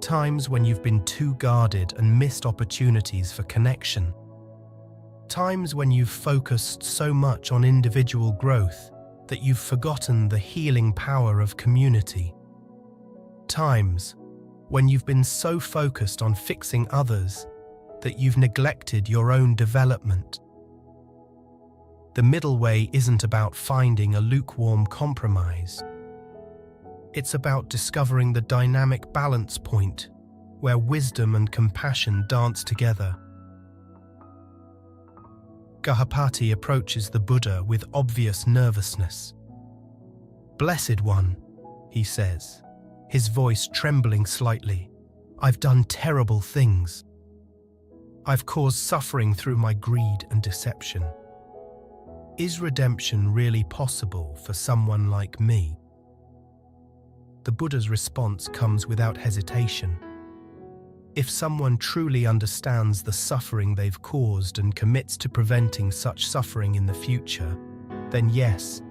times when you've been too guarded and missed opportunities for connection, times when you've focused so much on individual growth that you've forgotten the healing power of community, times when you've been so focused on fixing others that you've neglected your own development. The middle way isn't about finding a lukewarm compromise. It's about discovering the dynamic balance point where wisdom and compassion dance together. Gahapati approaches the Buddha with obvious nervousness. Blessed One, he says, his voice trembling slightly, I've done terrible things. I've caused suffering through my greed and deception. Is redemption really possible for someone like me? The Buddha's response comes without hesitation. If someone truly understands the suffering they've caused and commits to preventing such suffering in the future, then yes,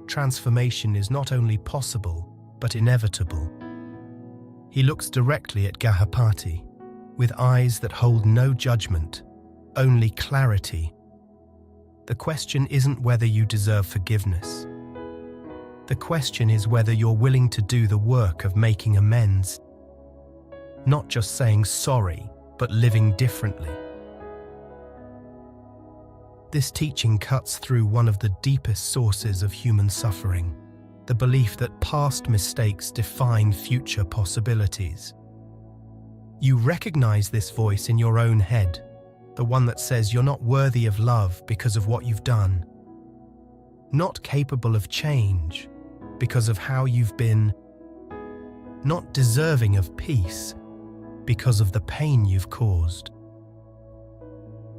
transformation is not only possible, but inevitable. He looks directly at Gahapati, with eyes that hold no judgment, only clarity. The question isn't whether you deserve forgiveness. The question is whether you're willing to do the work of making amends. Not just saying sorry, but living differently. This teaching cuts through one of the deepest sources of human suffering, the belief that past mistakes define future possibilities. You recognize this voice in your own head, the one that says you're not worthy of love because of what you've done, not capable of change because of how you've been, not deserving of peace because of the pain you've caused.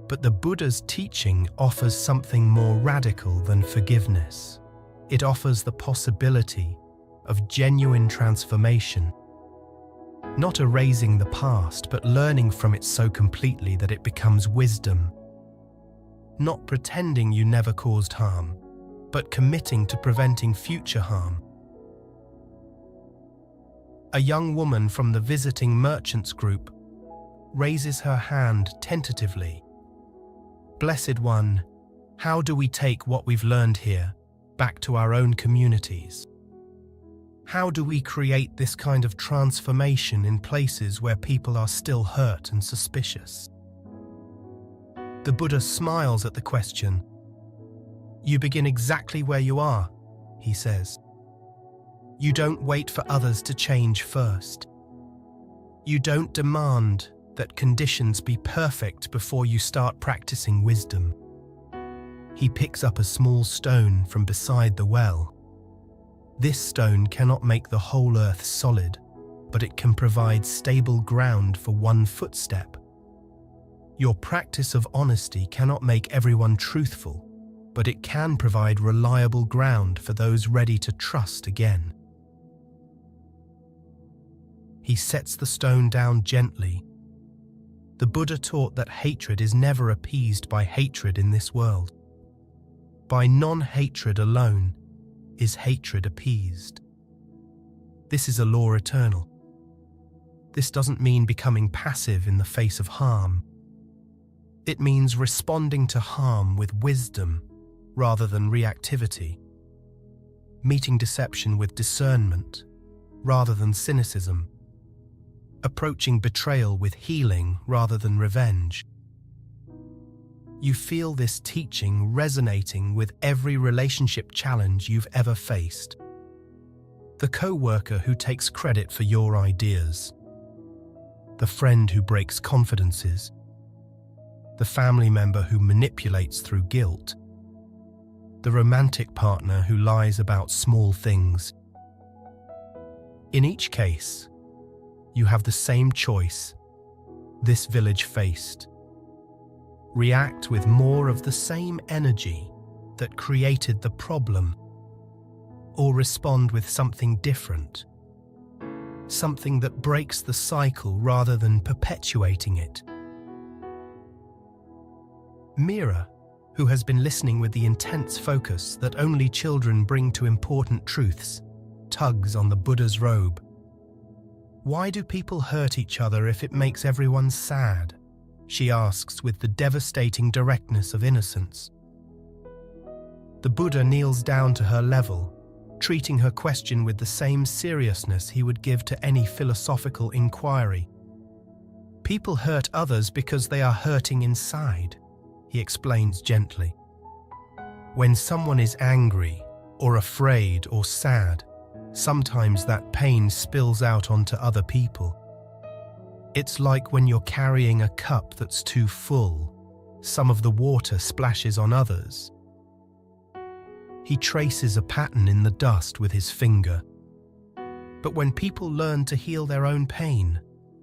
But the Buddha's teaching offers something more radical than forgiveness. It offers the possibility of genuine transformation, not erasing the past, but learning from it so completely that it becomes wisdom. Not pretending you never caused harm, but committing to preventing future harm. A young woman from the visiting merchants group raises her hand tentatively. Blessed One, how do we take what we've learned here back to our own communities? How do we create this kind of transformation in places where people are still hurt and suspicious? The Buddha smiles at the question. You begin exactly where you are, he says. You don't wait for others to change first. You don't demand that conditions be perfect before you start practicing wisdom. He picks up a small stone from beside the well. This stone cannot make the whole earth solid, but it can provide stable ground for one footstep. Your practice of honesty cannot make everyone truthful, but it can provide reliable ground for those ready to trust again. He sets the stone down gently. The Buddha taught that hatred is never appeased by hatred in this world. By non-hatred alone is hatred appeased. This is a law eternal. This doesn't mean becoming passive in the face of harm. It means responding to harm with wisdom rather than reactivity, meeting deception with discernment rather than cynicism, approaching betrayal with healing rather than revenge. You feel this teaching resonating with every relationship challenge you've ever faced. The co-worker who takes credit for your ideas, the friend who breaks confidences, the family member who manipulates through guilt, the romantic partner who lies about small things. In each case, you have the same choice this village faced. React with more of the same energy that created the problem, or respond with something different, something that breaks the cycle rather than perpetuating it. Mira, who has been listening with the intense focus that only children bring to important truths, tugs on the Buddha's robe. Why do people hurt each other if it makes everyone sad? She asks with the devastating directness of innocence. The Buddha kneels down to her level, treating her question with the same seriousness he would give to any philosophical inquiry. People hurt others because they are hurting inside, he explains gently. When someone is angry, or afraid, or sad, sometimes that pain spills out onto other people. It's like when you're carrying a cup that's too full, some of the water splashes on others. He traces a pattern in the dust with his finger. But when people learn to heal their own pain,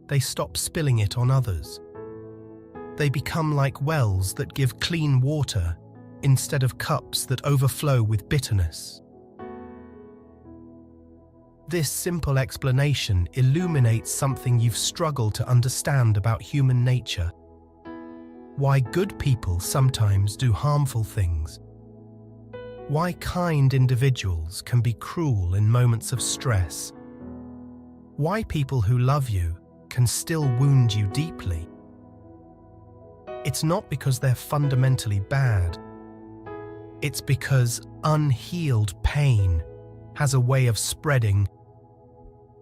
they stop spilling it on others. They become like wells that give clean water instead of cups that overflow with bitterness. This simple explanation illuminates something you've struggled to understand about human nature. Why good people sometimes do harmful things. Why kind individuals can be cruel in moments of stress. Why people who love you can still wound you deeply. It's not because they're fundamentally bad. It's because unhealed pain has a way of spreading.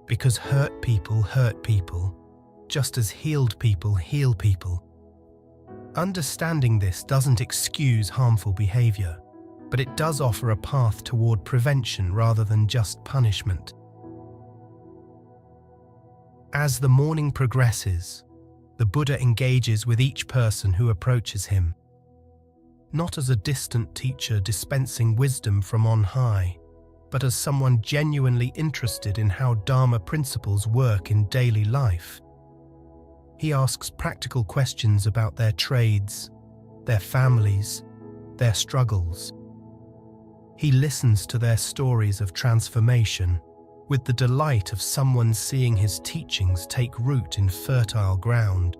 Because hurt people, just as healed people heal people. Understanding this doesn't excuse harmful behavior, but it does offer a path toward prevention rather than just punishment. As the morning progresses, the Buddha engages with each person who approaches him, not as a distant teacher dispensing wisdom from on high, but as someone genuinely interested in how Dharma principles work in daily life. He asks practical questions about their trades, their families, their struggles. He listens to their stories of transformation with the delight of someone seeing his teachings take root in fertile ground.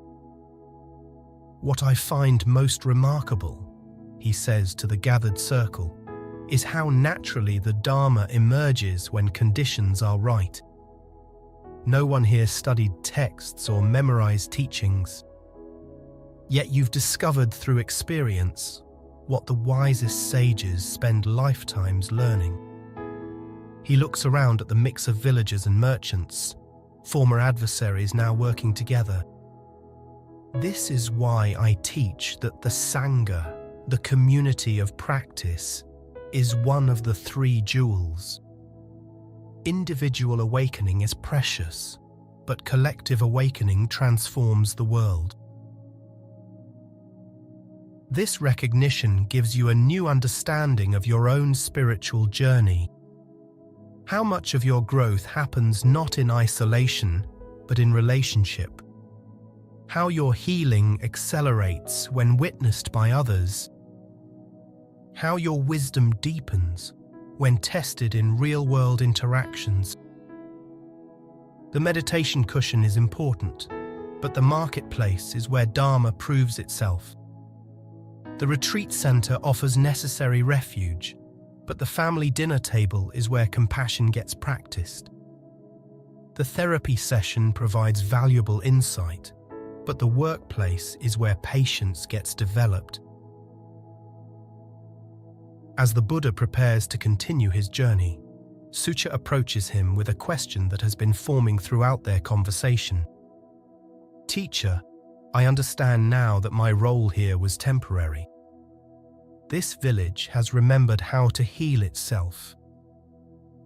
What I find most remarkable, he says to the gathered circle, is how naturally the Dharma emerges when conditions are right. No one here studied texts or memorized teachings. Yet you've discovered through experience what the wisest sages spend lifetimes learning. He looks around at the mix of villagers and merchants, former adversaries now working together. This is why I teach that the Sangha, the community of practice, is one of the three jewels. Individual awakening is precious, but collective awakening transforms the world. This recognition gives you a new understanding of your own spiritual journey. How much of your growth happens not in isolation, but in relationship. How your healing accelerates when witnessed by others. How your wisdom deepens when tested in real-world interactions. The meditation cushion is important, but the marketplace is where Dharma proves itself. The retreat center offers necessary refuge, but the family dinner table is where compassion gets practiced. The therapy session provides valuable insight, but the workplace is where patience gets developed. As the Buddha prepares to continue his journey, Sucha approaches him with a question that has been forming throughout their conversation. Teacher, I understand now that my role here was temporary. This village has remembered how to heal itself.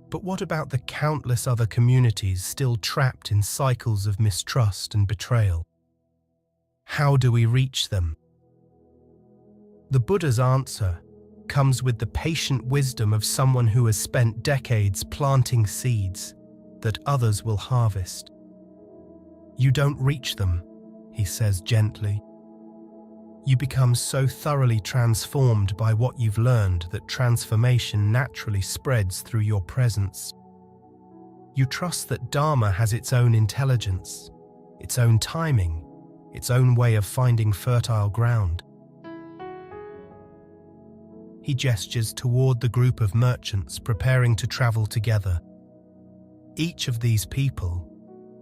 But what about the countless other communities still trapped in cycles of mistrust and betrayal? How do we reach them? The Buddha's answer comes with the patient wisdom of someone who has spent decades planting seeds that others will harvest. You don't reach them, he says gently. You become so thoroughly transformed by what you've learned that transformation naturally spreads through your presence. You trust that Dharma has its own intelligence, its own timing, its own way of finding fertile ground. He gestures toward the group of merchants preparing to travel together. Each of these people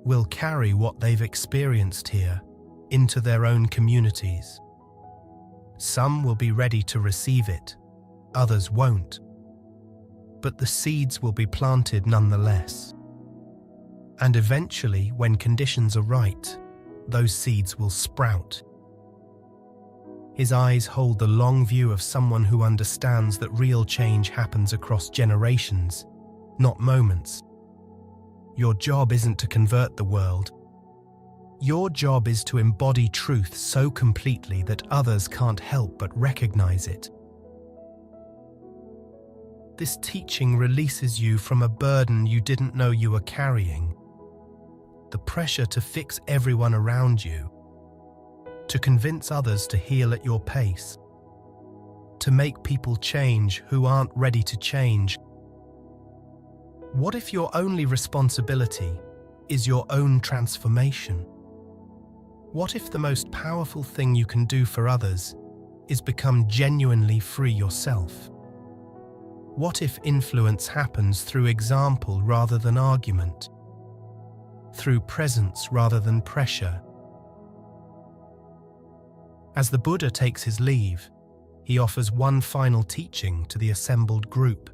will carry what they've experienced here into their own communities. Some will be ready to receive it, others won't. But the seeds will be planted nonetheless. And eventually, when conditions are right, those seeds will sprout. His eyes hold the long view of someone who understands that real change happens across generations, not moments. Your job isn't to convert the world. Your job is to embody truth so completely that others can't help but recognize it. This teaching releases you from a burden you didn't know you were carrying. The pressure to fix everyone around you, to convince others to heal at your pace, to make people change who aren't ready to change. What if your only responsibility is your own transformation? What if the most powerful thing you can do for others is become genuinely free yourself? What if influence happens through example rather than argument, through presence rather than pressure? As the Buddha takes his leave, he offers one final teaching to the assembled group.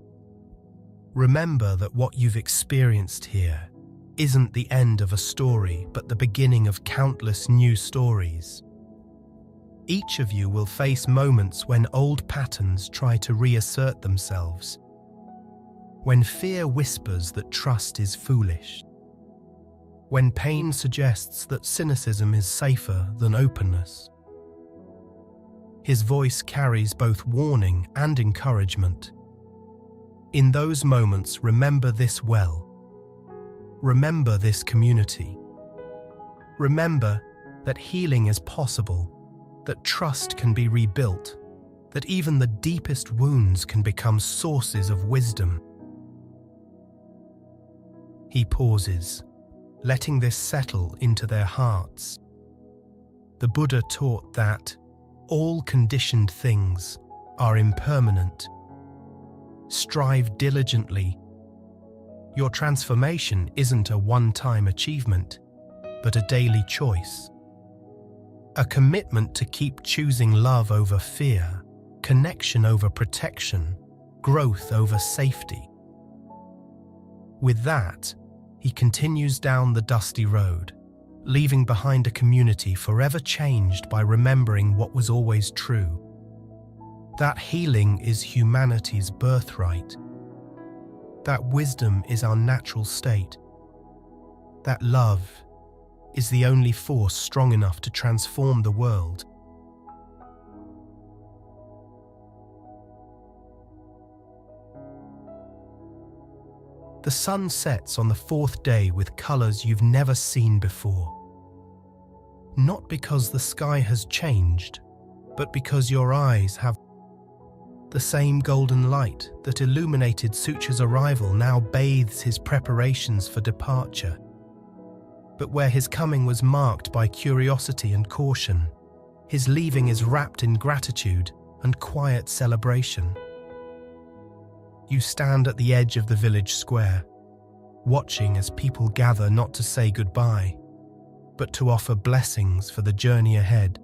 Remember that what you've experienced here isn't the end of a story, but the beginning of countless new stories. Each of you will face moments when old patterns try to reassert themselves, when fear whispers that trust is foolish, when pain suggests that cynicism is safer than openness. His voice carries both warning and encouragement. In those moments, remember this well. Remember this community. Remember that healing is possible, that trust can be rebuilt, that even the deepest wounds can become sources of wisdom. He pauses, letting this settle into their hearts. The Buddha taught that all conditioned things are impermanent. Strive diligently. Your transformation isn't a one-time achievement, but a daily choice. A commitment to keep choosing love over fear, connection over protection, growth over safety. With that, he continues down the dusty road, leaving behind a community forever changed by remembering what was always true. That healing is humanity's birthright. That wisdom is our natural state. That love is the only force strong enough to transform the world. The sun sets on the fourth day with colors you've never seen before. Not because the sky has changed, but because your eyes have. The same golden light that illuminated Sucha's arrival now bathes his preparations for departure. But where his coming was marked by curiosity and caution, his leaving is wrapped in gratitude and quiet celebration. You stand at the edge of the village square, watching as people gather not to say goodbye, but to offer blessings for the journey ahead.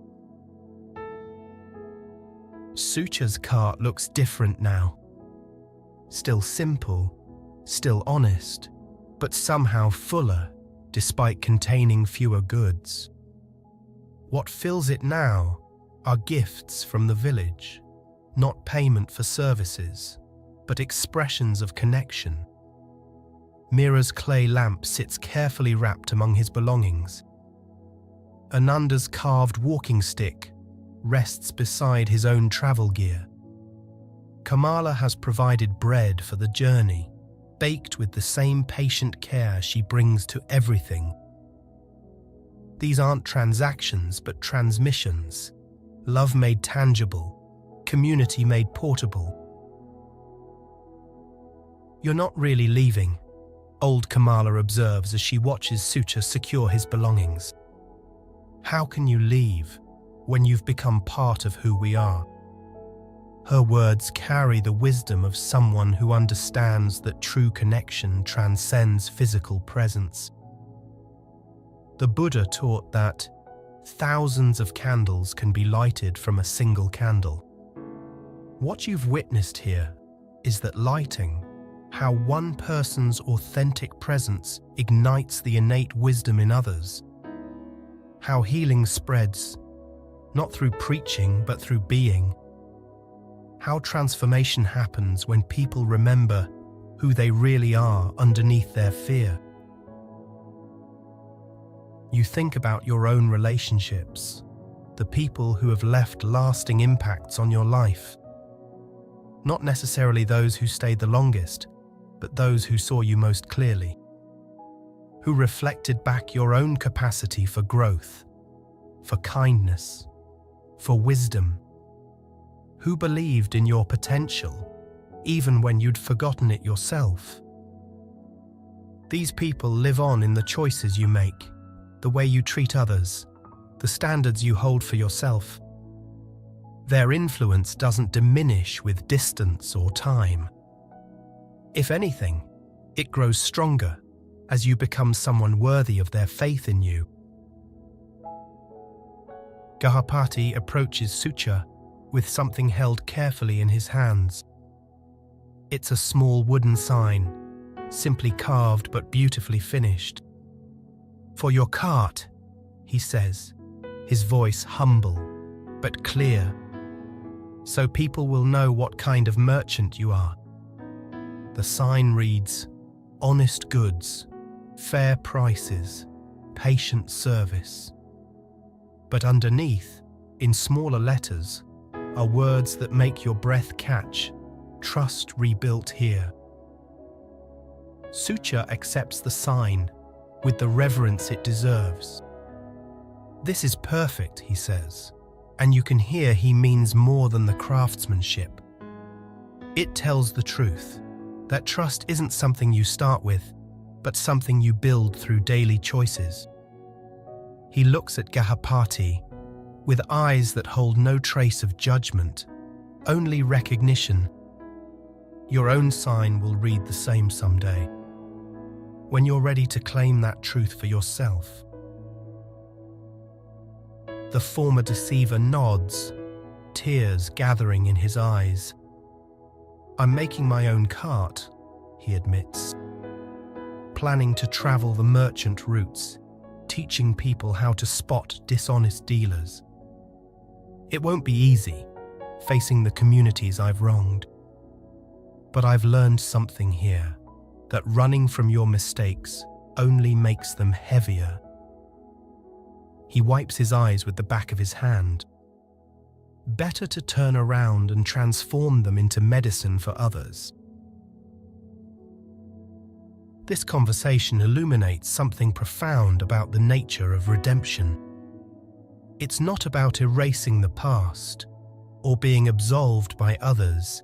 Sucha's cart looks different now. Still simple, still honest, but somehow fuller, despite containing fewer goods. What fills it now are gifts from the village, not payment for services, but expressions of connection. Mira's clay lamp sits carefully wrapped among his belongings. Ananda's carved walking stick rests beside his own travel gear. Kamala has provided bread for the journey, baked with the same patient care she brings to everything. These aren't transactions, but transmissions. Love made tangible, community made portable. You're not really leaving, old Kamala observes as she watches Sucha secure his belongings. How can you leave when you've become part of who we are? Her words carry the wisdom of someone who understands that true connection transcends physical presence. The Buddha taught that thousands of candles can be lighted from a single candle. What you've witnessed here is that lighting, how one person's authentic presence ignites the innate wisdom in others, how healing spreads, not through preaching but through being, how transformation happens when people remember who they really are underneath their fear. You think about your own relationships, the people who have left lasting impacts on your life. Not necessarily those who stayed the longest, but those who saw you most clearly, who reflected back your own capacity for growth, for kindness, for wisdom, who believed in your potential, even when you'd forgotten it yourself. These people live on in the choices you make, the way you treat others, the standards you hold for yourself. Their influence doesn't diminish with distance or time. If anything, it grows stronger as you become someone worthy of their faith in you. Gahapati approaches Sucha with something held carefully in his hands. It's a small wooden sign, simply carved but beautifully finished. "For your cart," he says, his voice humble but clear, "so people will know what kind of merchant you are." The sign reads, "Honest goods, fair prices, patient service." But underneath, in smaller letters, are words that make your breath catch, "Trust rebuilt here." Sucha accepts the sign with the reverence it deserves. "This is perfect," he says, and you can hear he means more than the craftsmanship. It tells the truth, that trust isn't something you start with, but something you build through daily choices. He looks at Gahapati with eyes that hold no trace of judgment, only recognition. Your own sign will read the same someday, when you're ready to claim that truth for yourself. The former deceiver nods, tears gathering in his eyes. "I'm making my own cart," he admits, "planning to travel the merchant routes, teaching people how to spot dishonest dealers. It won't be easy, facing the communities I've wronged. But I've learned something here, that running from your mistakes only makes them heavier." He wipes his eyes with the back of his hand. Better to turn around and transform them into medicine for others. This conversation illuminates something profound about the nature of redemption. It's not about erasing the past or being absolved by others.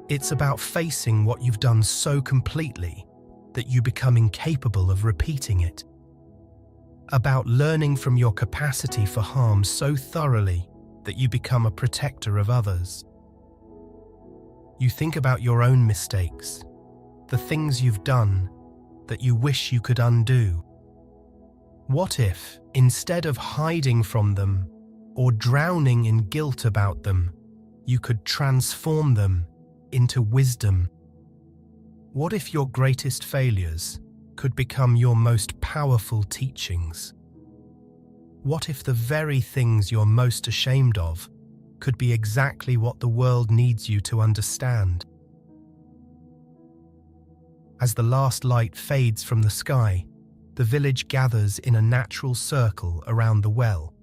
It's about facing what you've done so completely that you become incapable of repeating it. About learning from your capacity for harm so thoroughly that you become a protector of others. You think about your own mistakes, the things you've done that you wish you could undo. What if, instead of hiding from them or drowning in guilt about them, you could transform them into wisdom? What if your greatest failures could become your most powerful teachings? What if the very things you're most ashamed of could be exactly what the world needs you to understand? As the last light fades from the sky, the village gathers in a natural circle around the well.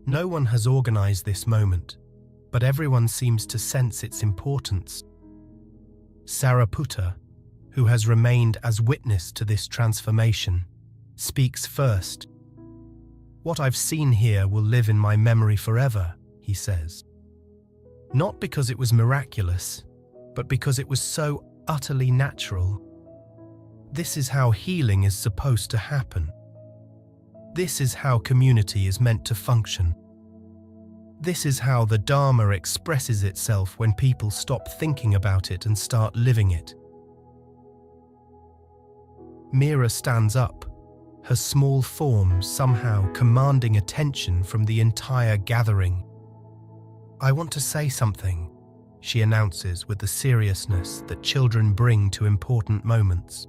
No one has organized this moment, but everyone seems to sense its importance. Sariputta, who has remained as witness to this transformation, speaks first. "What I've seen here will live in my memory forever," he says. "Not because it was miraculous, but because it was so utterly natural. This is how healing is supposed to happen. This is how community is meant to function. This is how the Dharma expresses itself when people stop thinking about it and start living it." Mira stands up, her small form somehow commanding attention from the entire gathering. "I want to say something," she announces with the seriousness that children bring to important moments.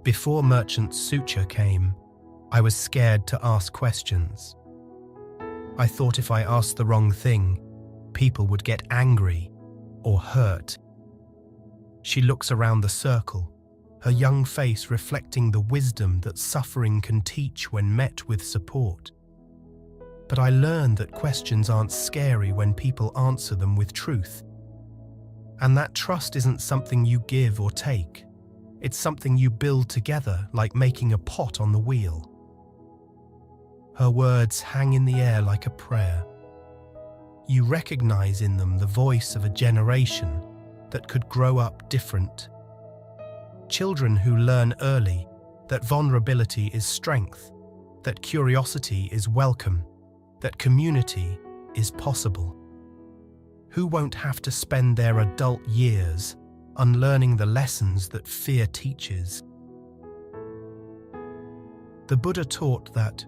"Before Merchant Sucha came, I was scared to ask questions. I thought if I asked the wrong thing, people would get angry or hurt." She looks around the circle, her young face reflecting the wisdom that suffering can teach when met with support. "But I learned that questions aren't scary when people answer them with truth. And that trust isn't something you give or take. It's something you build together, like making a pot on the wheel." Her words hang in the air like a prayer. You recognize in them the voice of a generation that could grow up different. Children who learn early that vulnerability is strength, that curiosity is welcome, that community is possible. Who won't have to spend their adult years unlearning the lessons that fear teaches? The Buddha taught that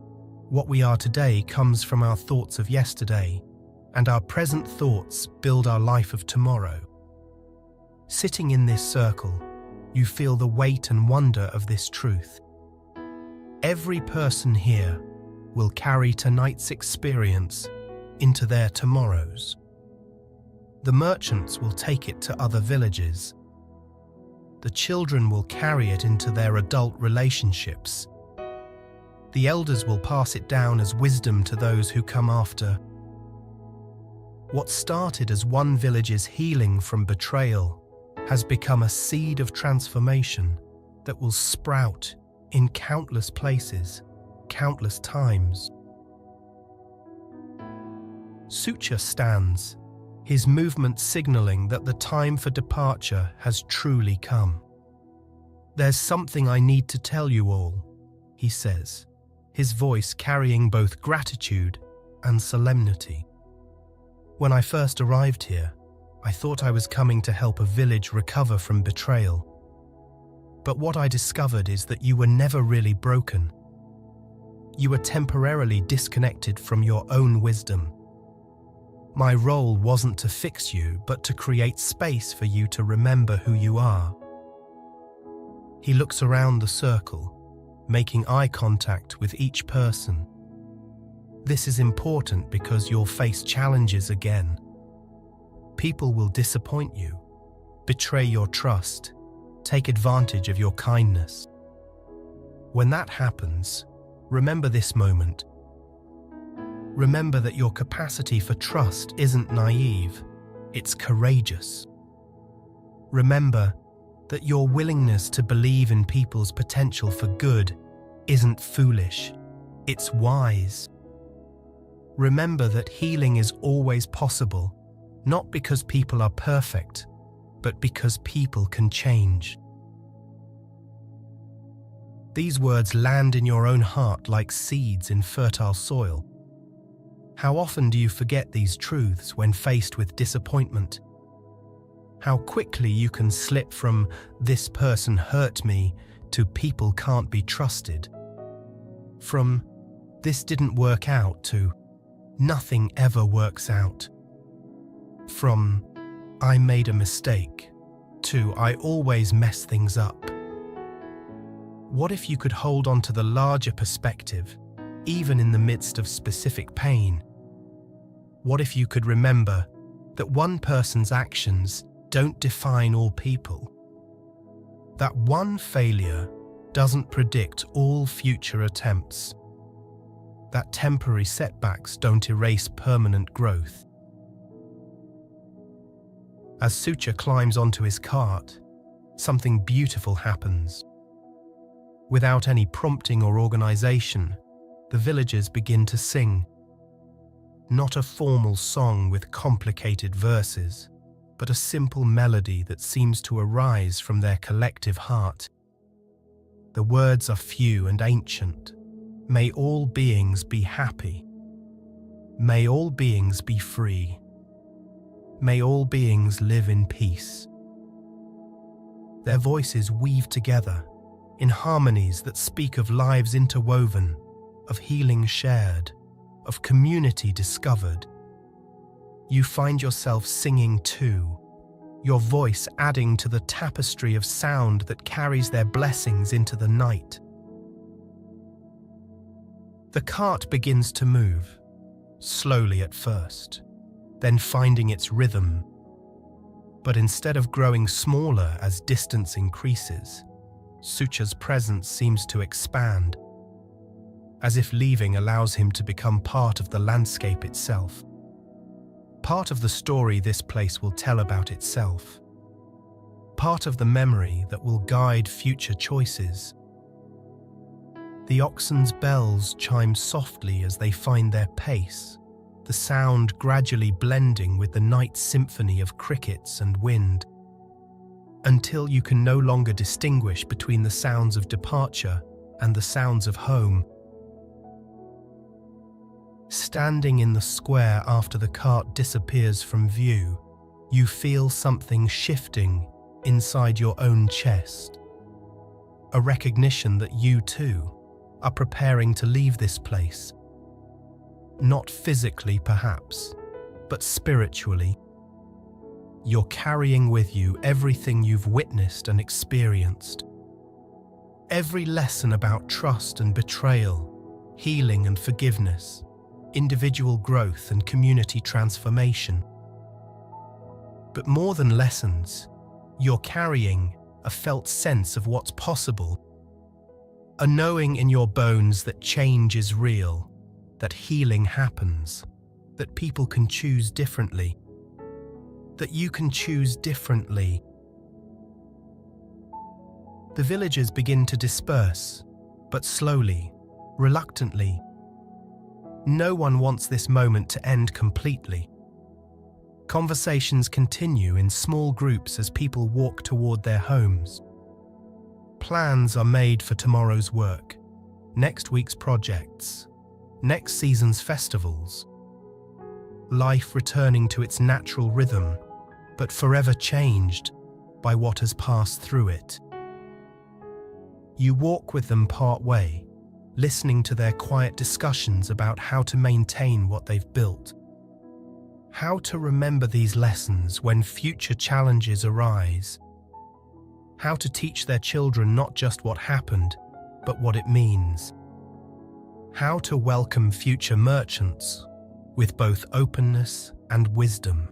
what we are today comes from our thoughts of yesterday, and our present thoughts build our life of tomorrow. Sitting in this circle, you feel the weight and wonder of this truth. Every person here will carry tonight's experience into their tomorrows. The merchants will take it to other villages. The children will carry it into their adult relationships. The elders will pass it down as wisdom to those who come after. What started as one village's healing from betrayal has become a seed of transformation that will sprout in countless places, countless times. Sucha stands, his movement signaling that the time for departure has truly come. "There's something I need to tell you all," he says, his voice carrying both gratitude and solemnity. "When I first arrived here, I thought I was coming to help a village recover from betrayal. But what I discovered is that you were never really broken. You were temporarily disconnected from your own wisdom. My role wasn't to fix you, but to create space for you to remember who you are." He looks around the circle, making eye contact with each person. This is important because you'll face challenges again. People will disappoint you, betray your trust, take advantage of your kindness. When that happens, remember this moment. Remember that your capacity for trust isn't naive, it's courageous. Remember that your willingness to believe in people's potential for good isn't foolish, it's wise. Remember that healing is always possible, not because people are perfect, but because people can change. These words land in your own heart like seeds in fertile soil. How often do you forget these truths when faced with disappointment? How quickly you can slip from "this person hurt me" to "people can't be trusted." From "this didn't work out" to "nothing ever works out." From "I made a mistake" to "I always mess things up." What if you could hold on to the larger perspective, even in the midst of specific pain? What if you could remember that one person's actions don't define all people? That one failure doesn't predict all future attempts? That temporary setbacks don't erase permanent growth? As Sucha climbs onto his cart, something beautiful happens. Without any prompting or organization, the villagers begin to sing. Not a formal song with complicated verses, but a simple melody that seems to arise from their collective heart. The words are few and ancient. May all beings be happy. May all beings be free. May all beings live in peace. Their voices weave together in harmonies that speak of lives interwoven, of healing shared, of community discovered. You find yourself singing too, your voice adding to the tapestry of sound that carries their blessings into the night. The cart begins to move, slowly at first, then finding its rhythm. But instead of growing smaller as distance increases, Sucha's presence seems to expand, as if leaving allows him to become part of the landscape itself. Part of the story this place will tell about itself. Part of the memory that will guide future choices. The oxen's bells chime softly as they find their pace, the sound gradually blending with the night symphony of crickets and wind. until you can no longer distinguish between the sounds of departure and the sounds of home. Standing in the square after the cart disappears from view, you feel something shifting inside your own chest. A recognition that you too are preparing to leave this place. Not physically, perhaps, but spiritually. You're carrying with you everything you've witnessed and experienced. Every lesson about trust and betrayal, healing and forgiveness, individual growth and community transformation. But more than lessons, you're carrying a felt sense of what's possible. A knowing in your bones that change is real, that healing happens, that people can choose differently, that you can choose differently. The villagers begin to disperse, but slowly, reluctantly. No one wants this moment to end completely. Conversations continue in small groups as people walk toward their homes. Plans are made for tomorrow's work, next week's projects, next season's festivals. Life returning to its natural rhythm, but forever changed by what has passed through it. You walk with them part way, listening to their quiet discussions about how to maintain what they've built. How to remember these lessons when future challenges arise. How to teach their children not just what happened, but what it means. How to welcome future merchants with both openness and wisdom.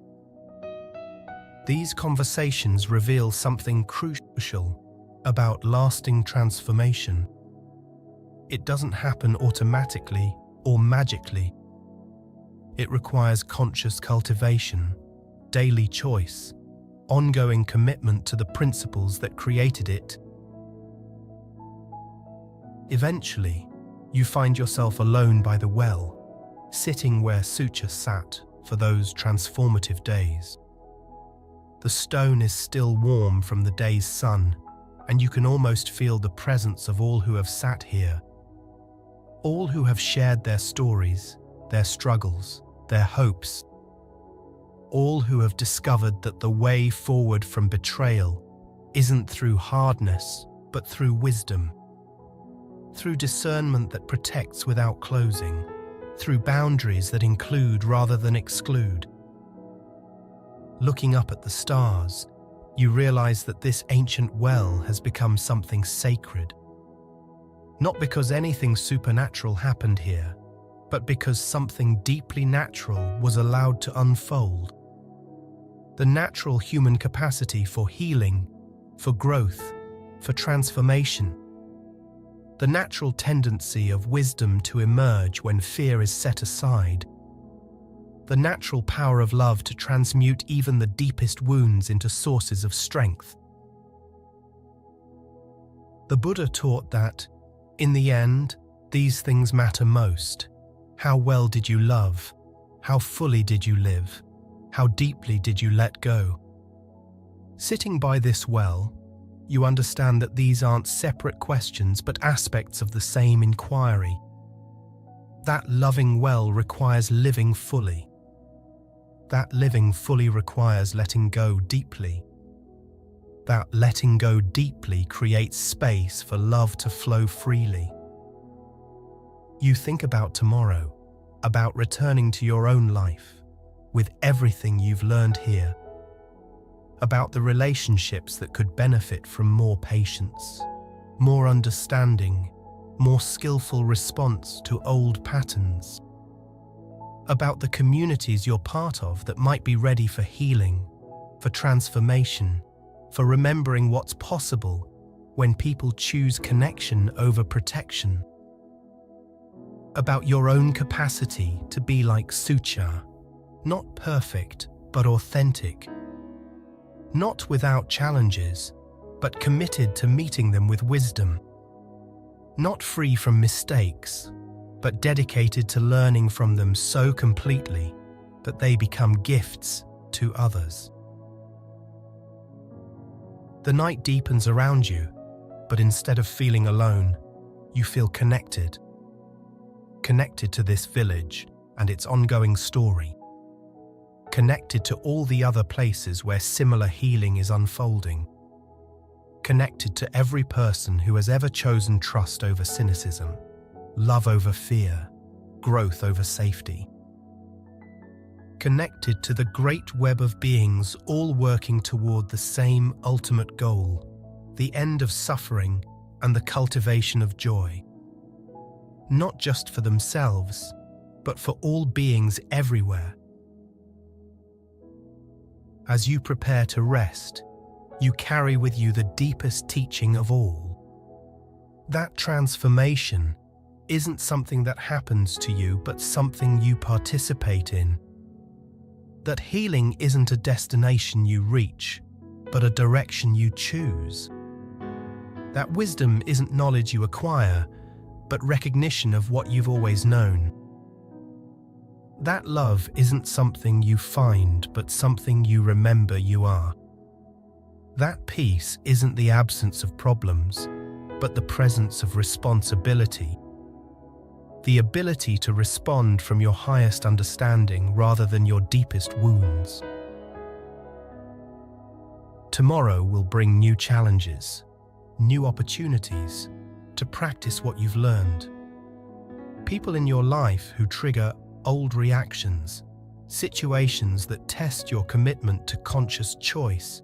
These conversations reveal something crucial about lasting transformation. It doesn't happen automatically or magically. It requires conscious cultivation, daily choice, ongoing commitment to the principles that created it. Eventually, you find yourself alone by the well, sitting where Sucha sat for those transformative days. The stone is still warm from the day's sun, and you can almost feel the presence of all who have sat here. All who have shared their stories, their struggles, their hopes. All who have discovered that the way forward from betrayal isn't through hardness, but through wisdom. Through discernment that protects without closing. Through boundaries that include rather than exclude. Looking up at the stars, you realize that this ancient well has become something sacred. Not because anything supernatural happened here, but because something deeply natural was allowed to unfold. The natural human capacity for healing, for growth, for transformation. The natural tendency of wisdom to emerge when fear is set aside. The natural power of love to transmute even the deepest wounds into sources of strength. The Buddha taught that, in the end, these things matter most. How well did you love? How fully did you live? How deeply did you let go? Sitting by this well, you understand that these aren't separate questions but aspects of the same inquiry. That loving well requires living fully. That living fully requires letting go deeply. That letting go deeply creates space for love to flow freely. You think about tomorrow, about returning to your own life, with everything you've learned here, about the relationships that could benefit from more patience, more understanding, more skillful response to old patterns, about the communities you're part of that might be ready for healing, for transformation, for remembering what's possible when people choose connection over protection. About your own capacity to be like Sucha, not perfect, but authentic. Not without challenges, but committed to meeting them with wisdom. Not free from mistakes, but dedicated to learning from them so completely that they become gifts to others. The night deepens around you, but instead of feeling alone, you feel connected. Connected to this village and its ongoing story. Connected to all the other places where similar healing is unfolding. Connected to every person who has ever chosen trust over cynicism, love over fear, growth over safety. Connected to the great web of beings all working toward the same ultimate goal, the end of suffering and the cultivation of joy. Not just for themselves, but for all beings everywhere. As you prepare to rest, you carry with you the deepest teaching of all. That transformation isn't something that happens to you, but something you participate in. That healing isn't a destination you reach, but a direction you choose. That wisdom isn't knowledge you acquire, but recognition of what you've always known. That love isn't something you find, but something you remember you are. That peace isn't the absence of problems, but the presence of responsibility. The ability to respond from your highest understanding rather than your deepest wounds. Tomorrow will bring new challenges, new opportunities to practice what you've learned. People in your life who trigger old reactions, situations that test your commitment to conscious choice.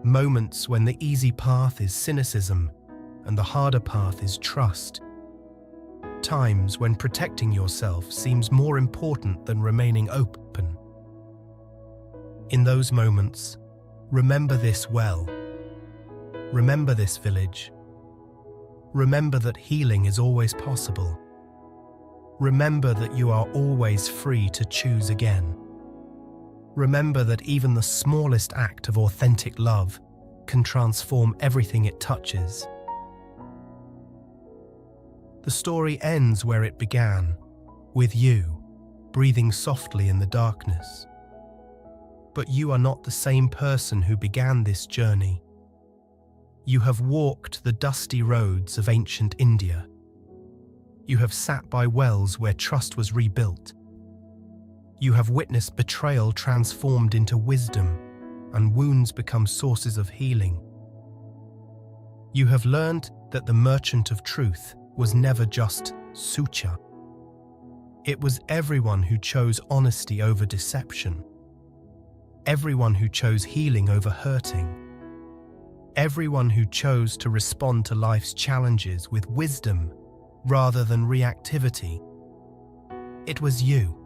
Moments when the easy path is cynicism and the harder path is trust. Times when protecting yourself seems more important than remaining open. In those moments, remember this well. Remember this village. Remember that healing is always possible. Remember that you are always free to choose again. Remember that even the smallest act of authentic love can transform everything it touches. The story ends where it began, with you, breathing softly in the darkness. But you are not the same person who began this journey. You have walked the dusty roads of ancient India. You have sat by wells where trust was rebuilt. You have witnessed betrayal transformed into wisdom and wounds become sources of healing. You have learned that the merchant of truth was never just suture. It was everyone who chose honesty over deception. Everyone who chose healing over hurting. Everyone who chose to respond to life's challenges with wisdom rather than reactivity. It was you.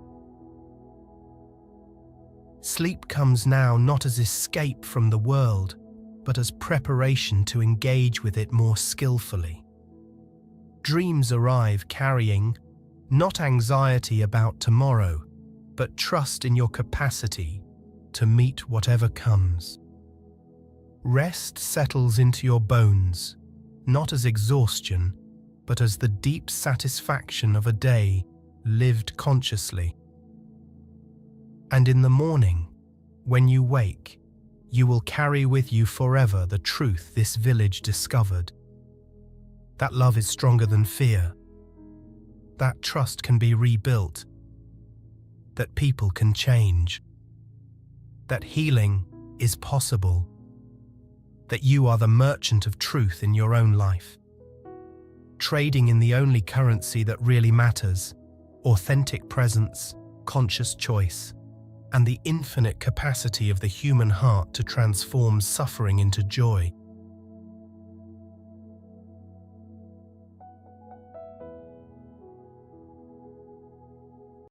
Sleep comes now not as escape from the world, but as preparation to engage with it more skillfully. Dreams arrive carrying not anxiety about tomorrow, but trust in your capacity to meet whatever comes. Rest settles into your bones, not as exhaustion, but as the deep satisfaction of a day lived consciously. And in the morning, when you wake, you will carry with you forever the truth this village discovered. That love is stronger than fear. That trust can be rebuilt. That people can change. That healing is possible. That you are the merchant of truth in your own life. Trading in the only currency that really matters, authentic presence, conscious choice, and the infinite capacity of the human heart to transform suffering into joy.